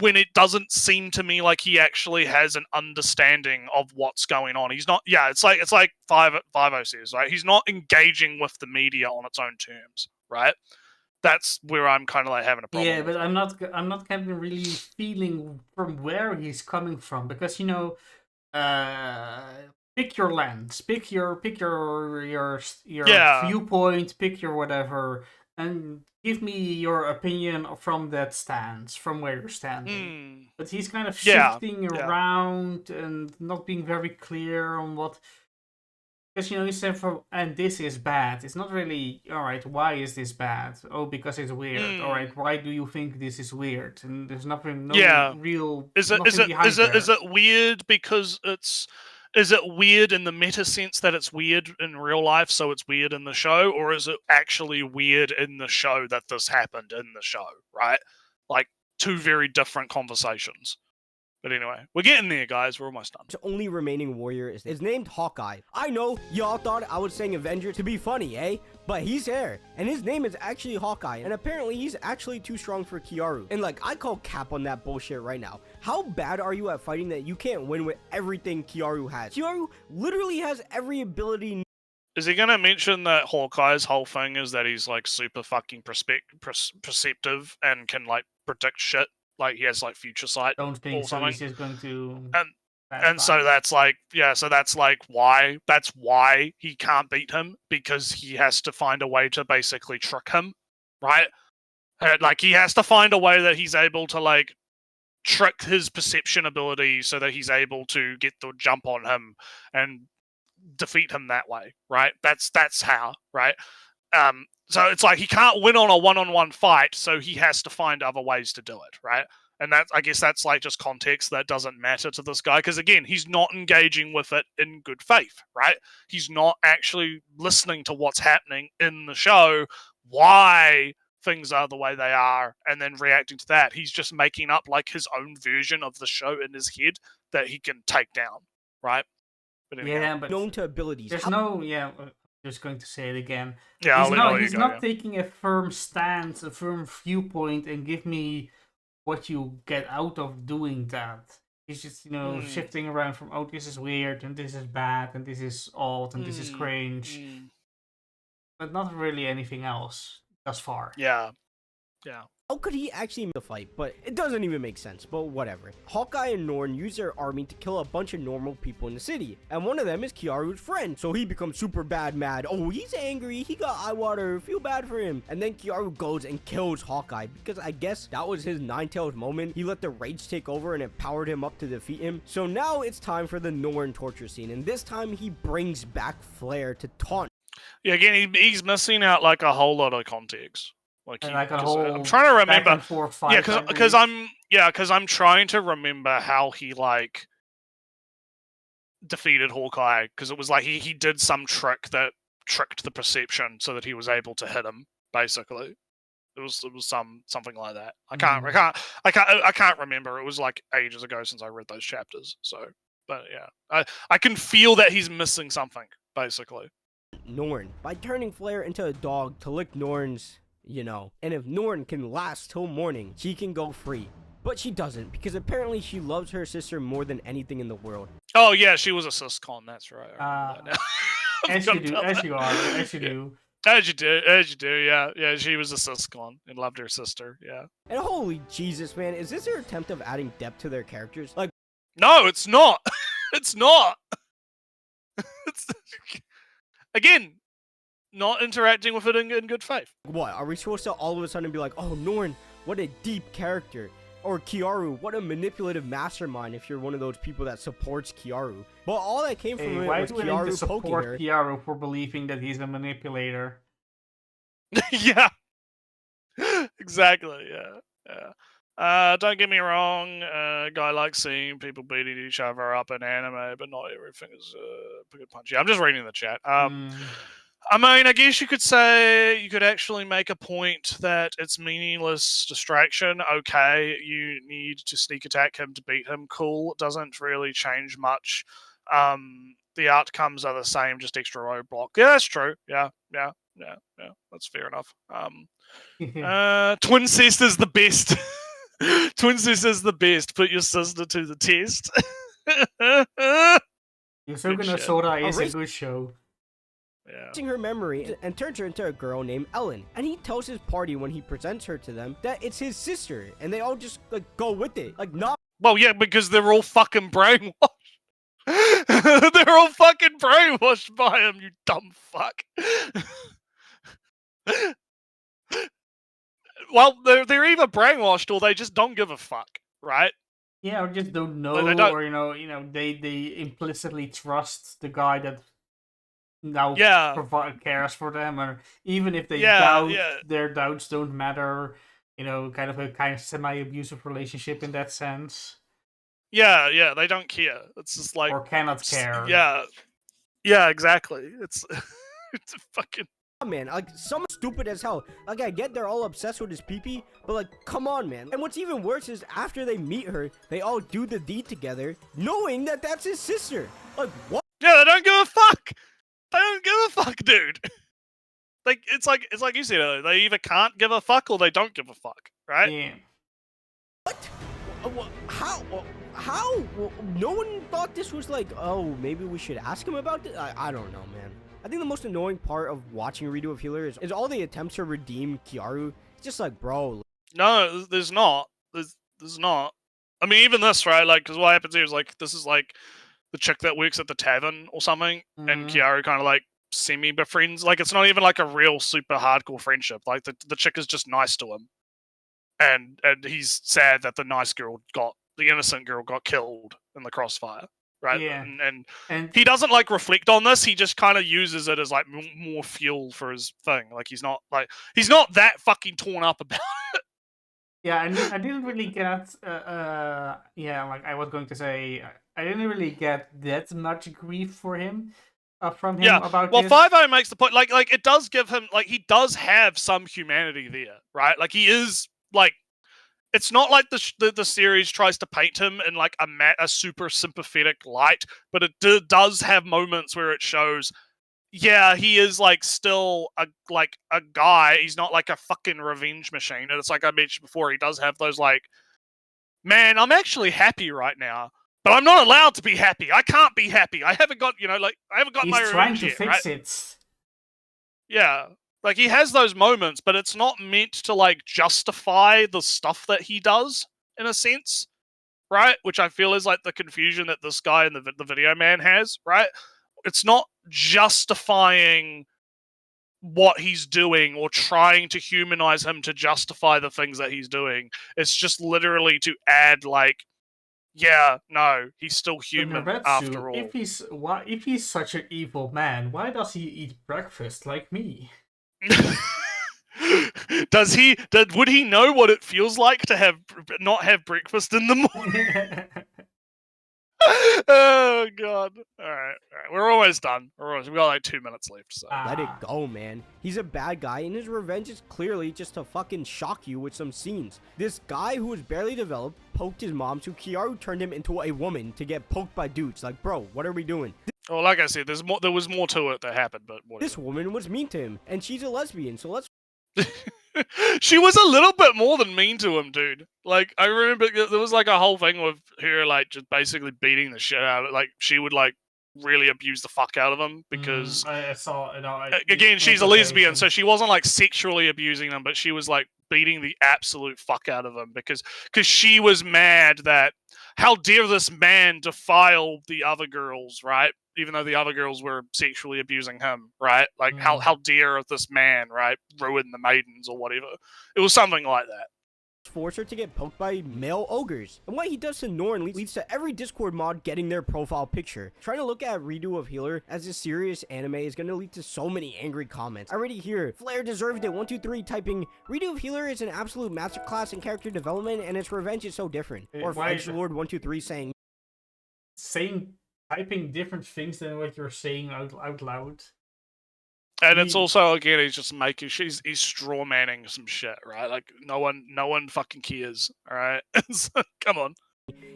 when it doesn't seem to me like he actually has an understanding of what's going on. He's not, it's like 5.0 says, right? He's not engaging with the media on its own terms, right? That's where I'm kind of like having a problem. Yeah, but I'm not kind of really feeling from where he's coming from, because pick your lens, pick your viewpoint, pick your whatever, and give me your opinion from that stance, from where you're standing. But he's kind of shifting around and not being very clear on what. Because, he said, and this is bad. It's not really, all right, why is this bad? Oh, because it's weird. All right, why do you think this is weird? And there's nothing, real... Is it weird because is it weird in the meta sense that it's weird in real life, so it's weird in the show? Or is it actually weird in the show that this happened in the show, right? Like, two very different conversations. But anyway, we're getting there, guys. We're almost done. The only remaining warrior is named Hawkeye. I know y'all thought I was saying Avenger to be funny, eh? But he's here, and his name is actually Hawkeye, and apparently he's actually too strong for Kiaru. And like, I call cap on that bullshit right now. How bad are you at fighting that you can't win with everything Kiaru has? Kiaru literally has every ability. Is he going to mention that Hawkeye's whole thing is that he's like super fucking perceptive and can like predict shit? Like, he has like future sight. Don't think so. He's just going to. And so that's like, so that's like why. That's why he can't beat him, because he has to find a way to basically trick him, right? Like, he has to find a way that he's able to like trick his perception ability so that he's able to get the jump on him and defeat him that way, right? That's how, right? So it's like he can't win on a one-on-one fight, so he has to find other ways to do it, right? And I guess that's like just context that doesn't matter to this guy, because again, he's not engaging with it in good faith, right? He's not actually listening to what's happening in the show, why things are the way they are, and then reacting to that. He's just making up like his own version of the show in his head that he can take down, right? But Yeah, but known to abilities. there's no, just going to say it again. yeah, He's not taking a firm stance, a firm viewpoint, and give me what you get out of doing that. He's just, shifting around from, oh, this is weird, and this is bad, and this is odd, and this is cringe. But not really anything else thus far. Yeah. How could he actually make the fight? But it doesn't even make sense, but whatever. Hawkeye and Norn use their army to kill a bunch of normal people in the city, and one of them is Kiaru's friend, so he becomes super mad. Oh, he's angry, he got eye water, feel bad for him. And then Kiaru goes and kills Hawkeye, because I guess that was his Ninetales moment. He let the rage take over and it powered him up to defeat him. So now it's time for the Norn torture scene, and this time he brings back Flare to taunt. Yeah, again, he's missing out like a whole lot of context. Like, I'm trying to remember. back and forth fight, Yeah, because I'm trying to remember how he like defeated Hawkeye, because it was like he did some trick that tricked the perception so that he was able to hit him. Basically, it was something like that. I can't remember. It was like ages ago since I read those chapters. So, but yeah, I can feel that he's missing something basically. Norn by turning Flare into a dog to lick Norn's, and if Norn can last till morning, she can go free. But she doesn't, because apparently she loves her sister more than anything in the world. Oh yeah, she was a Suckin, that's right. As you do. As you do, yeah, she was a Suckin and loved her sister, yeah. And holy Jesus, man, is this their attempt of adding depth to their characters? Like, no, it's not. It's not. It's again, not interacting with it in good faith. What, are we supposed to all of a sudden be like, oh, Norn, what a deep character? Or Kiaru, what a manipulative mastermind if you're one of those people that supports Kiaru. But all that came from it was Kiaru poking her. Kiaru for believing that he's a manipulator. Yeah. Exactly, yeah. Don't get me wrong, a guy likes seeing people beating each other up in anime, but not everything is a good punch. Yeah, I'm just reading the chat. I mean, I guess you could say, you could actually make a point that it's meaningless distraction. Okay, you need to sneak attack him to beat him. Cool. It doesn't really change much. The outcomes are the same, just extra roadblock. Yeah, that's true. Yeah. That's fair enough. Twin sister's the best. Twin sister's the best. Put your sister to the test. Yusuke no Sora is a good show. Yeah. Her memory and turns her into a girl named Ellen, and he tells his party when he presents her to them that it's his sister, and they all just like go with it, like not. Well, yeah, because they're all fucking brainwashed. They're all fucking brainwashed by him, you dumb fuck. Well, they're either brainwashed or they just don't give a fuck, right? Yeah, or just don't know, or they implicitly trust the guy that now cares for them, or even if they doubt, their doubts don't matter. Kind of semi-abusive relationship in that sense. Yeah, they don't care. It's just like, or cannot care. Yeah, exactly. It's it's a fucking. Man, like, someone stupid as hell. Like, I get they're all obsessed with his pee-pee, but like, come on, man. And what's even worse is after they meet her, they all do the deed together, knowing that that's his sister. Like, what? Yeah, they don't give a fuck. They don't give a fuck, dude. Like, it's like you said earlier. They either can't give a fuck or they don't give a fuck, right? Yeah. What? How? No one thought this was like, oh, maybe we should ask him about this? I don't know, man. I think the most annoying part of watching a redo of Healer is all the attempts to redeem Kiaru. It's just like, bro. No, there's not. There's not. I mean, even this, right? Like, because what happens here is like, this is like the chick that works at the tavern or something, and Kiaru kind of like semi-befriends. Like, it's not even like a real super hardcore friendship. Like, the chick is just nice to him, and he's sad that the innocent girl got killed in the crossfire. right? Yeah. And And he doesn't like reflect on this. He just kind of uses it as like more fuel for his thing. Like he's not that fucking torn up about. yeah, I didn't really get yeah, like I was going to say, I didn't really get that much grief for him from him Yeah, about well, this. 5-0 makes the point. Like it does give him he does have some humanity there, right? Like he is like. It's not like the series tries to paint him in like a super sympathetic light, but it does have moments where it shows, yeah, he is like still a guy. He's not like a fucking revenge machine. And it's like I mentioned before, he does have those like, man, I'm actually happy right now, but I'm not allowed to be happy. I can't be happy. I haven't got I haven't got He's my trying revenge to yet, fix right? it. Yeah. Like he has those moments, but it's not meant to like justify the stuff that he does in a sense, right? Which I feel is like the confusion that this guy and the video man has, right? It's not justifying what he's doing or trying to humanize him to justify the things that he's doing. It's just literally to add like, yeah, no, he's still But human Naretsu, after all. if he's such an evil man, why does he eat breakfast like me? Would he know what it feels like to not have breakfast in the morning? Oh god. All right. We're almost done. We've got like 2 minutes left. So Let it go, man. He's a bad guy, and his revenge is clearly just to fucking shock you with some scenes. This guy who was barely developed poked his mom, so Kiaru turned him into a woman to get poked by dudes. Like, bro, what are we doing? well, like I said, there was more to it that happened, but whatever. This woman was mean to him, and she's a lesbian, so let's She was a little bit more than mean to him, dude. Like I remember there was like a whole thing with her like just basically beating the shit out of it. Like she would like really abuse the fuck out of him because I saw, again, she's a lesbian, so she wasn't like sexually abusing him, but she was like beating the absolute fuck out of him because she was mad that how dare this man defile the other girls, right? Even though the other girls were sexually abusing him, right? Like how dare this man, right, ruin the maidens or whatever. It was something like that. force her to get poked by male ogres. And what he does to Norn leads to every Discord mod getting their profile picture. Trying to look at Redo of Healer as a serious anime is going to lead to so many angry comments. I already hear Flair deserved it 123 typing Redo of Healer is an absolute masterclass in character development and its revenge is so different. Or French Lord 123 saying typing different things than what you're saying out loud. And it's also, again, he's just making he's straw manning some shit, right? Like no one fucking cares, all right? So, come on.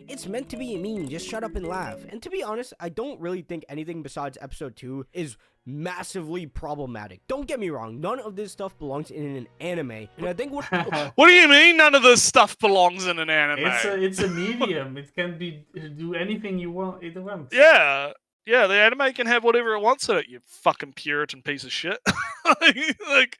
It's meant to be a meme, just shut up and laugh. And to be honest, I don't really think anything besides episode 2 is massively problematic. Don't get me wrong, none of this stuff belongs in an anime. And I think What do you mean none of this stuff belongs in an anime? It's a medium. It can do anything you want. It wants. Yeah, the anime can have whatever it wants in it, you fucking Puritan piece of shit. like,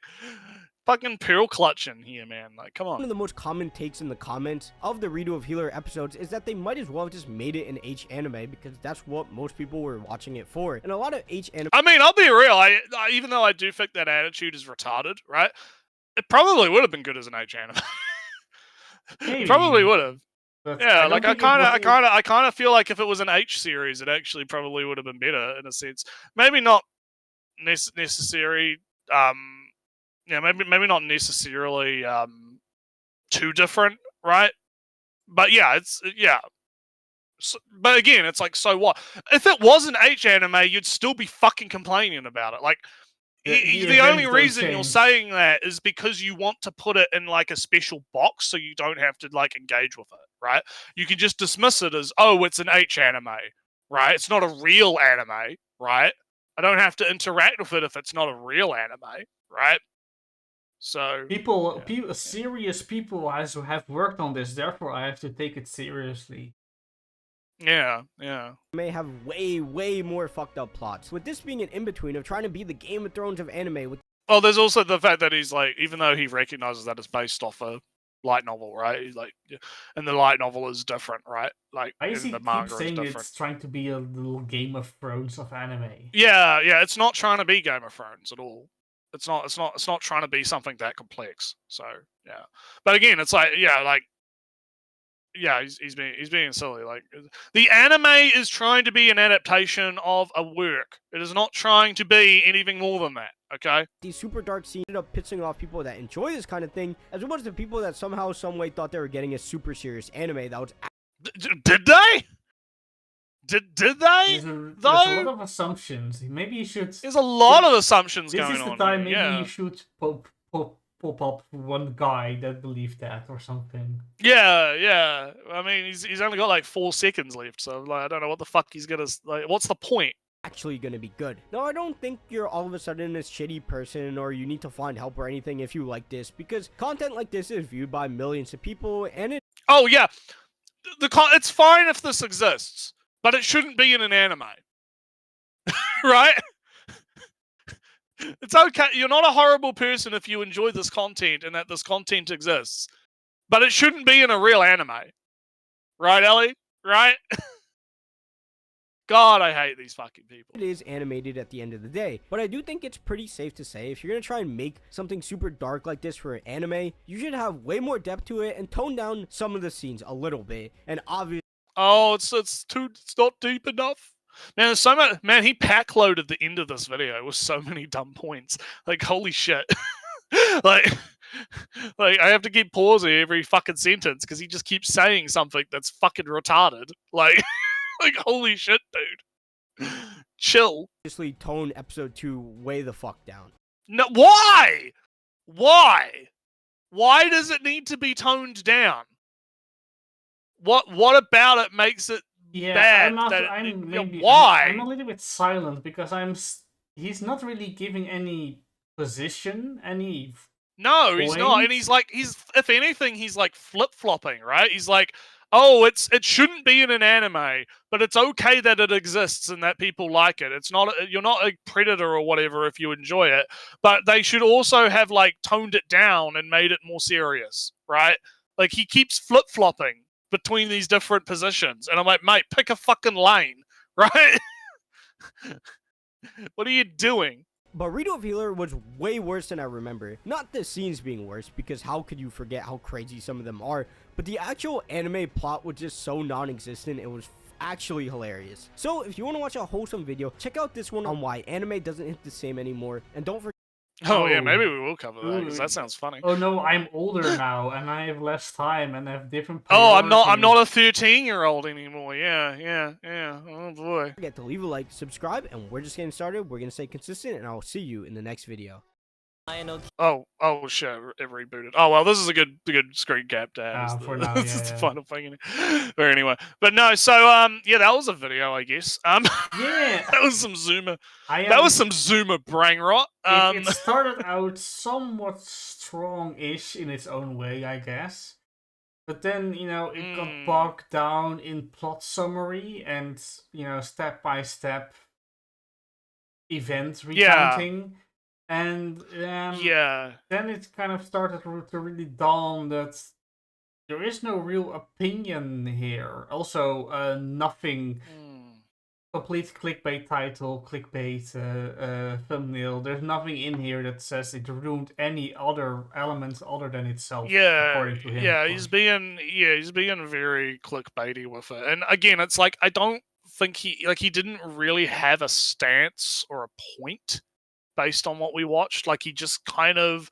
fucking pearl clutching here, man. Like, come on. One of the most common takes in the comments of the Redo of Healer episodes is that they might as well have just made it an H anime because that's what most people were watching it for. And a lot of H anime. I mean, I'll be real. I even though I do think that attitude is retarded, right? It probably would have been good as an H anime. It probably would have. Yeah, like I kind of feel like if it was an H series, it actually probably would have been better in a sense. Maybe not necessary. Yeah, maybe not necessarily too different, right? But yeah, but again, it's like, so what? If it was an H anime, you'd still be fucking complaining about it. Like, the only reason you're saying that is because you want to put it in like a special box so you don't have to like engage with it, right? You can just dismiss it as, oh, it's an H anime, right? It's not a real anime, right? I don't have to interact with it if it's not a real anime, right? So serious people have worked on this, therefore I have to take it seriously. Yeah. May have way more fucked up plots. With this being an in-between of trying to be the Game of Thrones of anime with well, there's also the fact that he's like, even though he recognizes that it's based off a light novel, right? He's like, and the light novel is different, right? Like, the manga is different. It's trying to be a little Game of Thrones of anime. Yeah, it's not trying to be Game of Thrones at all. It's not trying to be something that complex. So yeah, but again, it's like, yeah, like yeah, he's being silly. Like, the anime is trying to be an adaptation of a work. It is not trying to be anything more than that. Okay. These super dark scenes ended up pissing off people that enjoy this kind of thing, as well as the people that somehow, some way thought they were getting a super serious anime that was. Did they? Did they? There's a lot of assumptions. Maybe you should. There's a lot of assumptions going on. This is the time. Here, Maybe you should pop up one guy that believed that or something. Yeah. I mean, he's only got like 4 seconds left, so like I don't know what the fuck he's gonna like. What's the point? Actually gonna be good. No, I don't think you're all of a sudden a shitty person or you need to find help or anything if you like this, because content like this is viewed by millions of people, and Oh yeah, it's fine if this exists, but it shouldn't be in an anime, right? It's okay. You're not a horrible person if you enjoy this content and that this content exists, but it shouldn't be in a real anime, right, Ellie? Right? God, I hate these fucking people. it is animated at the end of the day. But I do think it's pretty safe to say if you're gonna try and make something super dark like this for an anime, you should have way more depth to it and tone down some of the scenes a little bit. And obviously, oh, it's not deep enough. Man, there's so much. Man, he pack loaded the end of this video with so many dumb points. Like, holy shit. like I have to keep pausing every fucking sentence because he just keeps saying something that's fucking retarded. Like, like holy shit, dude. Chill. obviously tone episode 2 way the fuck down. No, why? Why does it need to be toned down? What about it makes it bad? Why? I'm a little bit silent because he's not really giving any position, any. No, he's not, and he's if anything, he's like flip-flopping, right? He's like, oh, it shouldn't be in an anime, but it's okay that it exists and that people like it. It's not, you're not a predator or whatever if you enjoy it, but they should also have like toned it down and made it more serious, right? Like he keeps flip-flopping between these different positions, and I'm like, mate, pick a fucking lane, right? What are you doing? Burrito of Healer was way worse than I remember. Not the scenes being worse, because how could you forget how crazy some of them are, but the actual anime plot was just so non-existent, it was actually hilarious. So if you want to watch a wholesome video, check out this one on why anime doesn't hit the same anymore, and don't forget. Oh yeah, maybe we will cover that because that sounds funny. Oh no, I'm older now and I have less time and I have different Oh, priorities. I'm not a 13-year-old anymore. Yeah. Oh boy. Don't forget to leave a like, subscribe, and we're just getting started. We're gonna stay consistent, and I'll see you in the next video. Oh shit! It rebooted. Oh well, this is a good screen cap to have. For now, this is the final thing. But anyway, but no. So yeah, that was a video, I guess. Yeah, that was some Zoomer. That was some Zoomer brain rot. It started out somewhat strong-ish in its own way, I guess. But then, it got bogged down in plot summary and, step-by-step event recounting. Yeah. And then it kind of started to really dawn that there is no real opinion here. Also, nothing... Complete clickbait title, clickbait thumbnail. There's nothing in here that says it ruined any other elements other than itself. According to him, he's being very clickbaity with it. And again, it's like I don't think he didn't really have a stance or a point based on what we watched. Like he just kind of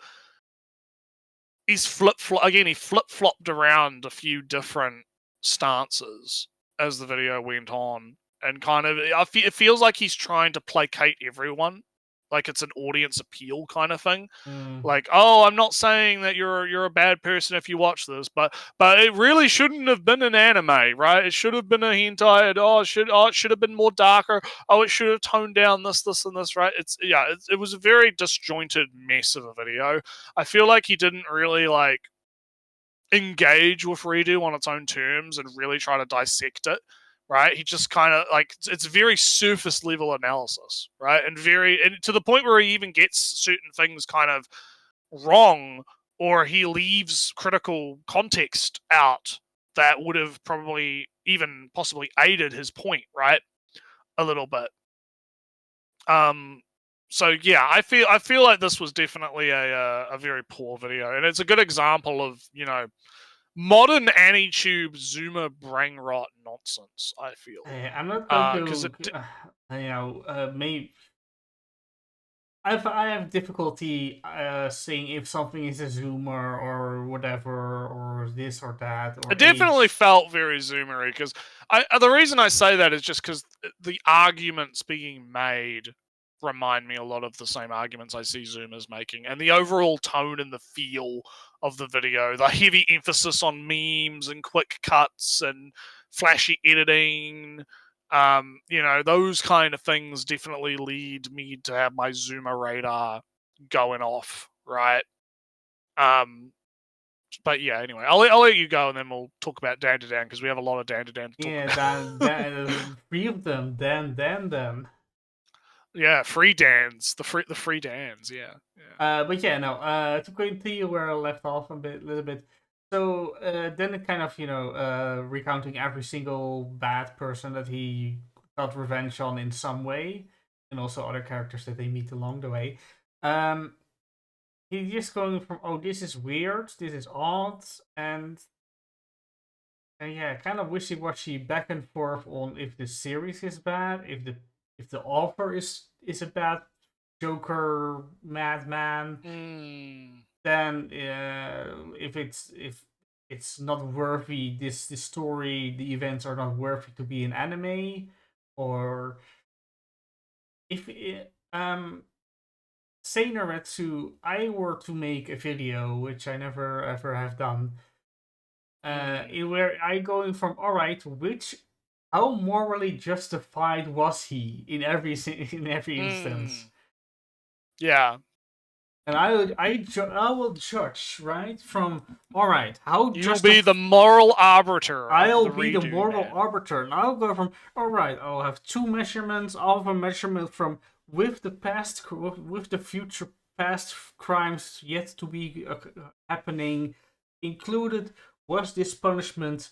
he flip-flopped around a few different stances as the video went on. And kind of, it feels like he's trying to placate everyone, like it's an audience appeal kind of thing. Like, oh, I'm not saying that you're a bad person if you watch this, but it really shouldn't have been an anime, right? It should have been a hentai. It should have been more darker. Oh, it should have toned down this, and this, right? It was a very disjointed mess of a video. I feel like he didn't really like engage with Reddy on its own terms and really try to dissect it. Right, he just kind of like it's very surface level analysis, right, and to the point where he even gets certain things kind of wrong, or he leaves critical context out that would have probably even possibly aided his point, right, a little bit. So yeah, I feel like this was definitely a very poor video, and it's a good example of modern AniTube Zoomer brain rot nonsense. I feel I'm not going because to, maybe I have difficulty saying if something is a zoomer or whatever, or this or that, or it definitely age. felt very zoomery. Because the reason I say that is just because the arguments being made remind me a lot of the same arguments I see Zoomers making, and the overall tone and the feel of the video, the heavy emphasis on memes and quick cuts and flashy editing. Those kind of things definitely lead me to have my Zoomer radar going off, right? But yeah, anyway, I'll let you go, and then we'll talk about DanDadan because we have a lot of DanDadan to talk about. 3 of them, then. Yeah, free Dans, the free Dans, yeah. But yeah, no. To continue where I left off little bit. So then it kind of recounting every single bad person that he got revenge on in some way, and also other characters that they meet along the way. He's just going from, oh, this is weird, this is odd, and yeah, kind of wishy-washy back and forth on if the series is bad, if the author is a bad Joker madman, then if it's not worthy, this story, the events are not worthy to be an anime, or if say Naretsu, I were to make a video, which I never ever have done, where I going from, alright, how morally justified was he in every instance? Yeah. And I will judge, right, from, alright, how you'll be the moral arbiter. I'll be the moral arbiter, and I'll go from, alright, I'll have 2 measurements. I'll have a measurement from with the future past crimes yet to be happening included. Was this punishment,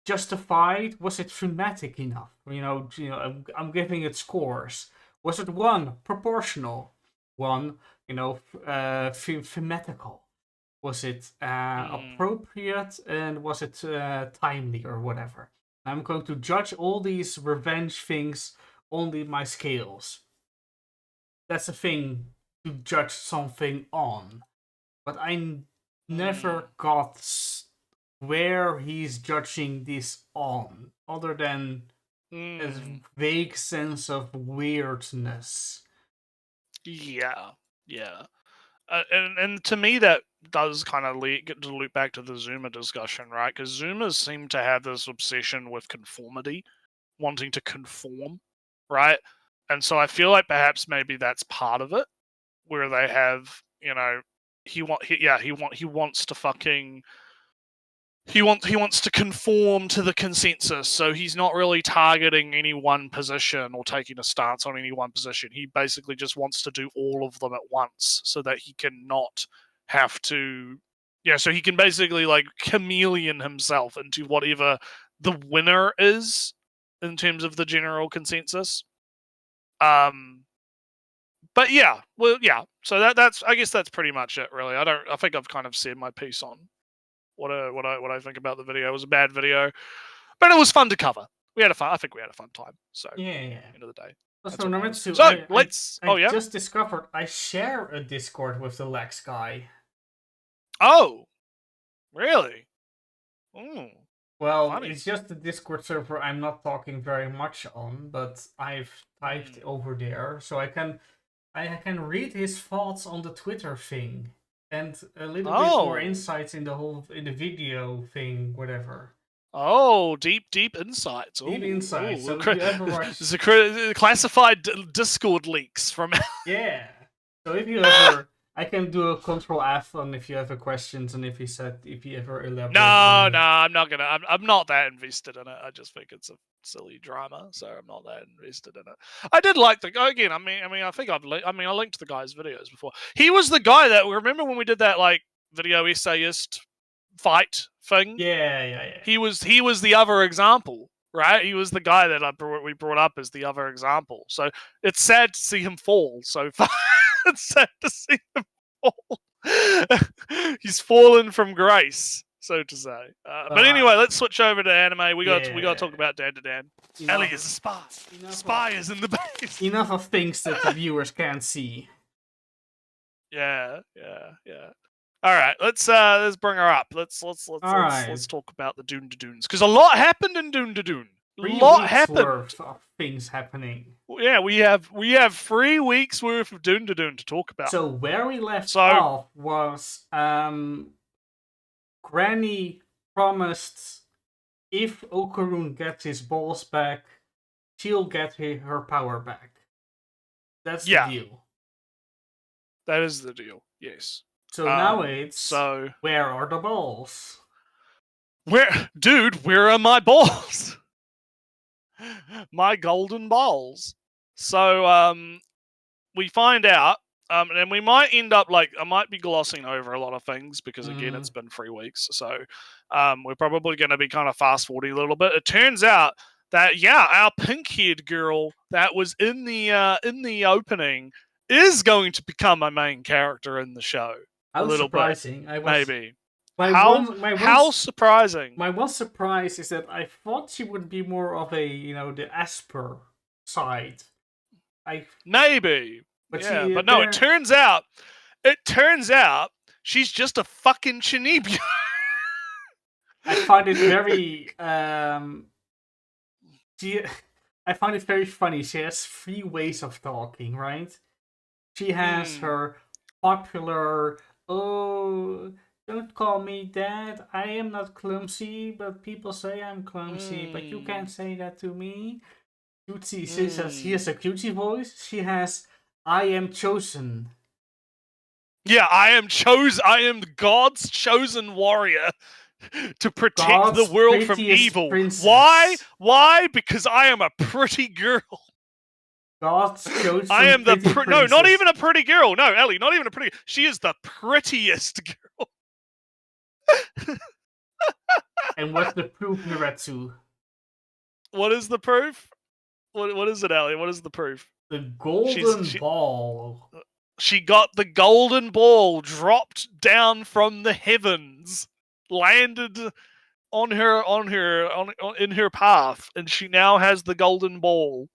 justified? Was it thematic enough? I'm giving it scores. Was it 1 proportional? 1, thematical? Was it appropriate? And was it timely or whatever? I'm going to judge all these revenge things on my scales. That's a thing to judge something on. But I never got where he's judging this on, other than a vague sense of weirdness. Yeah. And to me, that does kind of get to loop back to the Zoomer discussion, right? Because Zoomers seem to have this obsession with conformity, wanting to conform, right? And so I feel like perhaps maybe that's part of it, where they have, he wants to fucking. He wants to conform to the consensus, so he's not really targeting any one position or taking a stance on any one position. He basically just wants to do all of them at once, so that he can not have to. Yeah, so he can basically like chameleon himself into whatever the winner is in terms of the general consensus. But yeah, well, yeah. So that's I guess that's pretty much it, really. I think I've kind of said my piece on what I think about the video. It was a bad video, but it was fun to cover. I think we had a fun time. So yeah. End of the day. So Naretsu, I just discovered I share a Discord with the Lex guy. Oh, really? Well, funny. It's just a Discord server I'm not talking very much on, but I've typed over there, so I can read his thoughts on the Twitter thing. And a little bit more insights in the video thing, whatever. Oh, deep insights. Deep insights. So if you ever watch... classified Discord leaks from. Yeah. So if you ever, I can do a Control F on if you have questions and if you ever elaborate. No, I'm not gonna. I'm not that invested in it. I just think it's a silly drama, so I'm not that invested in it. I did like again. I mean, I think I linked the guy's videos before. He was the guy that remember when we did that like video essayist fight thing. Yeah. He was the other example, right? He was the guy that we brought up as the other example. So it's sad to see him fall so far. It's sad to see him fall. He's fallen from grace, so to say. But anyway, let's switch over to anime. We got to talk about DanDadan. Ellie is a spy. Spy is in the base. Enough of things that the viewers can't see. Yeah. All right, let's bring her up. Let's talk about the DanDadans because a lot happened in DanDadan. A 3 lot weeks happened. worth of things happening. Yeah, we have 3 weeks worth of DanDadan to talk about. So where we left off was Granny promised if Okarun gets his balls back, she'll get her power back. That's the deal. That is the deal. Yes. So now it's where are the balls? Where are my balls? My golden balls. So we find out, and we might end up I might be glossing over a lot of things because again it's been 3 weeks, so we're probably going to be kind of fast forwarding a little bit. It turns out that our pink-haired girl that was in the opening is going to become a main character in the show. How a little surprising! Bit, maybe. How surprising! My one surprise is that I thought she would be more of a the Esper side. Maybe, but but no. It turns out she's just a fucking Chinibyo. I find it very I find it very funny. She has 3 ways of talking, right? She has her popular, oh, don't call me Dad. I am not clumsy, but people say I'm clumsy. But you can't say that to me. Cutesy, she has a cutesy voice. She has, I am chosen. Yeah, I am God's chosen warrior to protect the world from evil. Princess. Why? Because I am a pretty girl. God's chosen I am the princess. not even a pretty girl. No, Ellie, not even a pretty. She is the prettiest girl. And what's the proof, Naretsu? What is the proof? What is it, Ellie? What is the proof? The golden ball. She got the golden ball dropped down from the heavens, landed in her path, and she now has the golden ball.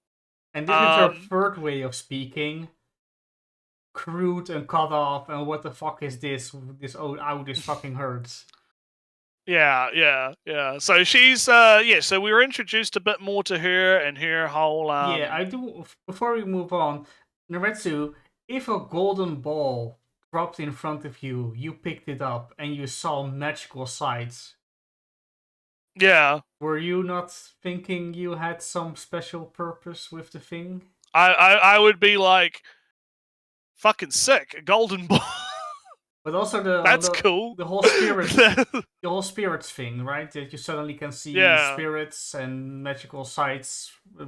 And this is her third way of speaking. Crude and cut off, and what the fuck is this? This fucking hurts. Yeah. So she's so we were introduced a bit more to her and her whole Yeah, I do. Before we move on, Naretsu, if a golden ball dropped in front of you, you picked it up, and you saw magical sights. Yeah. Were you not thinking you had some special purpose with the thing? I would be like, fucking sick, a golden ball. But also cool. The whole spirits thing, right? That you suddenly can see spirits and magical sights. The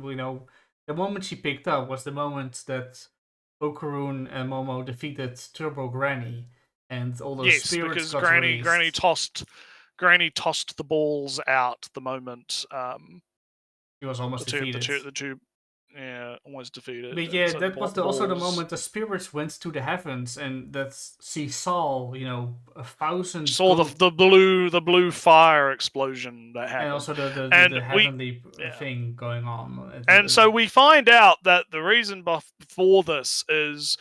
moment she picked up was the moment that Okarun and Momo defeated Turbo Granny, and all those spirits because got Granny released. Granny tossed the balls out the moment. He was almost defeated. The two, almost defeated. But yeah, that was also the moment the spirits went to the heavens, and that she saw, 1,000. Saw the blue fire explosion that happened, and also the heavenly thing going on. And so we find out that the reason for this is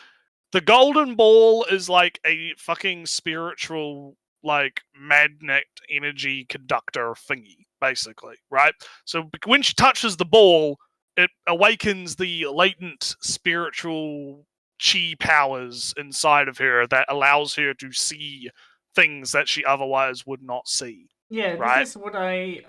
the golden ball is like a fucking spiritual, magnet energy conductor thingy, basically, right? So when she touches the ball, it awakens the latent spiritual chi powers inside of her that allows her to see things that she otherwise would not see. Yeah, right? This is what I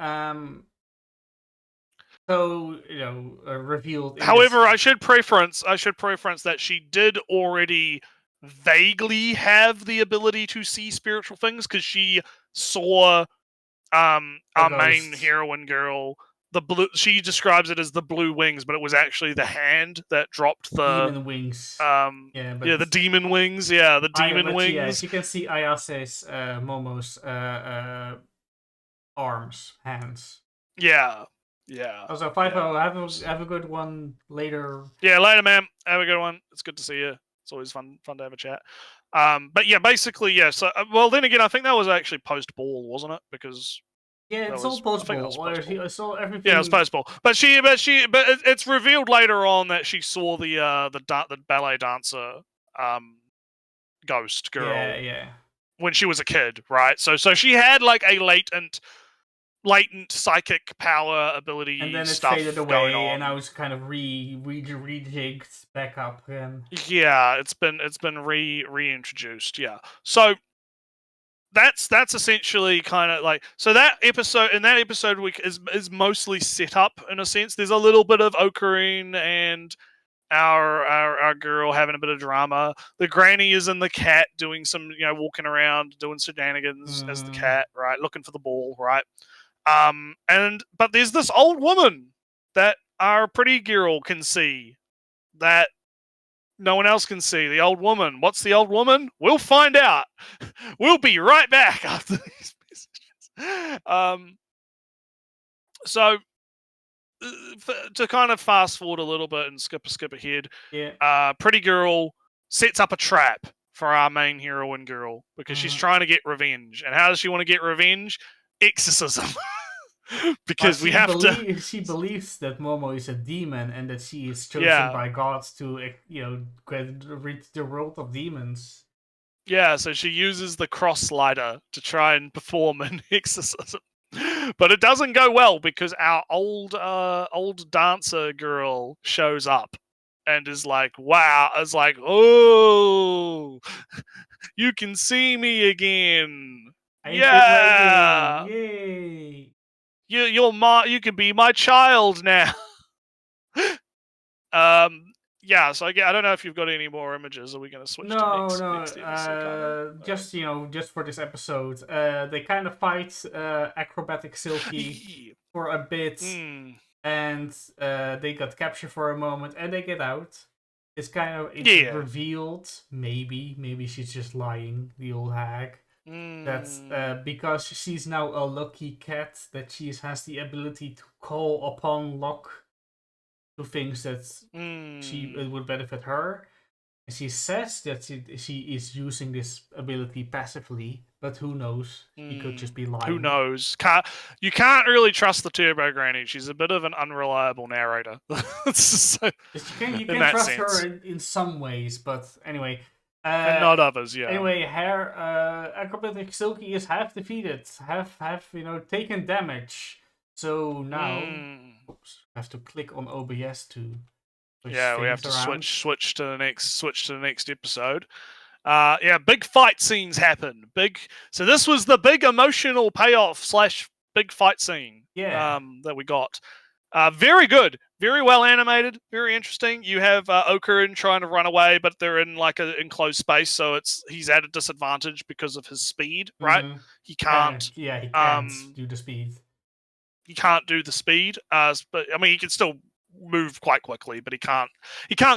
revealed. However, I should preference that she did already vaguely have the ability to see spiritual things because she saw our main heroine girl. The blue. She describes it as the blue wings, but it was actually the hand that dropped the demon wings. the demon wings. Yeah, the demon wings. Yeah, you can see Ayase's Momo's arms, hands. Yeah. Also, 5-0. Have a good one later. Yeah, later, man. Have a good one. It's good to see you. It's always fun to have a chat. But yeah, basically, yeah. So, well, then again, I think that was actually post ball, wasn't it? Because Yeah, that it's was, all post I think that was ball. post ball. I saw everything. Yeah, it was post ball. But it's revealed later on that she saw the ballet dancer, ghost girl Yeah. when she was a kid, right? So she had like a latent psychic power ability And then it stuff faded going away, on. and I was kind of rejigged back up again. Yeah, it's been reintroduced. Yeah, so that's essentially kind of like, so that episode week is mostly set up in a sense. There's a little bit of Ocarine and our girl having a bit of drama. The granny is in the cat doing some, walking around doing shenanigans as the cat, right, looking for the ball, right. But there's this old woman that our pretty girl can see that no one else can see. The old woman. What's the old woman? We'll find out. We'll be right back after these messages. So to kind of fast forward a little bit and skip ahead. Yeah. Pretty girl sets up a trap for our main heroine girl because she's trying to get revenge. And how does she want to get revenge? Exorcism. Because we have to. She believes that Momo is a demon and that she is chosen by gods to, reach the world of demons. Yeah, so she uses the cross slider to try and perform an exorcism. But it doesn't go well because our old dancer girl shows up and is like, wow, it's like, oh, you can see me again. Yeah. Yay. You can be my child now. Yeah, so I don't know if you've got any more images. Are we going to switch to next episode? Just for this episode, they kind of fight acrobatic Silky for a bit, and they got captured for a moment, and they get out. It's revealed, maybe she's just lying, the old hag. That's because she's now a lucky cat, that she has the ability to call upon luck to things that it would benefit her. And she says that she is using this ability passively, but who knows? She could just be lying. Who knows? You can't really trust the Turbo Granny. She's a bit of an unreliable narrator. So, you can trust her in some ways, but anyway. And not others, yeah. Anyway, acrobatic Silky is half defeated, half taken damage. So now, I have to click on OBS to. We have to switch to the next episode. Big fight scenes happen. So this was the big emotional payoff / big fight scene. That we got. Very good, very well animated, very interesting. You have Ocarine trying to run away, but they're in like an enclosed space, so he's at a disadvantage because of his speed, right? He can't. He can't do the speed. He can't do the speed, but I mean, he can still move quite quickly, but he can't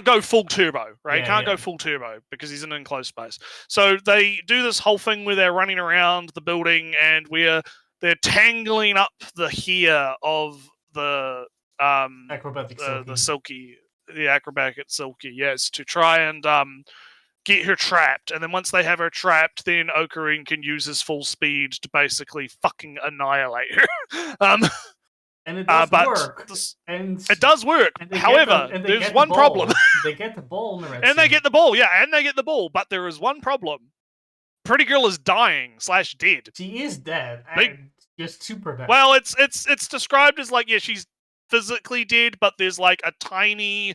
go full turbo, right? He can't go full turbo because he's in an enclosed space. So they do this whole thing where they're running around the building, and they're tangling up the hair of the acrobatic Silky, the acrobatic Silky, yes, to try and get her trapped. And then once they have her trapped, then Ocarine can use his full speed to basically fucking annihilate her. And it does work. It does work. However, there's one problem. They get the ball in the red and they get the ball, and they get the ball. But there is one problem. Pretty girl is dying / dead. She is dead. Just super dead. Well, it's described as like, she's physically dead, but there's like a tiny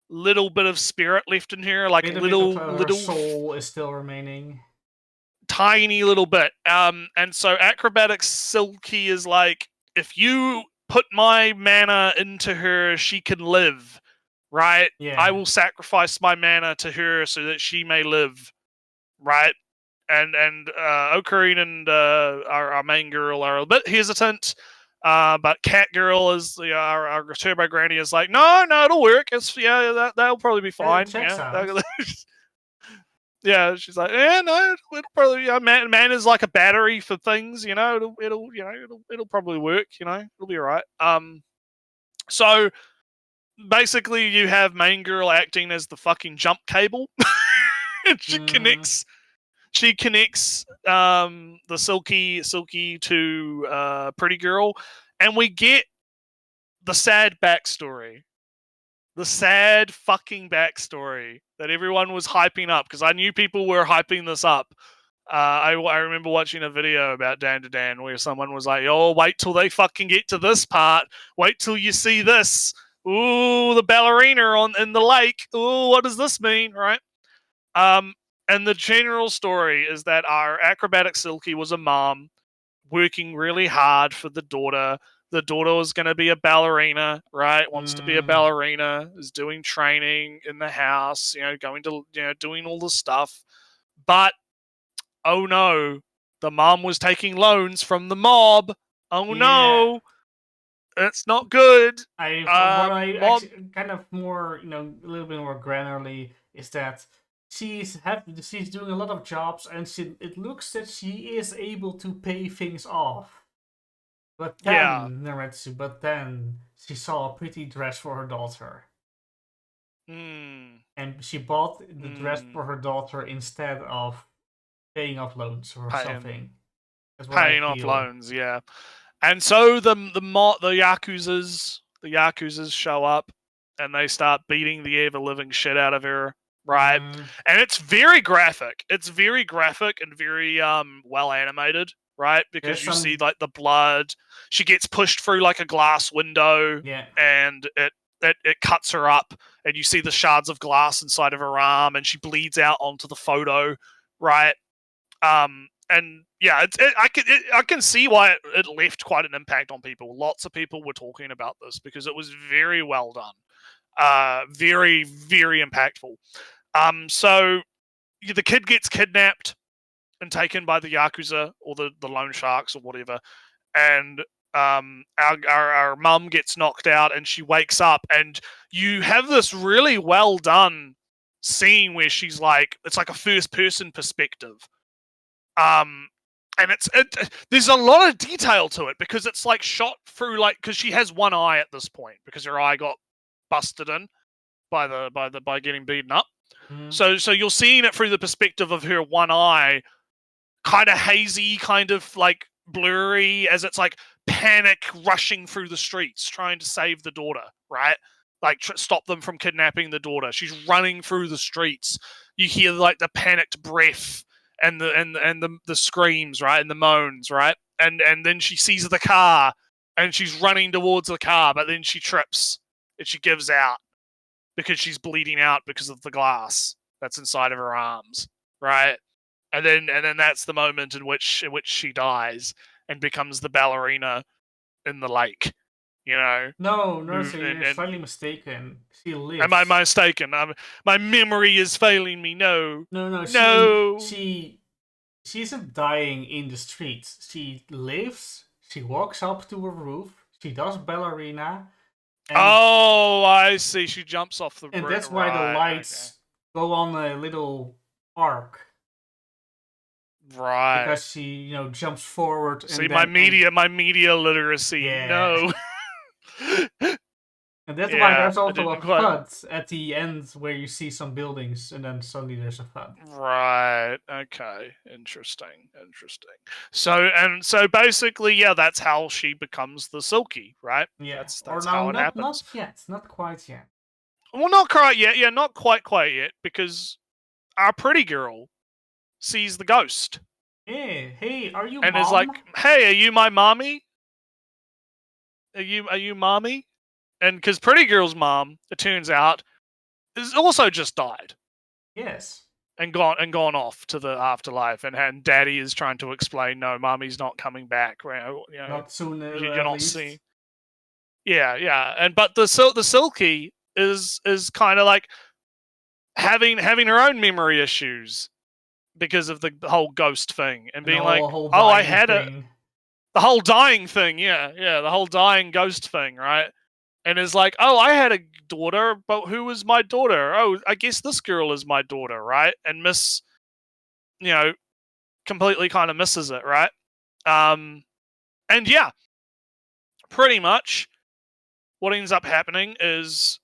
little bit of spirit left in her, like little soul is still remaining. Tiny little bit. And so acrobatic Silky is like, if you put my mana into her, she can live, right? Yeah. I will sacrifice my mana to her so that she may live, right? And Ocarine and our main girl are a bit hesitant, but Cat Girl is our Turbo Granny is like, no, it'll work. That'll probably be fine. Yeah, she's like, no, it'll probably. Man is like a battery for things. It'll probably work. It'll be alright. So basically, you have main girl acting as the fucking jump cable, and she connects she connects the Silky to Pretty Girl, and we get the sad backstory. The sad fucking backstory that everyone was hyping up, because I knew people were hyping this up. I remember watching a video about DanDadan where someone was like, "Oh, wait till they fucking get to this part. Wait till you see this. Ooh, the ballerina in the lake. Ooh, what does this mean?" Right? And the general story is that our acrobatic Silky was a mom working really hard for the daughter. The daughter was going to be a ballerina, right? Wants to be a ballerina, is doing training in the house, going to, doing all the stuff. But, oh no, the mom was taking loans from the mob. Oh no, it's not good. Actually, kind of more, a little bit more granularly, is that she's doing a lot of jobs, and it looks that she is able to pay things off. But then, Naretsu, she saw a pretty dress for her daughter. And she bought the dress for her daughter instead of paying off loans or something. Paying off loans, yeah. And so the Yakuzas show up, and they start beating the ever-living shit out of her, right? And it's very graphic. It's very graphic and very well animated. Right, because you see like the blood. She gets pushed through like a glass window, and it cuts her up, and you see the shards of glass inside of her arm, and she bleeds out onto the photo, right? And yeah, I can see why it left quite an impact on people. Lots of people were talking about this because it was very well done, very very impactful. So the kid gets kidnapped and taken by the Yakuza or the loan sharks or whatever, and our mum gets knocked out, and she wakes up, and you have this really well done scene where she's like, it's like a first person perspective, and there's a lot of detail to it because it's like shot through, like, because she has one eye at this point because her eye got busted in by getting beaten up. So you're seeing it through the perspective of her one eye, kind of hazy, kind of like blurry, as it's like panic rushing through the streets trying to save the daughter, right? Like stop them from kidnapping the daughter. She's running through the streets. You hear like the panicked breath and the screams, right, and the moans, right? And then she sees the car and she's running towards the car, but then she trips and she gives out because she's bleeding out because of the glass that's inside of her arms, right? And then that's the moment in which she dies and becomes the ballerina in the lake. No, you're slightly mistaken. She lives. Am I mistaken? My memory is failing me. No. She isn't dying in the streets. She lives. She walks up to a roof. She does ballerina. I see. She jumps off the roof. And that's why the lights go on a little arc. Right. Because she, jumps forward. See, my media literacy. Yeah. No. And that's why there's also a thud at the end where you see some buildings and then suddenly there's a thud. Right. Okay. Interesting. So basically, that's how she becomes the Silky, right? Yeah. That's how it happens. Not quite yet. Well, not quite yet. Yeah, not quite yet, because our pretty girl sees the ghost. Hey, are you and mom? Is like, hey, are you my mommy? Are you mommy? And because Pretty Girl's mom, it turns out, is also just died. Yes. And gone off to the afterlife, and Daddy is trying to explain, no, Mommy's not coming back. Not sooner. You're not seeing. Yeah, but the Silky is kind of like having her own memory issues because of the whole ghost thing, and being like, I had the whole dying thing, the whole dying ghost thing, right? And is like, I had a daughter, but who was my daughter? Oh, I guess this girl is my daughter, right? And completely kind of misses it, right? And yeah, pretty much what ends up happening is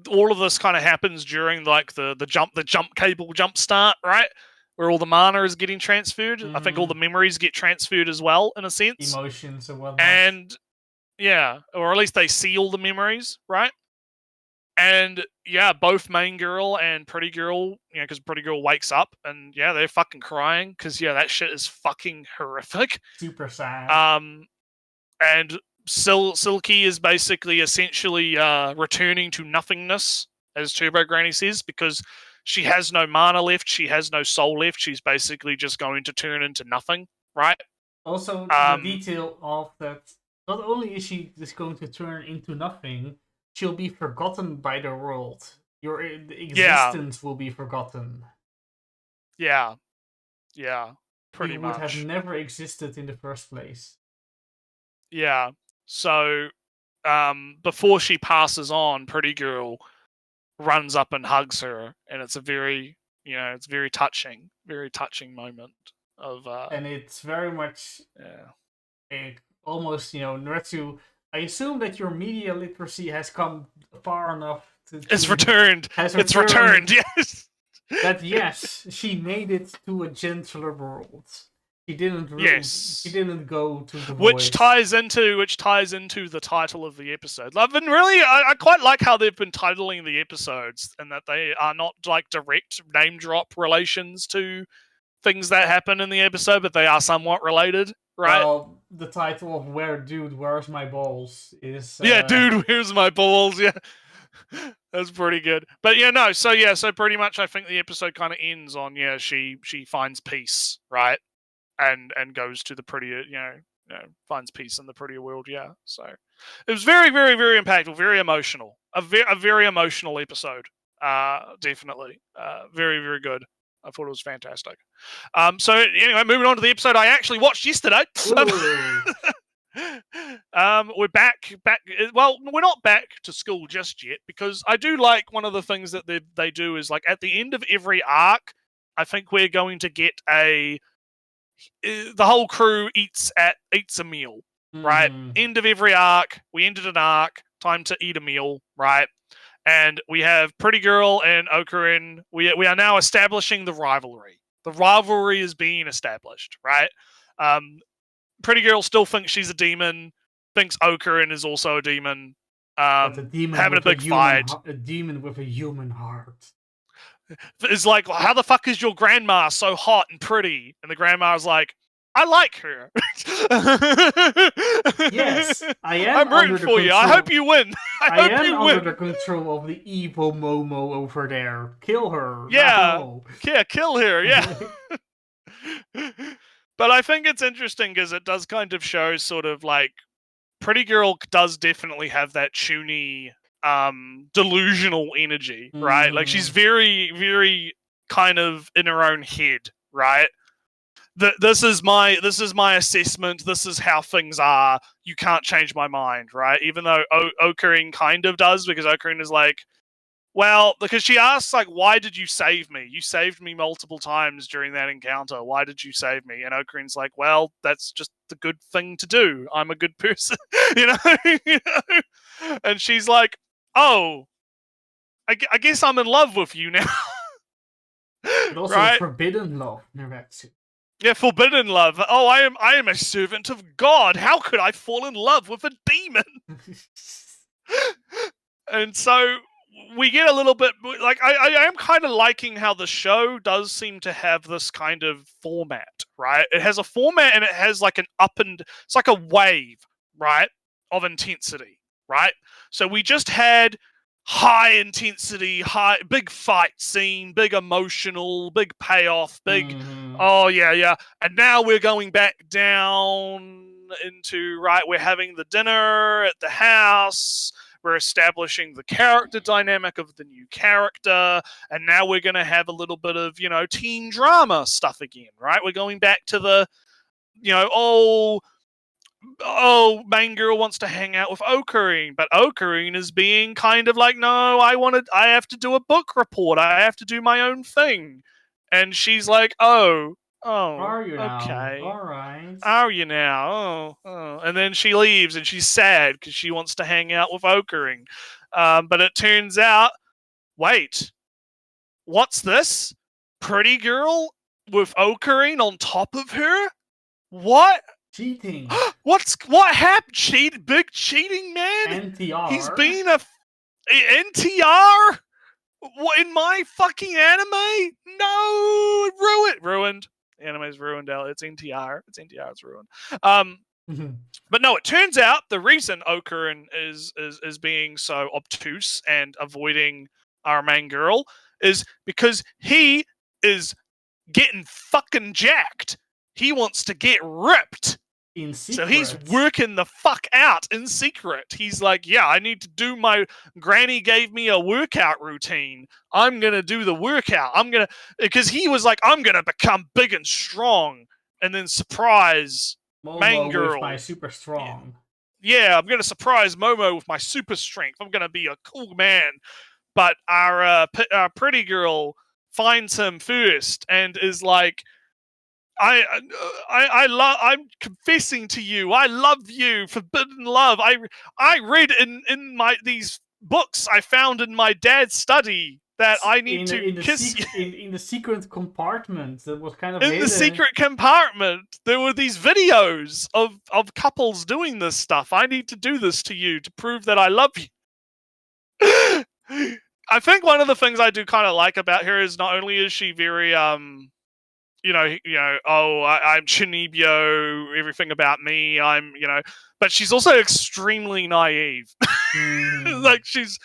all of this kind of happens during like the jump cable jump start, right? where all the mana is getting transferred. I think all the Mhm. memories get transferred as well, in a sense. Emotions and whatnot. And yeah, or at least they see all the memories, right? And yeah, both main girl and pretty girl, because pretty girl wakes up and yeah, they're fucking crying because yeah, that shit is fucking horrific. Super sad. And Silky is basically essentially returning to nothingness, as Turbo Granny says, because she has no mana left, she has no soul left. She's basically just going to turn into nothing, right? Also, the detail of that, not only is she just going to turn into nothing, she'll be forgotten by the world. Your existence will be forgotten. Yeah, pretty You much. would have never existed in the first place. Yeah. So, before she passes on, Pretty Girl runs up and hugs her, and it's a very, it's very touching moment of. And it's very much almost, Nuretsu. I assume that your media literacy has come far enough to. It's returned. It's returned. Yes. That yes, she made it to a gentler world. She didn't. She didn't go to the which ties into the title of the episode. I've been really, I quite like how they've been titling the episodes, and that they are not like direct name drop relations to things that happen in the episode, but they are somewhat related, right? Well, the title of Where's My Balls is... Yeah, Dude, Where's My Balls, yeah. That's pretty good. But so pretty much I think the episode kind of ends on, she finds peace, right? And goes to the prettier, finds peace in the prettier world, yeah. So it was very, very, very impactful, very emotional. A very emotional episode, definitely. Very, very good. I thought it was fantastic. So anyway, moving on to the episode I actually watched yesterday. We're back. Well, we're not back to school just yet, because I do like one of the things that they do is, like, at the end of every arc, I think we're going to get the whole crew eats a meal, right? End of every arc, we ended an arc, time to eat a meal, right? And we have Pretty Girl and Okurin. We are now establishing the rivalry. The rivalry is being established, right? Pretty Girl still thinks she's a demon, thinks Okurin is also a demon. But a demon having a big fight. A demon with a human heart. It's like, how the fuck is your grandma so hot and pretty? And the grandma's like, I like her. Yes, I am. I'm rooting for you. I hope you win. I am under the control of the evil Momo over there. Kill her. Yeah. No. Yeah, kill her. Yeah. But I think it's interesting because it does kind of show sort of like Pretty Girl does definitely have that chuny, delusional energy, right? Like she's very, very kind of in her own head, right? This is my assessment. This is how things are. You can't change my mind, right? Even though Okurin kind of does, because Okurin is like, well, because she asks, like, why did you save me? You saved me multiple times during that encounter. Why did you save me? And Okurin's like, well, that's just the good thing to do. I'm a good person, you know? And she's like, oh, I guess I'm in love with you now. But also right? forbidden love, Nuretsu. Yeah, forbidden love. Oh, I am a servant of God. How could I fall in love with a demon? And so we get a little bit, like, I am kind of liking how the show does seem to have this kind of format, right? It has a format and it has like it's like a wave, right, of intensity, right? So we just had high intensity, big fight scene, big emotional, big payoff, big, oh yeah. And now we're going back down into, right, we're having the dinner at the house. We're establishing the character dynamic of the new character, and now we're going to have a little bit of, teen drama stuff again, right? We're going back to the, main girl wants to hang out with Okurin, but Okurin is being kind of like, no, I have to do a book report. I have to do my own thing. And she's like, oh, are you okay. Now? All right. Are you now? Oh. And then she leaves and she's sad because she wants to hang out with Okurin. But it turns out, wait, what's this? Pretty Girl with Ocarine on top of her? What? Cheating. What happened? Big cheating man? NTR. He's been a NTR? What, in my fucking anime? No, ruined. Anime's ruined. It's NTR. It's NTR. It's ruined. But no, it turns out the reason Okarun is being so obtuse and avoiding our main girl is because he is getting fucking jacked. He wants to get ripped. In secret. So he's working the fuck out in secret. He's like, yeah, I need to do my... Granny gave me a workout routine. I'm going to do the workout. Because he was like, I'm going to become big and strong. And then surprise Momo main girl. With my super strong. Yeah, I'm going to surprise Momo with my super strength. I'm going to be a cool man. But our pretty girl finds him first and is like, I'm confessing to you. I love you. Forbidden love. I read in these books I found in my dad's study that I need to kiss you. In the secret compartment that was kind of in the secret compartment. There were these videos of couples doing this stuff. I need to do this to you to prove that I love you. I think one of the things I do kind of like about her is not only is she very I'm Chinibyo, everything about me, but she's also extremely naive. Like, she's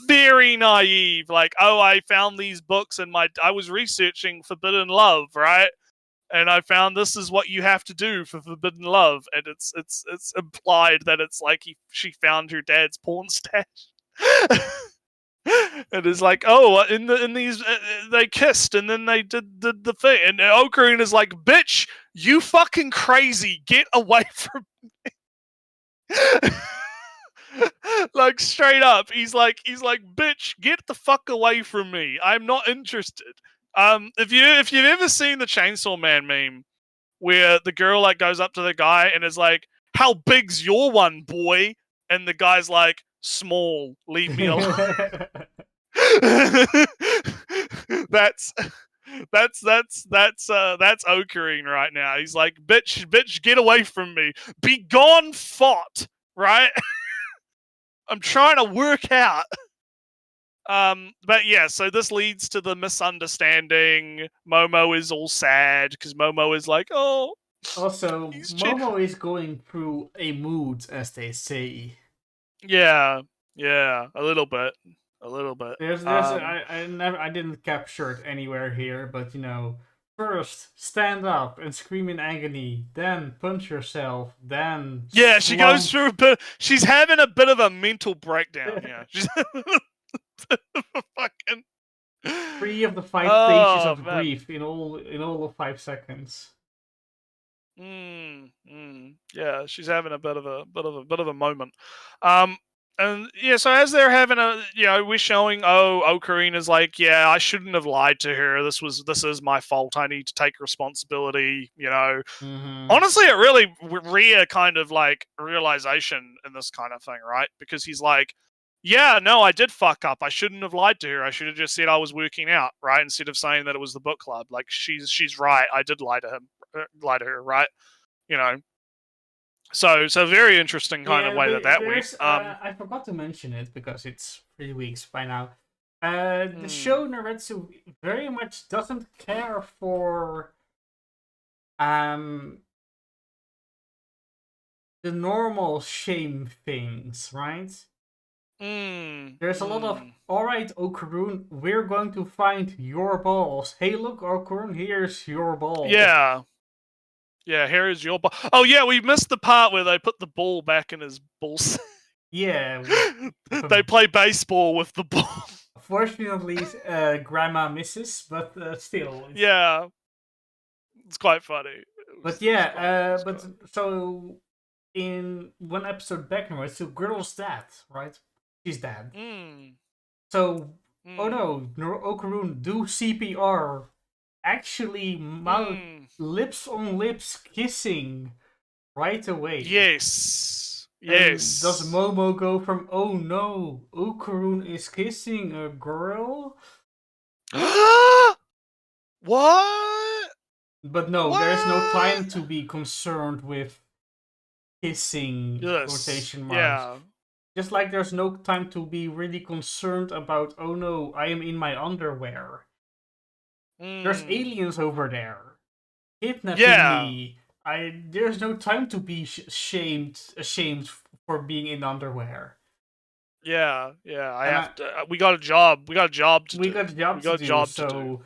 very naive. Like, I found these books and I was researching Forbidden Love, right? And I found this is what you have to do for Forbidden Love. And it's implied that it's like she found her dad's porn stash. And it's like, in these they kissed and then they did the thing, and Ocarina is like, bitch, you fucking crazy, get away from me. Like, straight up, he's like, bitch, get the fuck away from me. I'm not interested. If you've ever seen the Chainsaw Man meme where the girl like goes up to the guy and is like, how big's your one, boy? And the guy's like, small, leave me alone. that's Ocarine right now. He's like, bitch, get away from me. Be gone, fought, right? I'm trying to work out. But yeah, so this leads to the misunderstanding. Momo is all sad because Momo is like, oh. Also, Momo is going through a mood, as they say. Yeah, a little bit. I didn't capture it anywhere here, but first stand up and scream in agony, then punch yourself, then she goes through a bit. She's having a bit of a mental breakdown. Yeah, she's fucking 3 of the 5 stages of grief in all of 5 seconds. Yeah, she's having a bit of a moment. And yeah, so as they're having we're showing, Ocarina's like, yeah, I shouldn't have lied to her. This is my fault. I need to take responsibility. Honestly, a really rare kind of like realization in this kind of thing, right? Because he's like, yeah, no, I did fuck up. I shouldn't have lied to her. I should have just said I was working out, right? Instead of saying that it was the book club. Like, she's right. I did lie to her, right? So very interesting kind of way that went. I forgot to mention it because it's 3 weeks by now. The show Naretsu very much doesn't care for the normal shame things, right? There's a lot of, alright, Okarun, we're going to find your balls. Hey, look, Okarun, here's your ball. Yeah, here's your ball. Oh, yeah, we missed the part where they put the ball back in his balls. Yeah. They play baseball with the ball. Fortunately, Grandma misses, but still. Yeah. It's quite funny. So in one episode back, so girl's dead, right? She's dead. So, oh no, Okarun, do CPR. Actually, lips on lips kissing right away. Yes. And does Momo go from, oh no, Okarun is kissing a girl? What? But no, there's no time to be concerned with kissing, Yes. quotation marks. Yeah. Just like there's no time to be really concerned about, oh no, I am in my underwear. There's aliens over there kidnapping me. There's no time to be ashamed for being in underwear. Yeah. I have to. We got a job. We got a job to do. We got a job to do. So,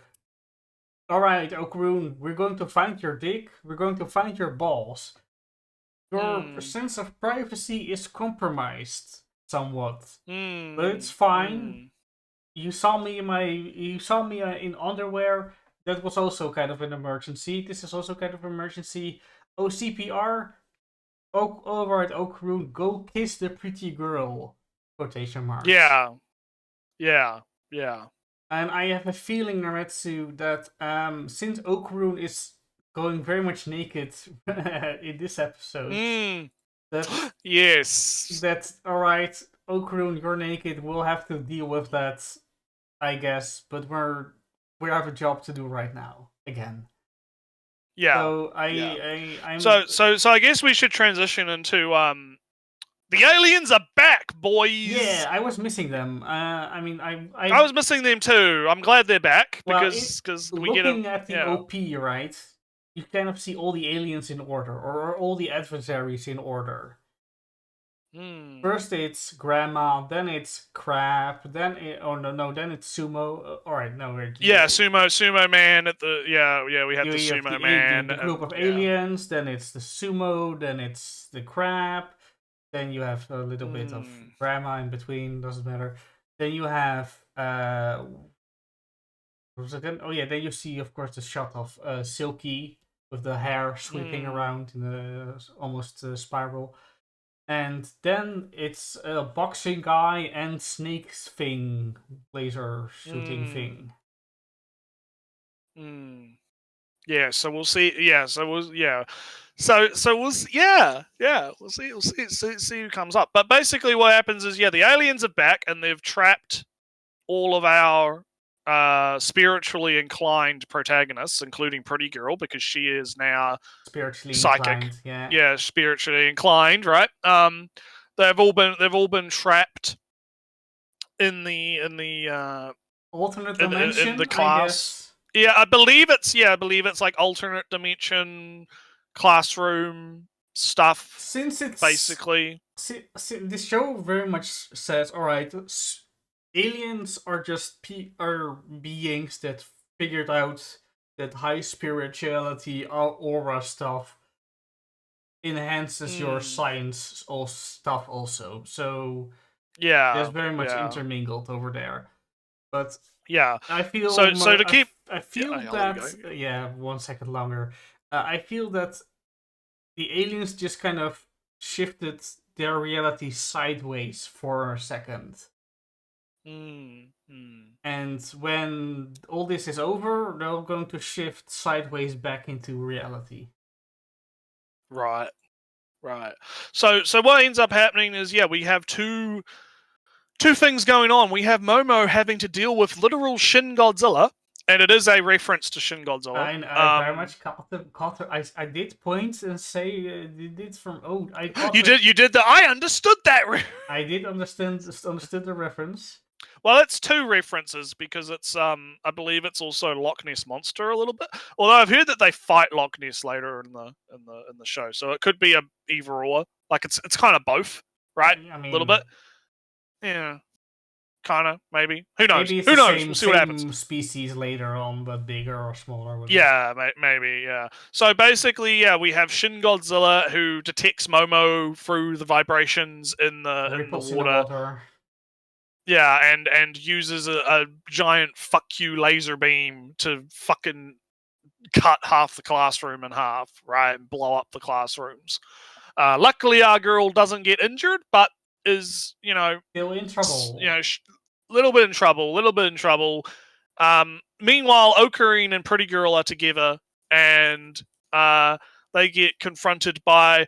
all right, Okroon, we're going to find your dick. We're going to find your balls. Your sense of privacy is compromised somewhat, but it's fine. You saw me in underwear. That was also kind of an emergency. This is also kind of an emergency. Oh, CPR. Oh, alright, Okroon, go kiss the pretty girl. Quotation marks. Yeah. And I have a feeling, Naretsu, that since Okroon is going very much naked in this episode, that yes, that's alright. Okroon, you're naked. We'll have to deal with that, I guess. But we have a job to do right now again. Yeah. So I'm So I guess we should transition into the aliens are back, boys. Yeah, I was missing them. I was missing them too. I'm glad they're back because we get looking at the OP, right? You kind of see all the aliens in order, or all the adversaries in order. First it's Grandma, then it's Crab, then then it's Sumo. Alright, no, Sumo Man at the we have the Sumo Man, the group of aliens. Then it's the Sumo, then it's the Crab. Then you have a little bit of Grandma in between. Doesn't matter. Then you have what was it then? Oh yeah, then you see of course the shot of Silky with the hair sweeping around in the almost spiral. And then it's a boxing guy and snake thing, laser shooting thing. Yeah, so we'll see. Yeah, so we'll we'll see who comes up. But basically, what happens is the aliens are back and they've trapped all of our spiritually inclined protagonists, including Pretty Girl, because she is now spiritually psychic. Inclined, yeah, spiritually inclined, right? They've all been trapped in the alternate dimension, in the class. Yeah, I believe it's like alternate dimension classroom stuff. Since it's basically this show very much says, all right, aliens are just beings that figured out that high spirituality, aura stuff enhances your science or stuff also. So there's very much intermingled over there. But I feel I feel that 1 second longer. I feel that the aliens just kind of shifted their reality sideways for a second. And when all this is over, they're going to shift sideways back into reality. Right. So what ends up happening is we have two things going on. We have Momo having to deal with literal Shin Godzilla, and it is a reference to Shin Godzilla. I very much caught her. I did point and say it's from You did that. I understood that. I did understood the reference. Well, it's two references because it's I believe it's also Loch Ness Monster a little bit. Although I've heard that they fight Loch Ness later in the show, so it could be a either or. Like it's kind of both, right? I mean, a little bit. Yeah, kind of, maybe. Who knows? Maybe it's Who knows? Same, we'll see what happens. Same species later on, but bigger or smaller. Yeah, maybe, yeah. So basically, we have Shin Godzilla who detects Momo through the vibrations in the water. Yeah, and uses a giant fuck you laser beam to fucking cut half the classroom in half, right? And blow up the classrooms. Luckily, our girl doesn't get injured, but is, still in trouble. Little bit in trouble. Meanwhile, Ocarine and Pretty Girl are together, and they get confronted by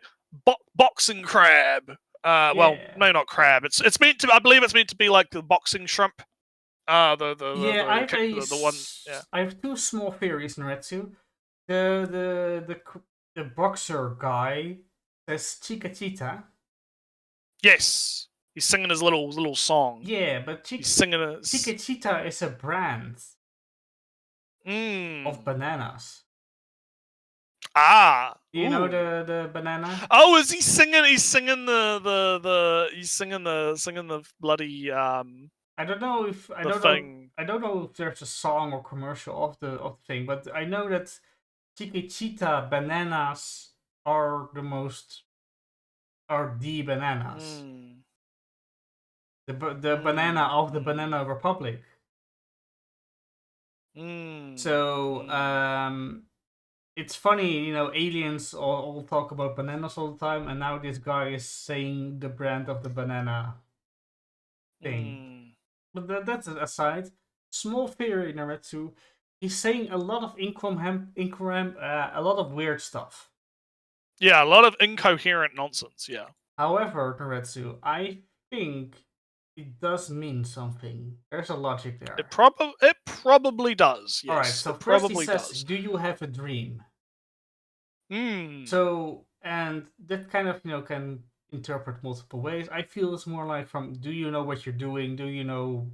Boxing Crab. Well, no, not crab. It's meant to. I believe it's meant to be like the boxing shrimp. The one. Yeah. I have two small theories, Naretsu. The boxer guy says Chica Chita. Yes, he's singing his little song. Yeah, but He's singing a Chica Chita is a brand of bananas. Ah, You know ooh. the banana? Oh, is he singing? He's singing he's singing the bloody I don't know if I the don't thing. know. I don't know if there's a song or commercial of the thing, but I know that Chiquitita bananas are the bananas. The banana of the Banana Republic. So it's funny, aliens all talk about bananas all the time, and now this guy is saying the brand of the banana thing. But that's an aside. Small theory, Naretsu. He's saying a lot of a lot of weird stuff. Yeah, a lot of incoherent nonsense. Yeah. However, Naretsu, I think it does mean something. There's a logic there. It probably does. Yes. All right. So it first probably he says, does. "Do you have a dream?" Hmm. So, and that kind of can interpret multiple ways. I feel it's more like from, do you know what you're doing? Do you know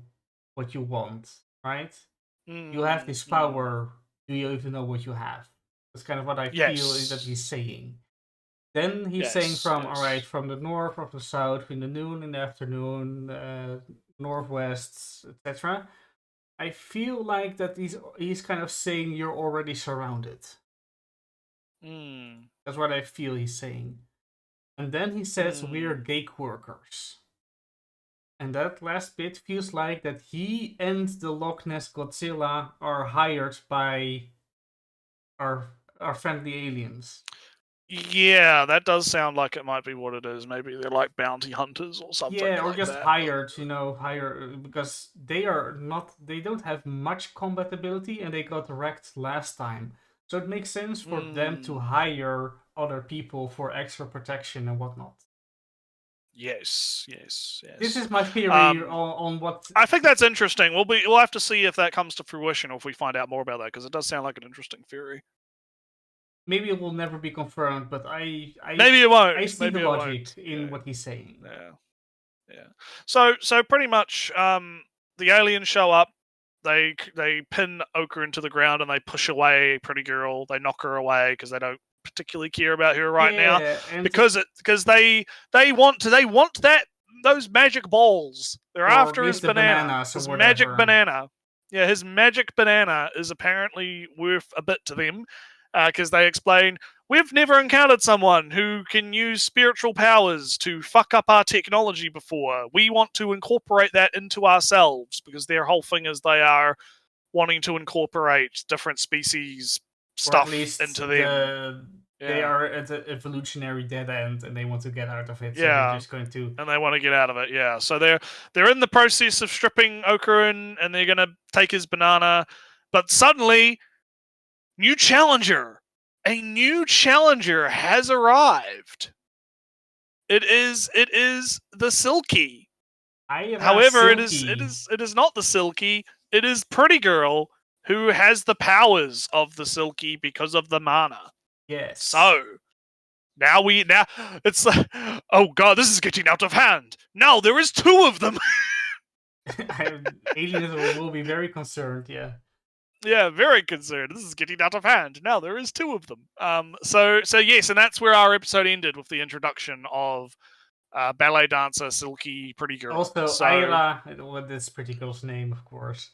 what you want? Right? You have this power. Do you even know what you have? That's kind of what I feel is that he's saying. Then he's saying from, all right, from the north, from the south, in the noon, in the afternoon, northwest, etc. I feel like that he's kind of saying you're already surrounded. That's what I feel he's saying. And then he says we're gig workers. And that last bit feels like that he and the Loch Ness Godzilla are hired by our friendly aliens. Yeah, that does sound like it might be what it is. Maybe they're like bounty hunters or something. Yeah, or like just that. hired, because they don't have much combat ability and they got wrecked last time. So it makes sense for them to hire other people for extra protection and whatnot. Yes. This is my theory on what I think that's interesting. We'll have to see if that comes to fruition or if we find out more about that, because it does sound like an interesting theory. Maybe it will never be confirmed, but maybe it won't. I see maybe the logic in what he's saying. Yeah. So pretty much, the aliens show up. They pin Ochre into the ground and they push away Pretty Girl. They knock her away because they don't particularly care about her right now, because they want those magic balls. They're after his banana. His magic banana. Yeah, his magic banana is apparently worth a bit to them, because they explain, we've never encountered someone who can use spiritual powers to fuck up our technology before. We want to incorporate that into ourselves, because their whole thing is they are wanting to incorporate different species stuff into them. They are at the evolutionary dead end and they want to get out of it. So Yeah. they're just going to... And they want to get out of it, yeah. So they're in the process of stripping Ochre and they're going to take his banana. But suddenly, a new challenger has arrived. It is the Silky. However, it is not the Silky. It is Pretty Girl, who has the powers of the Silky because of the mana. Yes. So now it's like, oh god, this is getting out of hand. Now there is two of them. Aliens will be very concerned. Yeah. Yeah, very concerned. This is getting out of hand. Now there is two of them. So yes, and that's where our episode ended, with the introduction of ballet dancer Silky Pretty Girl. Also, Ayla, what this Pretty Girl's name, of course.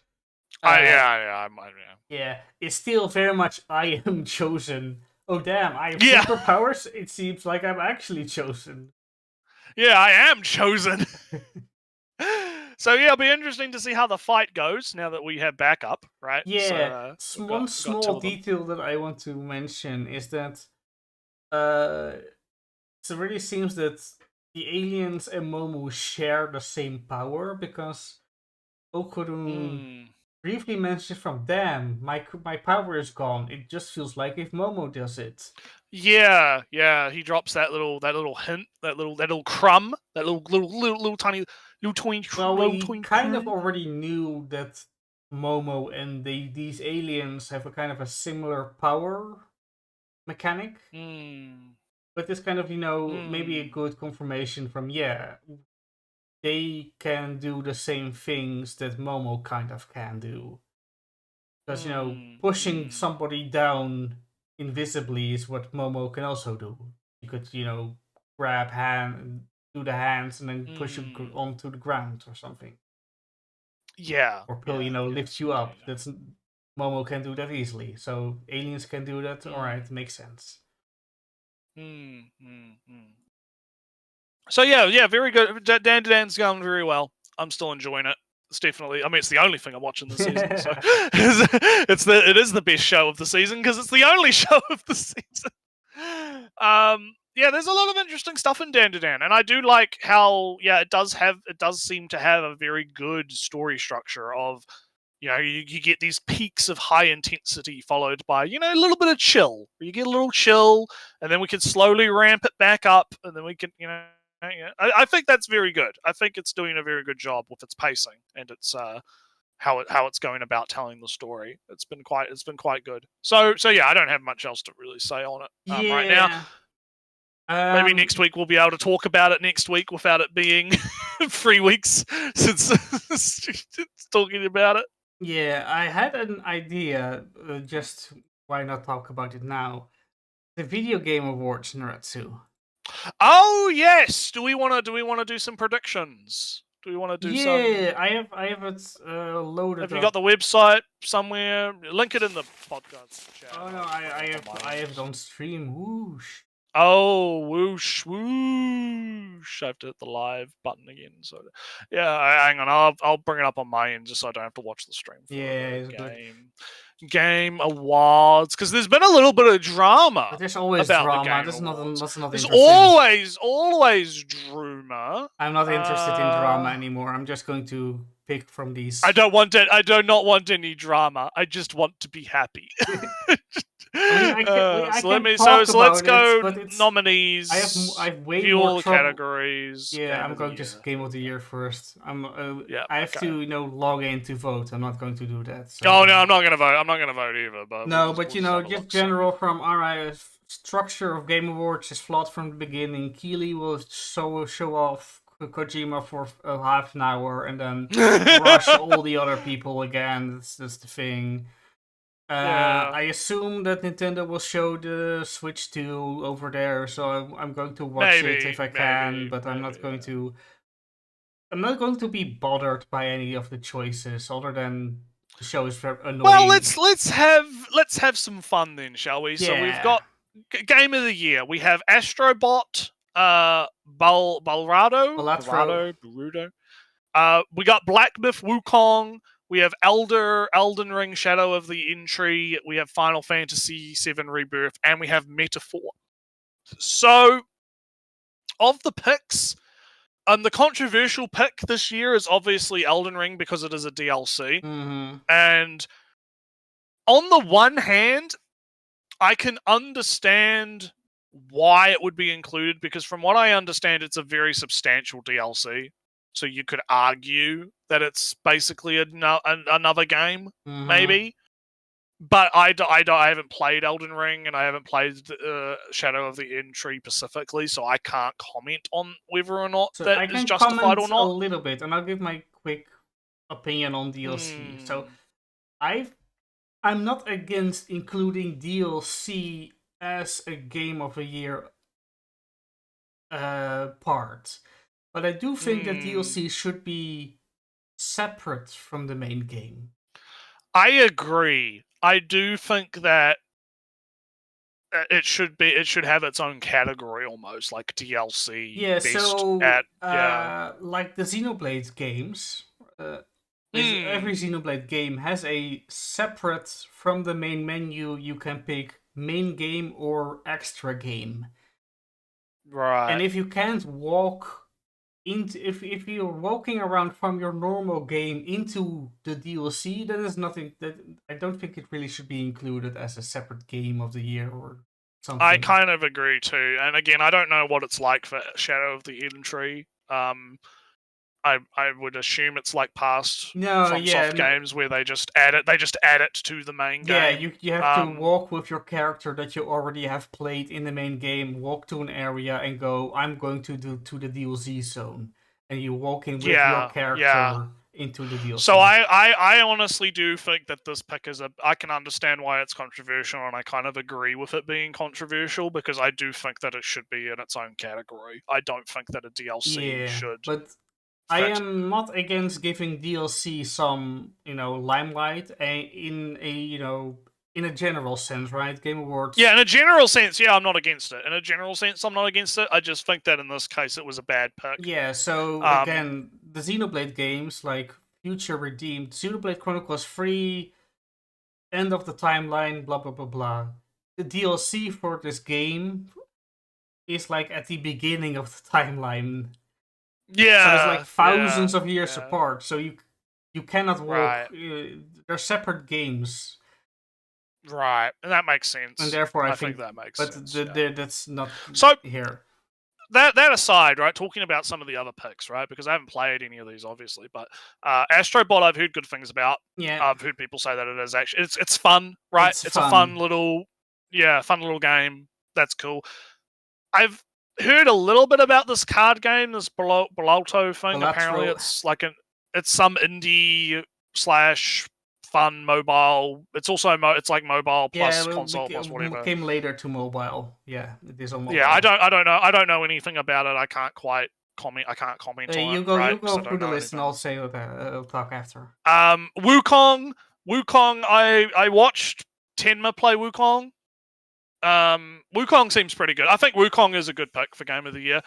Yeah, it's still very much I am chosen. Oh damn, I have superpowers? It seems like I'm actually chosen. Yeah, I am chosen. So yeah, it'll be interesting to see how the fight goes now that we have backup, right? Yeah, so, one small detail that I want to mention is that it really seems that the aliens and Momo share the same power, because Okurun briefly mentioned from, damn, my power is gone. It just feels like if Momo does it. Yeah, he drops that little hint, that little crumb, that little tiny Well, we kind of already knew that Momo and these aliens have a kind of a similar power mechanic. But it's kind of, maybe a good confirmation from, they can do the same things that Momo kind of can do. Because, pushing somebody down invisibly is what Momo can also do. You could, grab do the hands and then push you onto the ground or something. Yeah. Or pull, lift you up. That's Momo can do that easily. So aliens can do that. All right, makes sense. So yeah, very good. DanDadan's going very well. I'm still enjoying it. It's definitely. I mean, it's the only thing I'm watching this season. So it is the best show of the season because it's the only show of the season. Yeah, there's a lot of interesting stuff in DanDadan, and I do like how it does seem to have a very good story structure of. You get these peaks of high intensity followed by, a little bit of chill. You get a little chill, and then we can slowly ramp it back up, and then we can, I think that's very good. I think it's doing a very good job with its pacing and its how it's going about telling the story. It's been quite good. So yeah, I don't have much else to really say on it right now. Maybe next week we'll be able to talk about it next week without it being 3 weeks since talking about it. Yeah, I had an idea. Just why not talk about it now? The video game awards, Naratsu. Oh yes. Do we want to do some predictions? Do we want to do some? Yeah, I have it loaded. Have you got the website somewhere? Link it in the podcast chat. Oh no, I have it on stream. Whoosh. Oh, whoosh, whoosh. I have to hit the live button again. So, hang on. I'll bring it up on my end just so I don't have to watch the stream. Game awards, because there's been a little bit of drama. But there's always about drama. The game that's not There's interesting. always drama. I'm not interested in drama anymore. I'm just going to pick from these. I do not want any drama. I just want to be happy. Let's go nominees. I have way view more all the categories. Yeah, I'm going to Game of the Year first. I have to log in to vote. I'm not going to do that. So. Oh no, I'm not going to vote. I'm not going to vote either. But just general from structure of Game Awards is flawed from the beginning. Keighley will show off Kojima for a half an hour and then rush all the other people again. That's the thing. I assume that Nintendo will show the Switch 2 over there, so I'm going to watch it if I can, but I'm not going to. I'm not going to be bothered by any of the choices, other than the show is very annoying. Well, let's have some fun then, shall we? Yeah. So we've got Game of the Year. We have Astrobot, Barudo. We got Black Myth Wukong. We have Elden Ring, Shadow of the Entry. We have Final Fantasy VII Rebirth, and we have Metaphor. So, of the picks, the controversial pick this year is obviously Elden Ring because it is a DLC. Mm-hmm. And on the one hand, I can understand why it would be included because from what I understand, it's a very substantial DLC. So you could argue that it's basically another game, maybe. But I haven't played Elden Ring and I haven't played Shadow of the Entry specifically, so I can't comment on whether or not that is justified or not. A little bit, and I'll give my quick opinion on DLC. So I'm not against including DLC as a Game of the Year part. But I do think that DLC should be separate from the main game. I agree. I do think that it should have its own category almost, like DLC. Yeah, like the Xenoblade games, every Xenoblade game has a separate from the main menu. You can pick main game or extra game. Right. And if you can't walk if you're walking around from your normal game into the DLC, then there's nothing that I don't think it really should be included as a separate game of the year or something. I kind of agree too. And again, I don't know what it's like for Shadow of the Entry. I would assume it's like past FromSoft games where they just add it to the main game. Yeah, you have to walk with your character that you already have played in the main game, walk to an area and go, I'm going to the DLC zone. And you walk in with your character into the DLC. So I honestly do think that this pick is I can understand why it's controversial, and I kind of agree with it being controversial, because I do think that it should be in its own category. I don't think that a DLC should. But I am not against giving DLC some, limelight in a general sense, right? Game Awards. Yeah, in a general sense, I'm not against it. In a general sense, I'm not against it. I just think that in this case, it was a bad pick. Yeah, so again, the Xenoblade games, like Future Redeemed, Xenoblade Chronicles 3, End of the Timeline, blah, blah, blah, blah. The DLC for this game is like at the beginning of the timeline. Yeah. So it's like thousands of years apart. So you cannot walk. They're separate games. Right, and that makes sense. And therefore, I think that makes sense. But that's not here. That aside, right, talking about some of the other picks, right, because I haven't played any of these, obviously, but Astrobot I've heard good things about. Yeah. I've heard people say that it is actually... It's fun, right? It's fun. A fun little game. That's cool. I've heard a little bit about this card game, this Balotto thing. Apparently it's like it's some indie / fun mobile. It's also it's like mobile plus console plus whatever. It came later to mobile. Yeah, it is on mobile. Yeah, I don't know anything about it. I can't quite comment. I can't comment on you it. Go, right? you go through the list, and I'll say I'll talk after. Wukong. I watched Tenma play Wukong. Wukong seems pretty good. I think Wukong is a good pick for Game of the Year.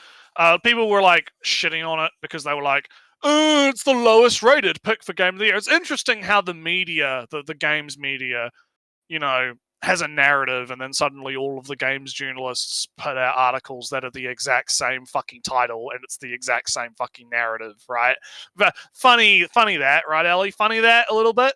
People were like shitting on it because they were like, it's the lowest rated pick for Game of the Year. It's interesting how the media, the games media, has a narrative, and then suddenly all of the games journalists put out articles that are the exact same fucking title, and it's the exact same fucking narrative, right? But funny that, right, Ellie? Funny that a little bit?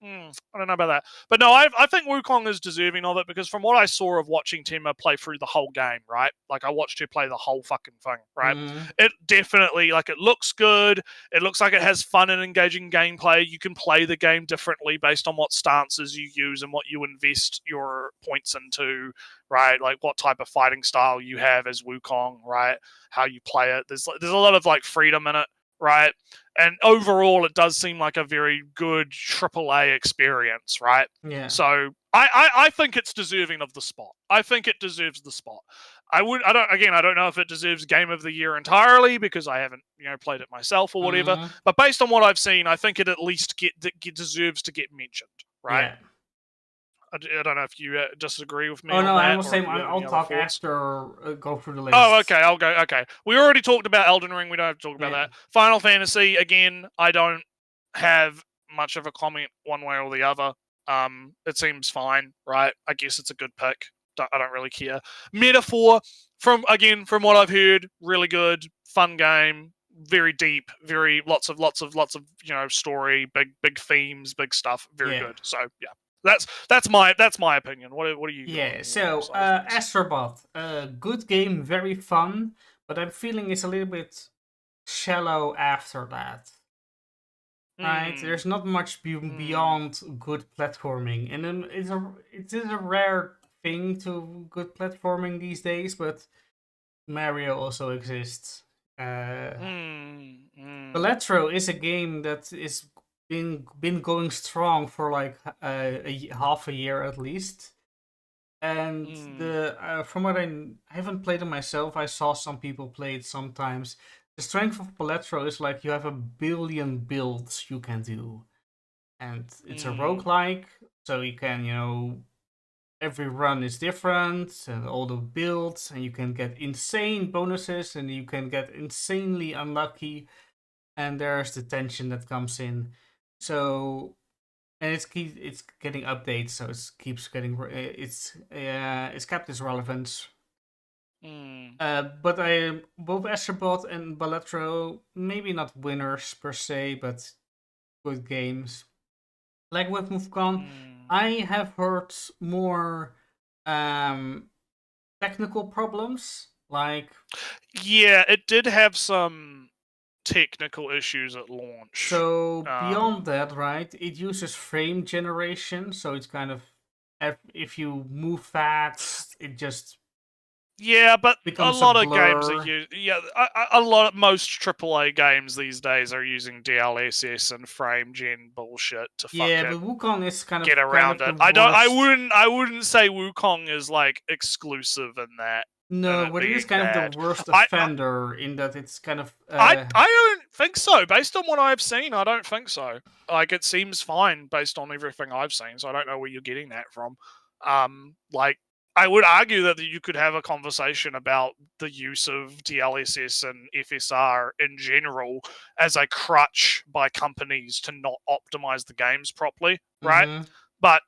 I don't know about that. But no, I think Wukong is deserving of it, because from what I saw of watching Tenma play through the whole game, right? Like, I watched her play the whole fucking thing, right? It definitely, like, it looks good. It looks like it has fun and engaging gameplay. You can play the game differently based on what stances you use and what you invest your points into, right? Like, what type of fighting style you have as Wukong, right? How you play it. There's a lot of, like, freedom in it, right? And overall, it does seem like a very good AAA experience, right? Yeah. So I think it's deserving of the spot. I think it deserves the spot. I don't know if it deserves Game of the Year entirely, because I haven't played it myself or whatever. But based on what I've seen, I think it at least deserves to get mentioned, right? Yeah. I don't know if you disagree with me. Oh, on no, that, I'm saying I'll talk after go through the list. Oh, okay, I'll go. Okay. We already talked about Elden Ring. We don't have to talk about that. Final Fantasy, again, I don't have much of a comment one way or the other. It seems fine, right? I guess it's a good pick. I don't really care. Metaphor, from what I've heard, really good, fun game, very deep, very lots of story, big themes, big stuff, very good. So yeah. That's my opinion. What are you? Yeah. So Astrobot, good game, very fun, but I'm feeling it's a little bit shallow after that. Right? There's not much beyond good platforming, and then it is a rare thing to good platforming these days. But Mario also exists. Balatro is a game that is been going strong for like half a year at least, and from what I haven't played it myself, I saw some people play it sometimes. The strength of Balatro is like you have 1 billion builds you can do, and it's a roguelike, so you can every run is different and all the builds, and you can get insane bonuses and you can get insanely unlucky, and there's the tension that comes in. So, and it's getting updates, so it keeps getting it's kept its relevance. But both Astrobot and Balatro, maybe not winners per se, but good games. Like with MoveCon, I have heard more technical problems. Like, yeah, it did have some technical issues at launch. So beyond that, right? It uses frame generation, so it's kind of if you move fast, it just Yeah, but a becomes lot a of games blur. are most AAA games these days are using DLSS and frame gen bullshit to Yeah, fucking but Wukong is kind of get around kind it. of the I worst. wouldn't say Wukong is like exclusive in that. No, and it but it is being kind of bad. the worst I- offender in that it's kind of. I don't think so. Based on what I've seen, I don't think so. Like it seems fine based on everything I've seen. So I don't know where you're getting that from. Like I would argue that you could have a conversation about the use of DLSS and FSR in general as a crutch by companies to not optimize the games properly, right? Mhm. But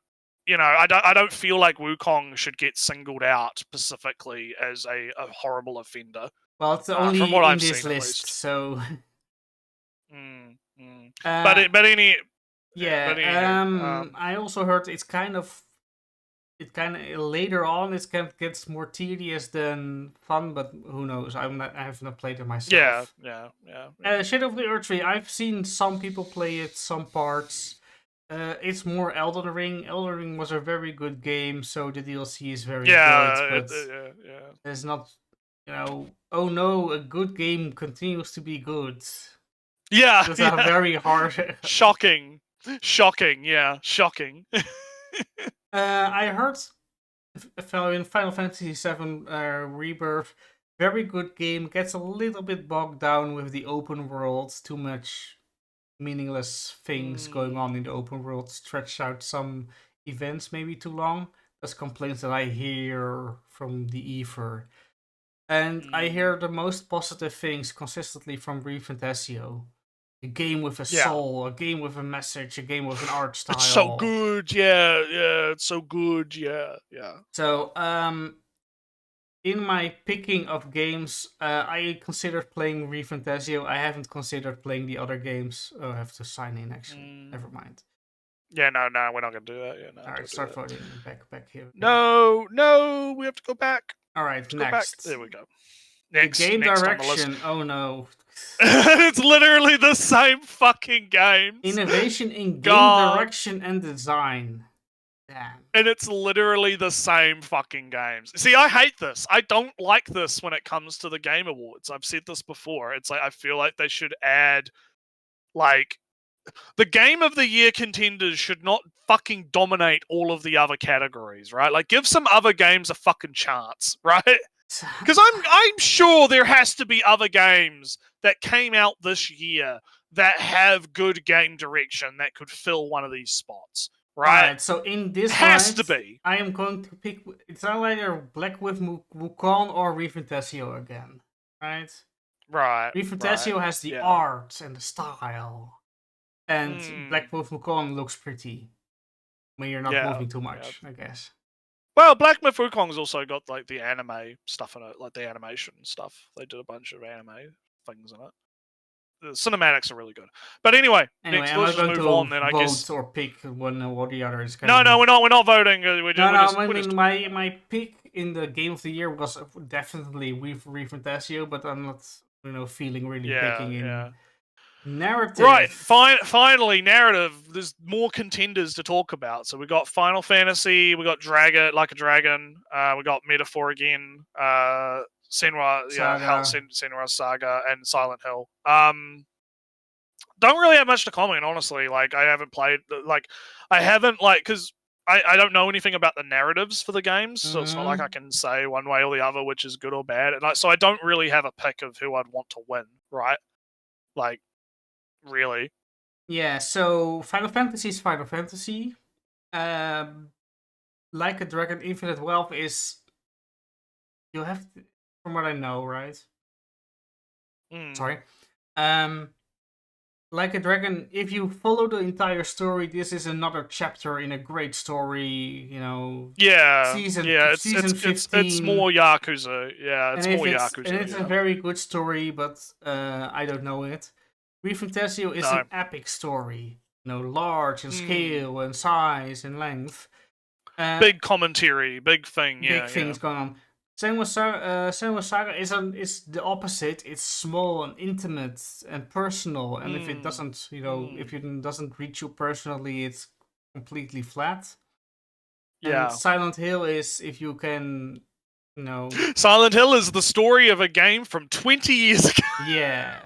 I don't feel like Wukong should get singled out specifically as a horrible offender. Well, it's from only what in I've this seen, at list, least. so. But anywho, I also heard it kind of later on it kind of gets more tedious than fun, but who knows? I have not played it myself. Yeah. Shadow of the Erdtree, I've seen some people play it, some parts. It's more Elden Ring. Elden Ring was a very good game, so the DLC is very good, but it's not, oh no, a good game continues to be good. Yeah, That's a very hard. Shocking. Yeah, shocking. I heard in Final Fantasy VII Rebirth, very good game. Gets a little bit bogged down with the open world. Too much meaningless things going on in the open world. Stretch out some events maybe too long. That's complaints that I hear from the ether. And I hear the most positive things consistently from ReFantasio. A game with a soul, a game with a message, a game with an art style. It's so good, yeah, it's so good, yeah. So, in my picking of games, I considered playing ReFantasio. I haven't considered playing the other games. Oh, I have to sign in, actually. Never mind. Yeah, no, we're not gonna do that. Yeah, no. Alright, start voting. Back here. No, we have to go back. Alright, Next. next. There we go. The Next, game next direction. Oh no. It's literally the same fucking games. Innovation in game direction and design. Damn. And it's literally the same fucking games. See, I hate this. I don't like this when it comes to the Game Awards. I've said this before. It's like I feel like they should add, like, the Game of the Year contenders should not fucking dominate all of the other categories, right? Like, give some other games a fucking chance, right? Because I'm sure there has to be other games that came out this year that have good game direction that could fill one of these spots, right? Alright, so in this has to be. I am going to pick. It's either Black with Wukong or ReFantasio again, right? Right. ReFantasio has the art and the style, and Black with Wukong looks pretty when you're not moving too much, I guess. Well, Black Myth Wukong's also got like the anime stuff in it, like the animation stuff. They did a bunch of anime things in it. The cinematics are really good. But anyway, next, let's just move on then, I guess. Vote or pick one or the other. Is No, we're not voting. My pick in the Game of the Year was definitely ReFantasio, but I'm not, feeling really picking in narrative. Right, finally, narrative. There's more contenders to talk about. So we got Final Fantasy, we got Dragon, Like a Dragon, we got Metaphor again, Senua Saga, and Silent Hill. Don't really have much to comment, honestly. Like, I haven't played, because I don't know anything about the narratives for the games, so it's not like I can say one way or the other which is good or bad. And so I don't really have a pick of who I'd want to win, right? Like, really. Yeah, so Final Fantasy is Final Fantasy. Like a Dragon Infinite Wealth is... You have to, from what I know, right? Sorry. Like a Dragon, if you follow the entire story, this is another chapter in a great story, season 15. It's more Yakuza. Yeah, it's more Yakuza. And it's a very good story, but I don't know it. ReFantasio is an epic story. large in scale and size and length. Big commentary, big thing, big things going on. Senua Saga is the opposite. It's small and intimate and personal, and if it doesn't, if it doesn't reach you personally, it's completely flat. Yeah. And Silent Hill is if you can, Silent Hill is the story of a game from 20 years ago. Yeah.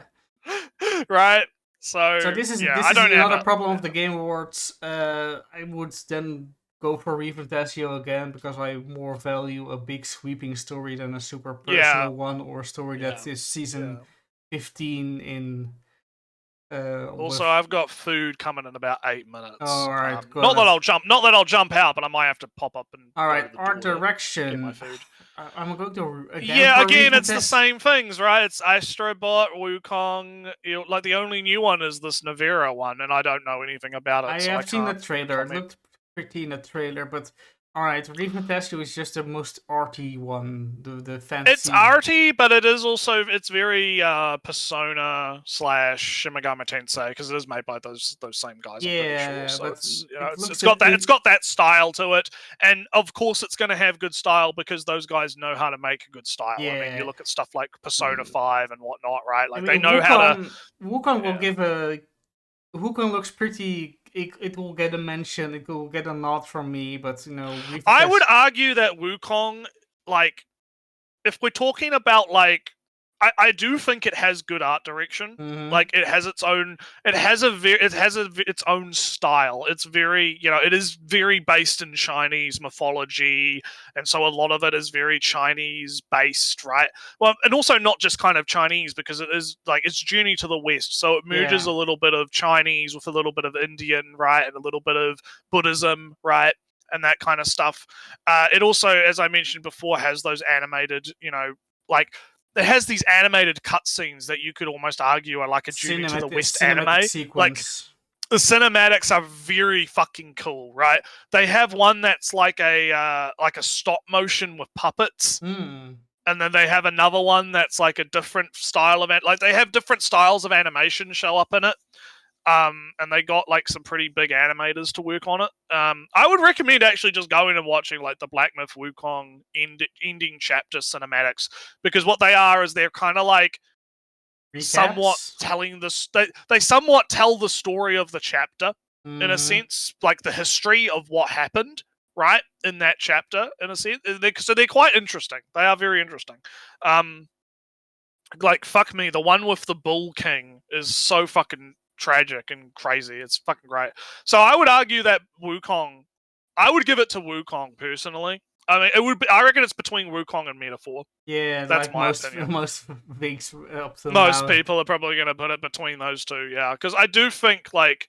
Right? So this is I don't another have problem of the Game Awards. I would then go for Refantasio again because I more value a big sweeping story than a super personal one or a story that is season 15 in. Also, I've got food coming in about 8 minutes. All right, not that I'll jump out, but I might have to pop up and all right. go to the Art door direction. to get my food. I'm going to again, it's the same things, right? It's Astrobot, Wukong. Like the only new one is this Navera one, and I don't know anything about it. I have seen the trailer. It looked pretty in the trailer, but all right, Refantasio is just the most arty one. The fantasy. It's arty, but it is also very Persona / Shin Megami Tensei because it is made by those same guys. Yeah, I'm pretty sure. So but it's got that style to it, and of course it's going to have good style because those guys know how to make a good style. Yeah. I mean, you look at stuff like Persona 5 and whatnot, right? Like they know Wukong, how to. Wukong will give a. Wukong looks pretty. It will get a mention. It will get a nod from me, but I would argue that Wukong, like, if we're talking about like, I do think it has good art direction. Like it has its own. It has its own style. It's very it is very based in Chinese mythology, and so a lot of it is very Chinese based, right? Well, and also not just kind of Chinese because it is like it's Journey to the West, so it merges a little bit of Chinese with a little bit of Indian, right, and a little bit of Buddhism, right, and that kind of stuff. It also, as I mentioned before, has those animated, like. It has these animated cutscenes that you could almost argue are like a Journey to the West anime. Sequence. Like the cinematics are very fucking cool, right? They have one that's like a stop motion with puppets, and then they have another one that's like a different style of it. Like they have different styles of animation show up in it. And they got like some pretty big animators to work on it. I would recommend actually just going and watching like the Black Myth Wukong ending chapter cinematics because what they are is they're kind of like somewhat telling they somewhat tell the story of the chapter in a sense, like the history of what happened, right, in that chapter in a sense. So they're quite interesting. They are very interesting. Like fuck me, the one with the Bull King is so fucking tragic and crazy. It's fucking great. So I would argue that Wukong, I would give it to Wukong personally. I mean, it would be. I reckon it's between Wukong and Metaphor. Yeah, that's like my opinion. Most things up to most now. people are probably going to put it between those two. Yeah, because I do think like,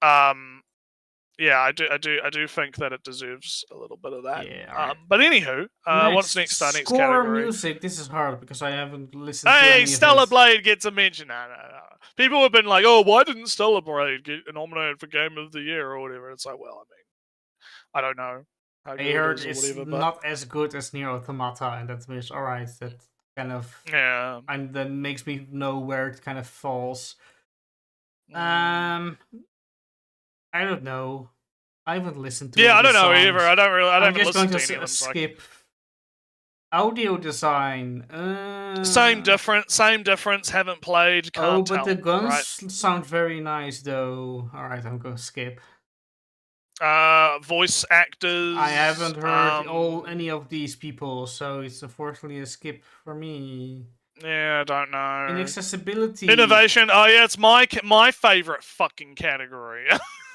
yeah, I do think that it deserves a little bit of that. Yeah. Right. But anywho, what's next? Next score category. Music. This is hard because I haven't listened. Hey, to any Stellar of Blade gets a mention. No. People have been like, "Oh, why didn't Stellar Blade get nominated for Game of the Year or whatever?" It's like, well, I mean, I don't know. I heard it's not as good as Nier Automata, and that means all right. That kind of and that makes me know where it kind of falls. I don't know. I haven't listened to. Yeah, I don't know songs. either. I don't really. I don't I'm just listen going to to any of them, skip. Audio design. Same difference. Haven't played. Can't but tell, the guns right? sound very nice, though. All right, I'm going to skip. Voice actors. I haven't heard any of these people, so it's unfortunately a skip for me. Yeah, I don't know. Inaccessibility. Innovation. Oh yeah, it's my favorite fucking category.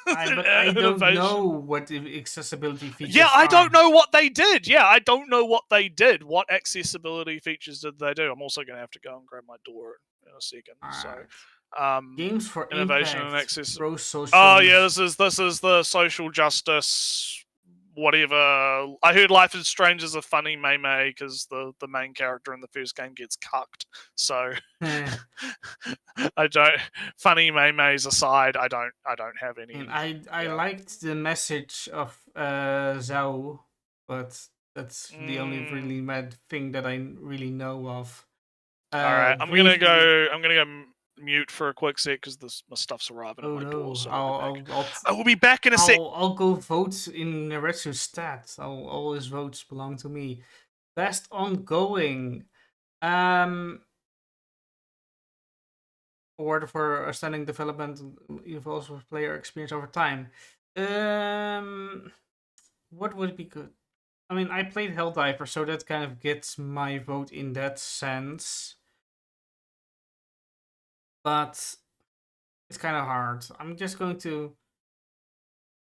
But I don't know what the accessibility features Yeah, I are. don't know what they did. Yeah, I don't know what they did. What accessibility features did they do? I'm also going to have to go and grab my door in a second. So, games for innovation impact, and access. social. Oh yeah, this is the social justice. Whatever. I heard Life is Strange is a funny meme because the main character in the first game gets cucked. So I don't. Funny memes aside, I don't have any. And I liked the message of Zhao, but that's the only really mad thing that I really know of. All right, I'm gonna go mute for a quick sec because my stuff's arriving at my door. So I will be back in a sec. I'll go vote in Neretsu's stats. All his votes belong to me. Best ongoing. Award for outstanding development evolves with player experience over time. What would be good? I mean, I played Helldiver, so that kind of gets my vote in that sense. But it's kind of hard. I'm just going to.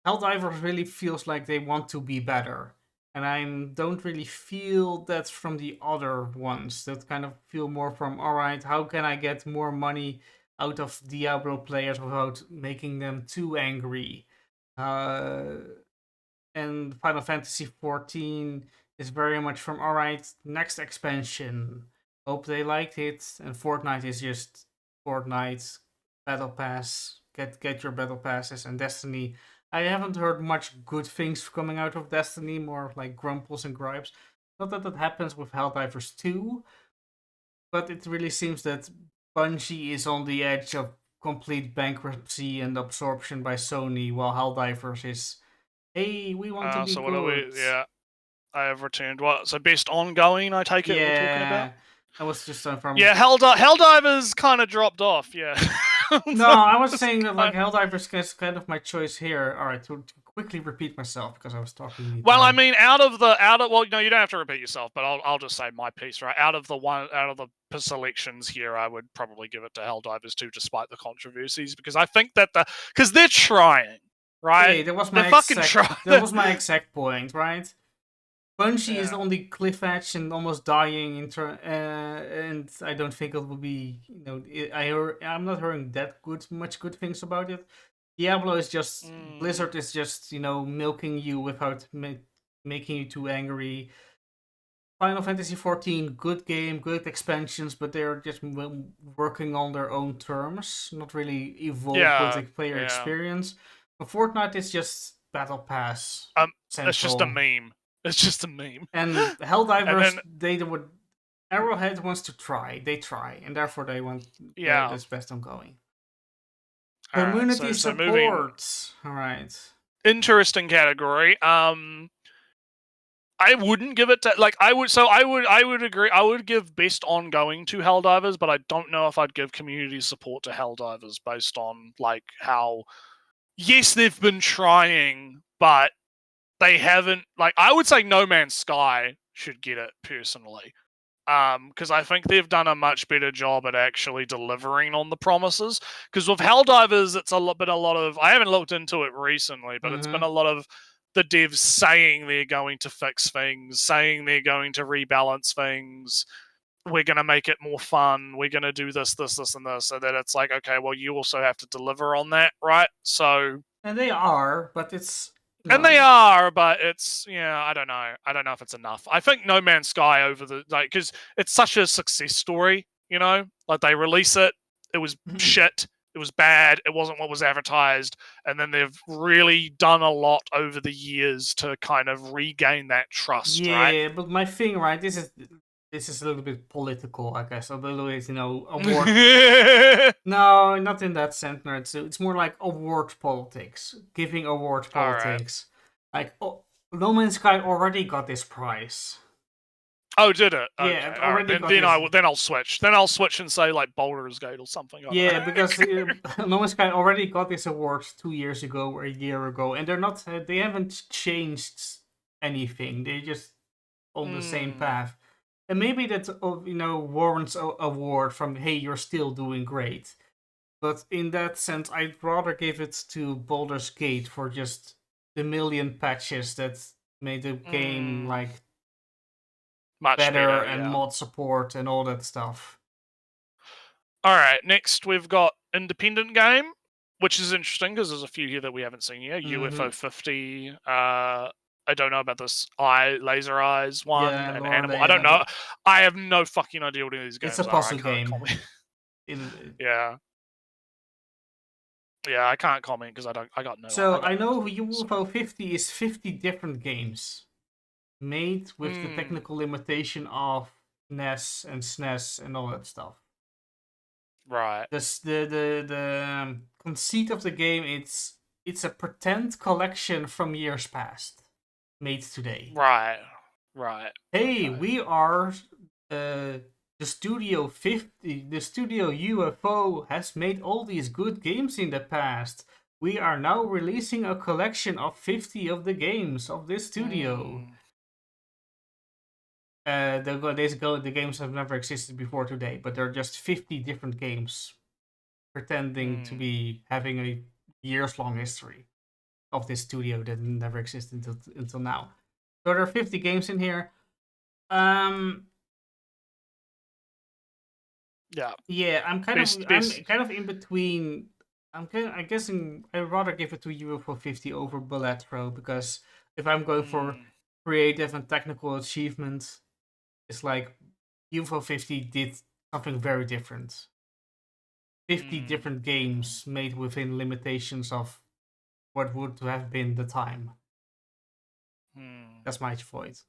Helldivers really feels like they want to be better. And I don't really feel that from the other ones. That kind of feel more from, alright, how can I get more money out of Diablo players without making them too angry? And Final Fantasy XIV is very much from, alright, next expansion. Hope they liked it. And Fortnite is just Fortnite, Battle Pass, get your Battle Passes, and Destiny. I haven't heard much good things coming out of Destiny, more like grumples and gripes. Not that that happens with Helldivers 2, but it really seems that Bungie is on the edge of complete bankruptcy and absorption by Sony, while Helldivers is, hey, we want to be So good. what are we? Yeah, I have returned. What? So best ongoing? I take it we're talking about. I was just from. Yeah, Helldivers kind of dropped off. Yeah. No, I was saying that like Helldivers is kind of my choice here. All right, to quickly repeat myself because I was talking. Well, I mean, well, no, you don't have to repeat yourself, but I'll just say my piece, right? Out of the selections here, I would probably give it to Helldivers 2, despite the controversies, because I think that because they're trying, right? Hey, that was they're my fucking exact. trying. That was my exact point, right? Bungie is Yeah. on the cliff edge and almost dying, and I don't think it will be. I'm not hearing that much good things about it. Diablo is just Blizzard is just milking you without making you too angry. Final Fantasy XIV, good game, good expansions, but they're just working on their own terms, not really evolve with the player experience. But Fortnite is just Battle Pass. It's just a meme. It's just a meme. And Helldivers, Arrowhead wants to try. They try, and therefore they want this best ongoing. Community support. All right. Interesting category. I wouldn't give it to I would agree. I would give best ongoing to Helldivers, but I don't know if I'd give community support to Helldivers based on how. Yes, they've been trying, but they haven't. I would say No Man's Sky should get it personally, because I think they've done a much better job at actually delivering on the promises. Because with Helldivers, it's been a lot of. I haven't looked into it recently, but it's been a lot of the devs saying they're going to fix things, saying they're going to rebalance things. We're going to make it more fun. We're going to do this, and this. So that it's like, okay, well, you also have to deliver on that, right? So. And they are, but it's. And they are, but it's I don't know. I don't know if it's enough. I think No Man's Sky because it's such a success story. They release it, it was shit, it was bad, it wasn't what was advertised, and then they've really done a lot over the years to kind of regain that trust. Yeah, right? But my thing, right? This is a little bit political, I guess. A little bit, award. No, not in that sense. No, it's more like award politics, giving award politics. Right. No Man's Sky already got this prize. Oh, did it? Yeah, okay. it already got this. Then I'll switch. Then I'll switch and say Baldur's Gate or something. Because No Man's Sky already got this award 2 years ago or a year ago, and they haven't changed anything. They're just on the same path. And maybe that warrants an award from, hey, you're still doing great. But in that sense, I'd rather give it to Baldur's Gate for just the million patches that made the game much better and mod support and all that stuff. All right, next we've got independent game, which is interesting because there's a few here that we haven't seen yet. UFO 50. I don't know about this Laser Eyes one and Animal. I don't know. I have no fucking idea what any of these games are. It's a puzzle game. Yeah. Yeah, I can't comment because I got no. So I know UFO 50 is 50 different games made with the technical limitation of NES and SNES and all that stuff. Right. The conceit of the game, it's a pretend collection from years past made today. Right. Right. Hey, Okay. we are the Studio 50. The Studio UFO has made all these good games in the past. We are now releasing a collection of 50 of the games of this studio. The games have never existed before today, but they're just 50 different games pretending to be having a years-long history of this studio that never existed until now. So there are 50 games in here. Yeah, I'm kind of in between. I'm guessing I'd rather give it to UFO 50 over Balletro, because if I'm going for creative and technical achievement, it's like UFO 50 did something very different. 50 different games made within limitations of what would have been the time. That's my vote.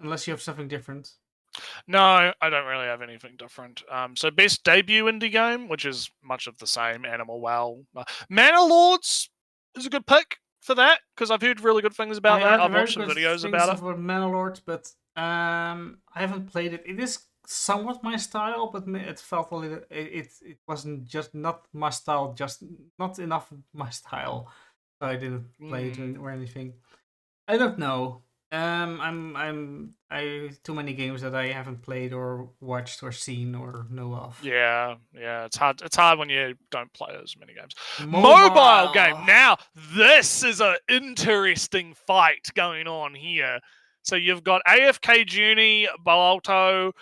Unless you have something different. No, I don't really have anything different. So best debut indie game, which is much of the same. Animal Well, Manor Lords is a good pick for that, because I've heard really good things about that. I've watched some videos about it. For Manor Lords, but I haven't played it. It is somewhat my style, but it felt a little. It wasn't just not my style, just not enough my style. So I didn't play it or anything. I don't know. I too many games that I haven't played or watched or seen or know of. Yeah, it's hard. It's hard when you don't play as many games. Mobile game. Now, this is an interesting fight going on here. So you've got AFK Juni, Balto,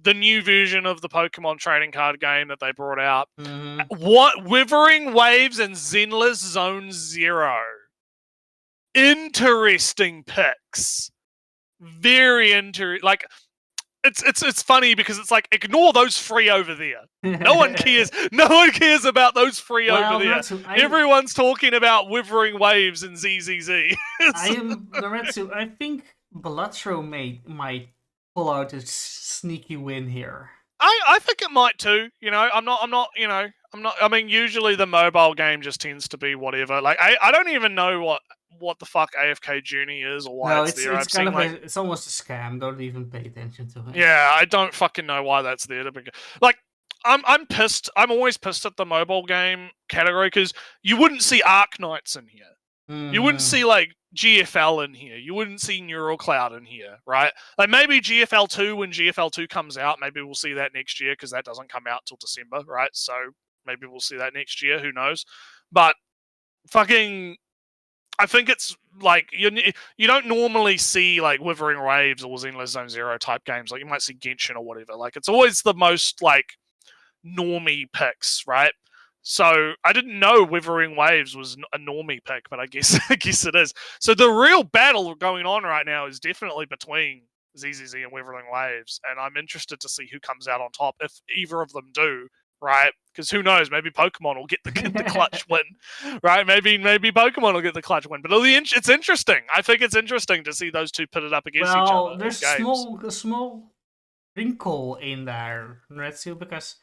the new version of the Pokemon trading card game that they brought out. What Withering Waves and Zenless Zone Zero. Interesting picks. Very like it's funny because it's like, ignore those three over there. No one cares. No one cares about those three over there. Everyone's talking about Withering Waves and ZZZ. Noretsu, I think Balletro might pull out a sneaky win here. I think it might too. I mean, usually the mobile game just tends to be whatever. Like, I don't even know what the fuck AFK Juni is or why it's there. It's kind of it's almost a scam. Don't even pay attention to it. Yeah, I don't fucking know why that's there. Like, I'm pissed. I'm always pissed at the mobile game category, because you wouldn't see Arknights in here. You wouldn't see like GFL in here. You wouldn't see Neural Cloud in here, right? Like, maybe GFL 2, when GFL 2 comes out, maybe we'll see that next year, because that doesn't come out till December, right? So maybe we'll see that next year. Who knows? But fucking, I think it's like you don't normally see like Withering Waves or Zenless Zone Zero type games. Like, you might see Genshin or whatever. Like, it's always the most like normie picks, right? So I didn't know Withering Waves was a normie pick, but I guess it is. So the real battle going on right now is definitely between ZZZ and Withering Waves, and I'm interested to see who comes out on top, if either of them do, right? Because who knows? Maybe Pokemon will get the clutch win, right? Maybe Pokemon will get the clutch win. But it's interesting. I think it's interesting to see those two pitted up against each other. There's a small wrinkle in there, Retsu, because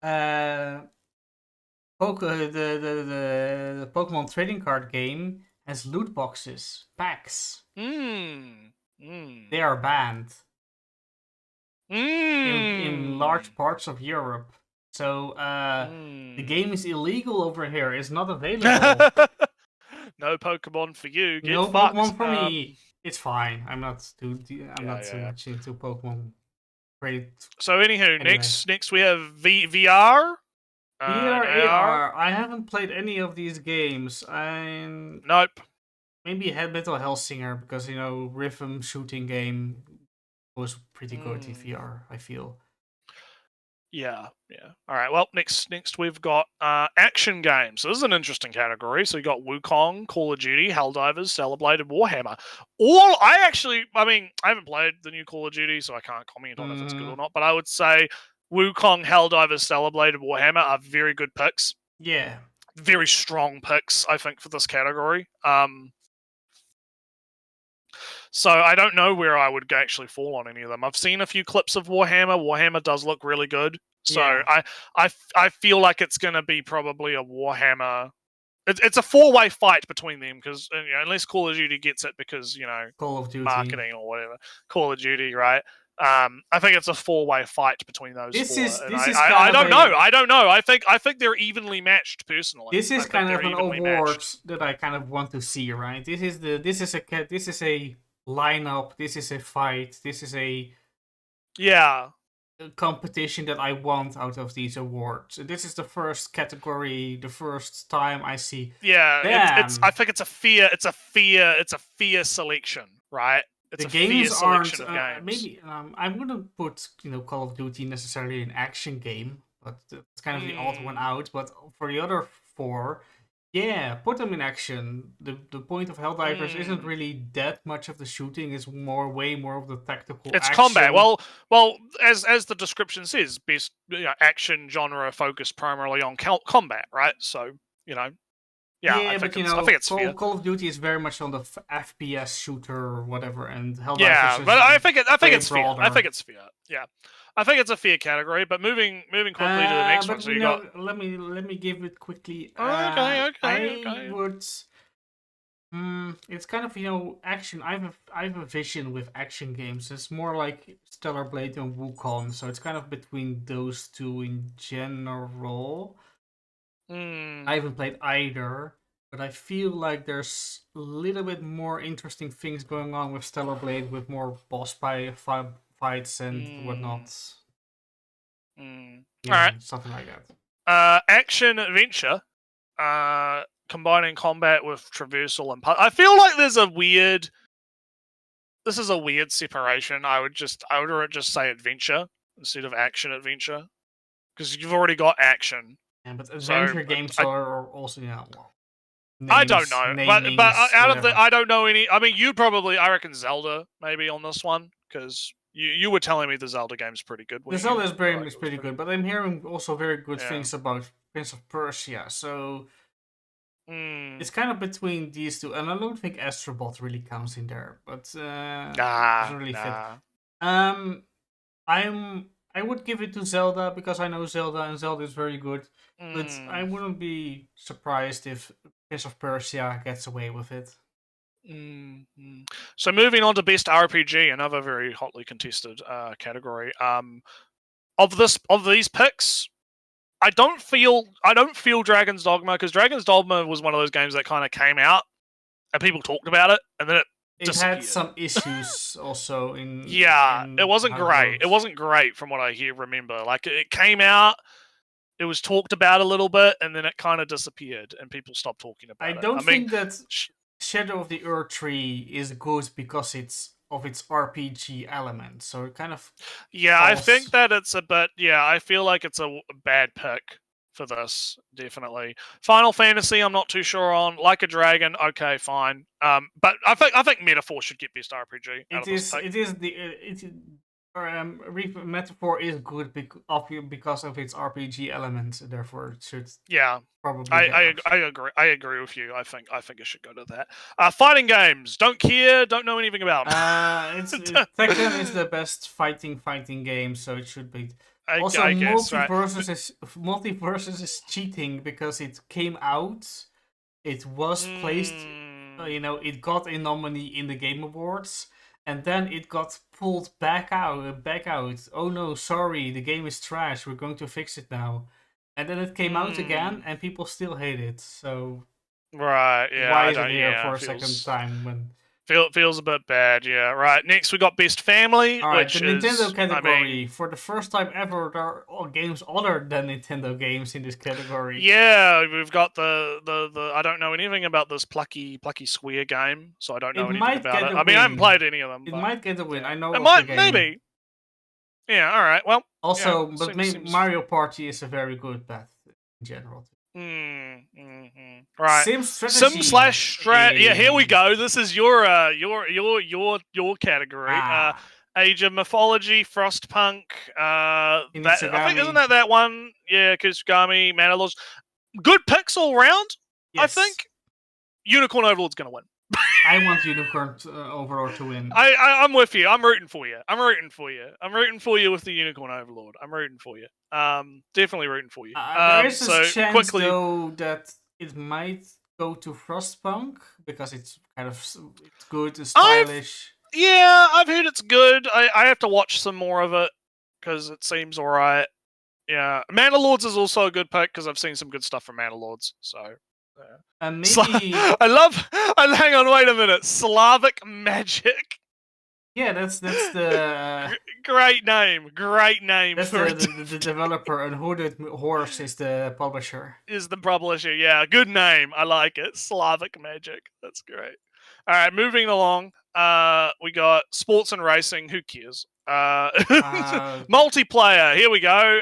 the Pokemon trading card game has loot boxes, packs. They are banned in large parts of Europe. So the game is illegal over here. It's not available. No Pokemon for you. Get no fucked. Pokemon for me. It's fine. I'm not too much into Pokemon. So anywho, next we have VR. VR, AR. I haven't played any of these games. Nope. Maybe Metal Hellsinger, because rhythm shooting game was pretty good in VR, I feel. Yeah. All right. Well, next we've got action games. So this is an interesting category. So you got Wukong, Call of Duty, Helldivers, Celeblade, and Warhammer. I haven't played the new Call of Duty, so I can't comment on if it's good or not. But I would say Wukong, Helldivers, Celeblade, and Warhammer are very good picks. Yeah. Very strong picks, I think, for this category. So I don't know where I would actually fall on any of them. I've seen a few clips of Warhammer. Warhammer does look really good. So yeah. I feel like it's going to be probably a Warhammer it's a 4-way fight between them because unless Call of Duty gets it because Call of Duty. marketing or whatever, Call of Duty, right? I think it's a 4-way fight between those four. I don't know. I think they're evenly matched personally. This is kind of an award matched. that I kind of want to see, right? This is a lineup. This is a fight. This is a competition that I want out of these awards. This is the first category, the first time I see. Yeah, I think it's a fair selection, right? It's the games aren't maybe I wouldn't put Call of Duty necessarily an action game, but it's kind of the odd one out. But for the other 4, yeah, put them in action. The point of Helldivers isn't really that much of the shooting; it's way more of the tactical. It's action. combat. Well, as the description says, best action genre focused primarily on combat, right? So I think it's fair. Call of Duty is very much on the FPS shooter or whatever, and Helldivers. Yeah, but I think it's broader. fair. I think it's fair. Yeah, I think it's a fair category. But moving quickly to the next one. So let me give it quickly. Okay. I would. It's kind of action. I have a vision with action games. It's more like Stellar Blade and Wukong, so it's kind of between those two in general. I haven't played either, but I feel like there's a little bit more interesting things going on with Stellar Blade, with more boss fights and whatnot. Alright. Something like that. Action adventure, combining combat with traversal and I feel like this is a weird separation. I would just say adventure instead of action adventure because you've already got action. Yeah, but adventure games are also names, I don't know, but out of whatever. I don't know any. I mean, I reckon Zelda maybe on this one because you were telling me the Zelda game's pretty good. The Zelda is pretty good, but I'm hearing also very good things about Prince of Persia. So it's kind of between these two, and I don't think Astrobot really counts in there, but doesn't really fit. I would give it to Zelda because I know Zelda and Zelda is very good. But I wouldn't be surprised if Prince of Persia gets away with it. So moving on to Best RPG, another very hotly contested category. Of these picks, I don't feel Dragon's Dogma because Dragon's Dogma was one of those games that kind of came out and people talked about it and then it had some issues also in. It wasn't great. It wasn't great from what I remember. Like it came out, it was talked about a little bit, and then it kind of disappeared, and people stopped talking about it. I don't think that Shadow of the Erdtree is good because of its RPG element. So it kind of. Yeah, I think that it's a bit. Yeah, I feel like it's a bad pick for this, definitely. Final Fantasy, I'm not too sure on. Like a Dragon, okay, fine. But I think Metaphor should get Best RPG. Metaphor is good because of its RPG element, therefore it should. Yeah, probably. I agree. I agree with you. I think it should go to that. Fighting games, don't care, don't know anything about. Tekken is the best fighting game, so it should be. Also, I guess, Multiversus is cheating because it came out, it was placed, it got a nominee in the Game Awards, and then it got pulled back out. Oh no, sorry, the game is trash. We're going to fix it now, and then it came out again, and people still hate it. So, right, yeah, why is it here for a second time when? Feels a bit bad, yeah. Right, next we got Best Family, which the Nintendo is, category. For the first time ever, there are games other than Nintendo games in this category. Yeah, we've got the I don't know anything about this Plucky Square game, so I don't know anything about it. I mean, I haven't played any of them. It might get a win. I know it might, maybe. Yeah, all right. Well, also, yeah, but Mario Party is a very good bet in general. Right. Sim Strat. Yeah, here we go. This is your category. Age of Mythology, Frostpunk. I think isn't that one? Yeah, Kusugami, Manalos. Good picks all round. Yes. I think Unicorn Overlord's going to win. I want Unicorn Overlord to win. I'm with you. I'm rooting for you. I'm rooting for you with the Unicorn Overlord. I'm rooting for you. Definitely rooting for you. There is a chance, though, that it might go to Frostpunk because it's kind of it's good, it's I've- stylish. Yeah, I've heard it's good. I have to watch some more of it because it seems alright. Yeah, Mandalords is also a good pick because I've seen some good stuff from Mandalords. So, yeah. And maybe Hang on, wait a minute. Slavic Magic. yeah, that's the Great name. Great name that's for the developer, and Hooded Horse is the publisher. is the publisher. Yeah, good name. I like it. Slavic Magic. That's great. All right, moving along. We got sports and racing. Who cares? Multiplayer. Here we go.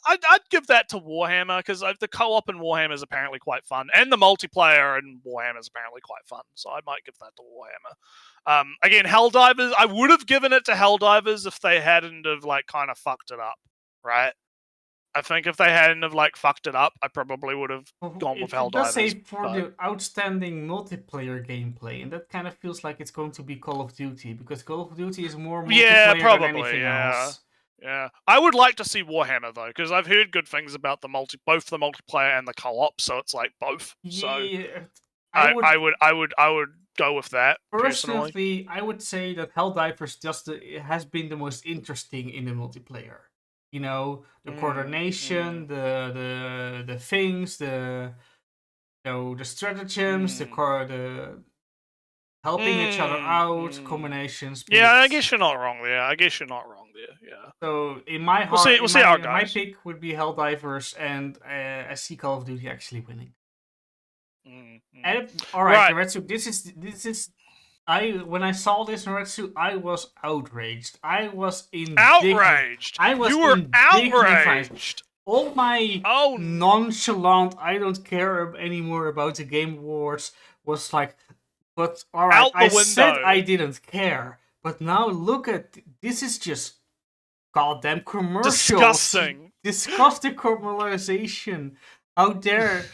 I'd give that to Warhammer because the co-op in Warhammer is apparently quite fun, and the multiplayer in Warhammer is apparently quite fun. So I might give that to Warhammer. Again, Helldivers. I would have given it to Helldivers if they hadn't have like kind of fucked it up, right? I think if they hadn't have like fucked it up, I probably would have gone with Helldivers. It does say for the outstanding multiplayer gameplay, and that kind of feels like it's going to be Call of Duty because Call of Duty is more multiplayer than anything else. Yeah, I would like to see Warhammer though, because I've heard good things about both the multiplayer and the co-op. So it's like both. So Yeah, I would go with that personally. Personally, I would say that Helldivers has been the most interesting in the multiplayer. You know, the coordination, the things, the stratagems, the helping each other out, combinations. Yeah, I guess you're not wrong there. Yeah. So in my heart, we'll see how it goes. My pick would be Helldivers, and I see Call of Duty actually winning. And, all right, Right. Retsu, this is. When I saw this in Retsu, I was outraged. I was Outraged. You were outraged. All my nonchalant, I don't care anymore about the Game Awards was like, but all right, I said I didn't care, but now look at this is just goddamn commercials. Disgusting commercialization. How dare?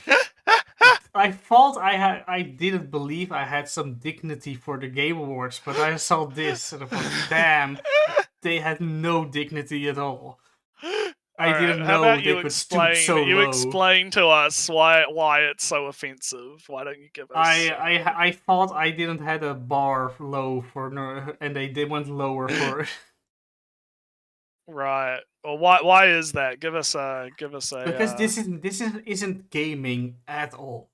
I thought I didn't believe I had some dignity for the Game Awards, but I saw this and I thought, damn, they had no dignity at all. I didn't know they could stoop so low. You explain to us why it's so offensive. Why don't you give us? I thought I didn't had a bar low for and they went lower for. Right. Well, why is that? Give us a. Because this isn't gaming at all.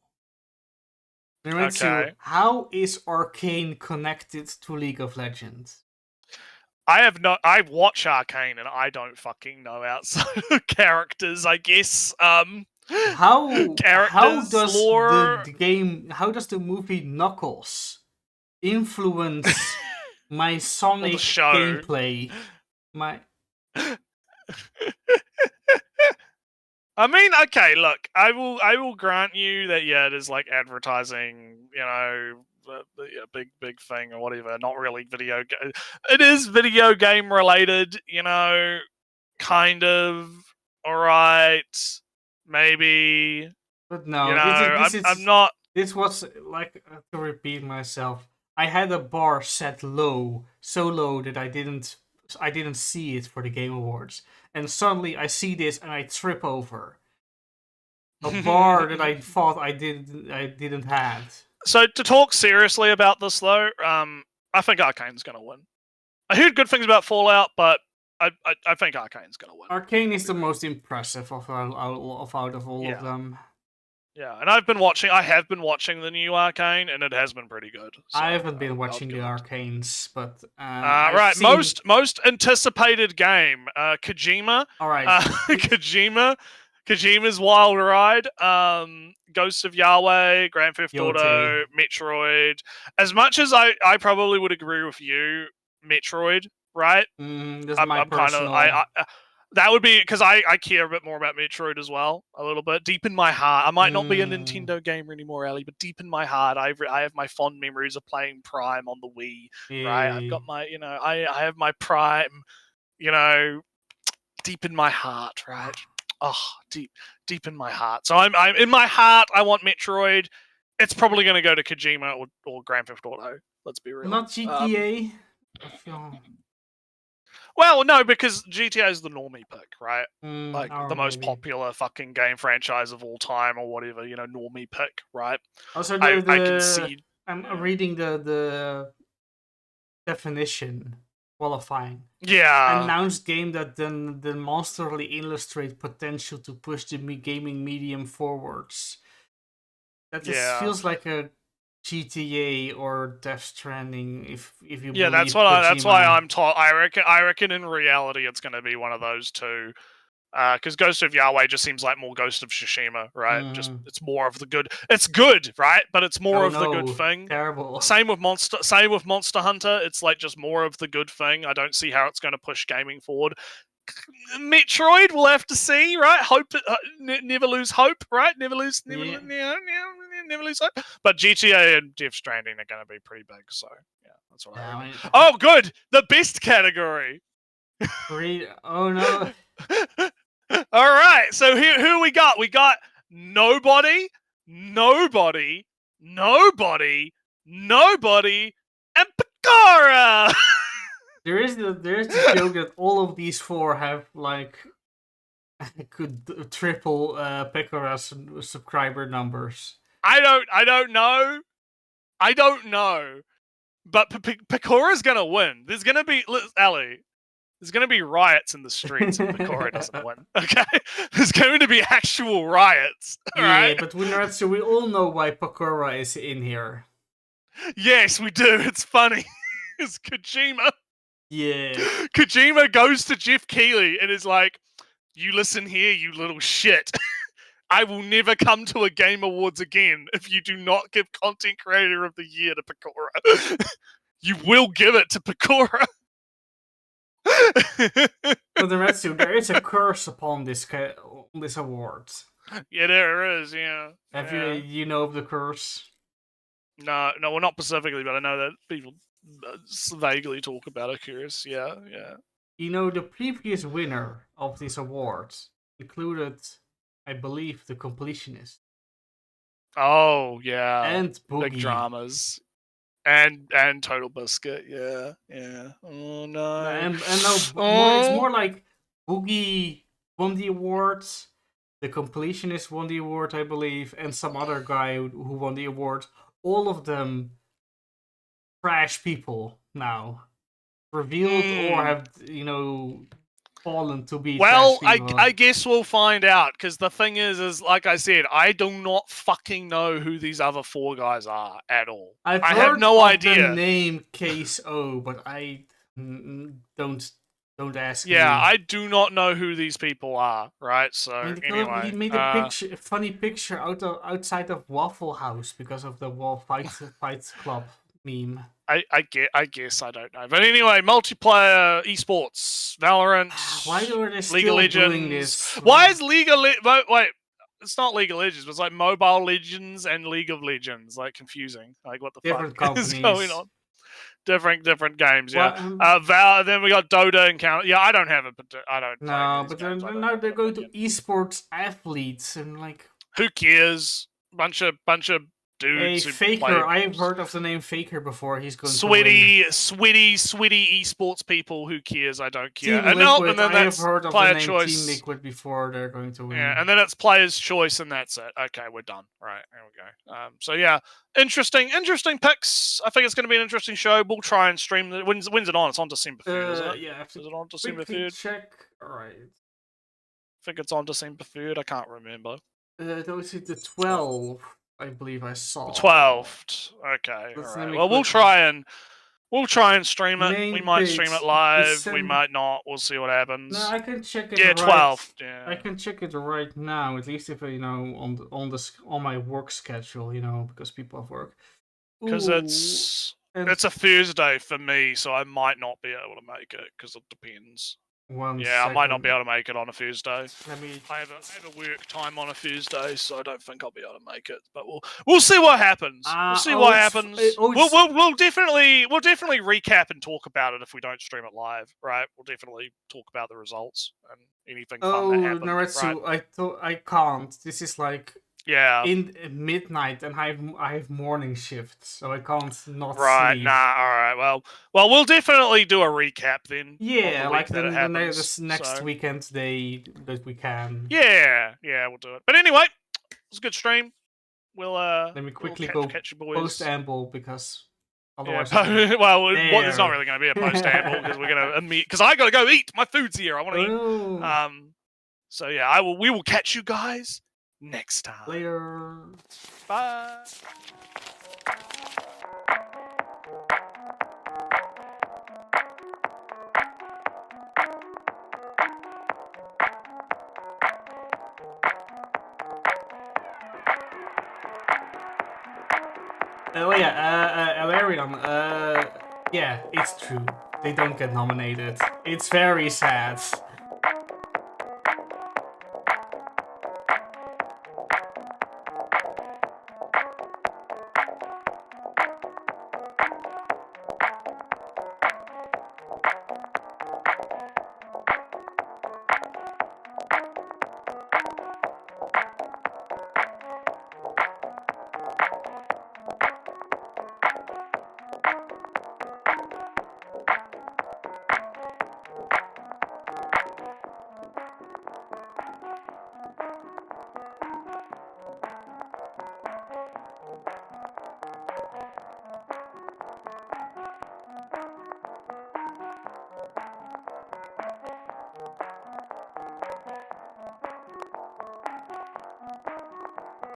Okay. How is Arcane connected to League of Legends? I watch Arcane and I don't fucking know outside of characters, I guess. How does lore... how does the movie Knuckles influence my Sonic gameplay? I mean, okay, look, I will grant you that it is like advertising, big thing or whatever. Not really video game. It is video game related, kind of. All right, maybe. But no, I'm not. This was like to repeat myself. I had a bar set low, so low that I didn't see it for the Game Awards, and suddenly I see this and I trip over a bar that I thought I didn't have. So to talk seriously about this though, I think Arcane's gonna win. I heard good things about Fallout, but I think Arcane's gonna win. Arcane is the most impressive out of all of them. Yeah, and I have been watching the new Arcane, and it has been pretty good. So, I haven't been watching the Arcanes, but right, most anticipated game, Kojima. All right, Kojima's Wild Ride, Ghosts of Yahweh, Grand Theft Auto, Metroid. As much as I probably would agree with you, Metroid, right? This is my personal. That would be because I care a bit more about Metroid as well, a little bit. Deep in my heart, I might not be a Nintendo gamer anymore, Ali, but deep in my heart, I have my fond memories of playing Prime on the Wii, right? I've got my, I have my Prime, deep in my heart, right? Oh, deep in my heart. So I'm in my heart, I want Metroid. It's probably going to go to Kojima or Grand Theft Auto. Let's be real. Not GTA. Well, no, because GTA is the normie pick, right? Like Or the most maybe. popular fucking game franchise of all time, or whatever, normie pick, right? Also, I can see. I'm reading the definition qualifying. Yeah. Announced game that then demonstrably illustrate potential to push the gaming medium forwards. That just feels like a GTA or Death Stranding. If you Yeah, that's believe what. That's why Kojima. I'm taught. I reckon in reality it's going to be one of those two. Because Ghost of Yahweh just seems like more Ghost of Tsushima, right? Just it's more of the good. It's good, right? But it's more of the good thing. Terrible. Same with Monster Hunter. It's like just more of the good thing. I don't see how it's going to push gaming forward. Metroid, we'll have to see, right? Hope, never lose hope, right? Never lose hope. But GTA and Death Stranding are going to be pretty big, so yeah, that's what I reckon. Oh, good, the best category. Oh no. All right, so who we got? We got nobody, and Pekora. There's the joke that all of these four have like could triple Pekora's subscriber numbers. I don't know. But Pekora's gonna win. There's gonna be Ellie. There's gonna be riots in the streets if Pekora doesn't win. Okay, there's going to be actual riots. Yeah, but we all know why Pekora is in here. Yes, we do. It's funny. It's Kojima. Yeah. Kojima goes to Jeff Keighley and is like, "You listen here, you little shit. I will never come to a Game Awards again if you do not give Content Creator of the Year to Pekora. You will give it to Pekora." But there is a curse upon this award. Yeah, there is. Yeah. Have you know of the curse? No, well, not specifically, but I know that people vaguely talk about it. Curious. Yeah. You know, the previous winner of this award included, I believe, The Completionist. Oh yeah. And Boogie. Big dramas. And Total Biscuit, yeah. Oh no. And no, it's more like Boogie won the awards, The Completionist won the award, I believe, and some other guy who won the award. All of them trash people now, revealed or have fallen to be. Well, I guess we'll find out, because the thing is like I said, I do not fucking know who these other four guys are at all. I have no idea. The name Case O, but I don't ask. Yeah, me. I do not know who these people are. Right, so anyway, he made a funny picture outside of Waffle House because of the Fight Club meme. I guess I don't know, but anyway, multiplayer esports, Valorant. Why are they League of Legends doing this? Why is League of wait? It's not League of Legends. It's like Mobile Legends and League of Legends. Like confusing. Like what the fuck is going on? Different games. Yeah. Then we got Dota and Counter. Yeah, I don't have a. I don't. No, but now they're going to esports athletes and like. Who cares? Bunch of dudes. Hey, Faker. I have heard of the name Faker before. He's going sweaty esports people. Who cares? I don't care. Team Liquid, and then I have heard of the name choice. Team Liquid before. They're going to win. Yeah, and then it's player's choice, and that's it. Okay, we're done. Right, there we go. So yeah, interesting picks. I think it's going to be an interesting show. We'll try and stream the. When's it on? It's on December 3rd, isn't it? Yeah. Is it on December 3rd? Check. All right. I think it's on December 3rd. I can't remember. Those are the 12th. I believe I saw 12th. Okay. All right. Well, we'll try and stream it. We might stream it live. We might not. We'll see what happens. No, I can check it. Yeah, 12th. Yeah. I can check it right now. At least if on my work schedule, because people have work. Because it's a Thursday for me, so I might not be able to make it because it depends. I might not be able to make it on a Thursday. I have a work time on a Thursday, so I don't think I'll be able to make it. But we'll see what happens. We'll see what happens. We'll definitely recap and talk about it if we don't stream it live, right? We'll definitely talk about the results and anything fun that happened. Naretsu, right? I can't. This is like Yeah. in midnight, and I have morning shifts, so I can't not Right. sleep. Nah. All right. Well, we'll definitely do a recap then. on Yeah, the like week that it happens, this next so. weekend day that we can. Yeah. Yeah. We'll do it. But anyway, it was a good stream. We'll Let me we'll quickly go catch you boys. post-amble, because Yeah, otherwise I'm well, there's not there. really going to be a post amble because we're going to meet. Because I got to go eat. My food's here. I want to eat. Oh, So yeah, we will catch you guys next time. later. Bye. Oh yeah, Alarion, yeah, it's true. They don't get nominated. It's very sad.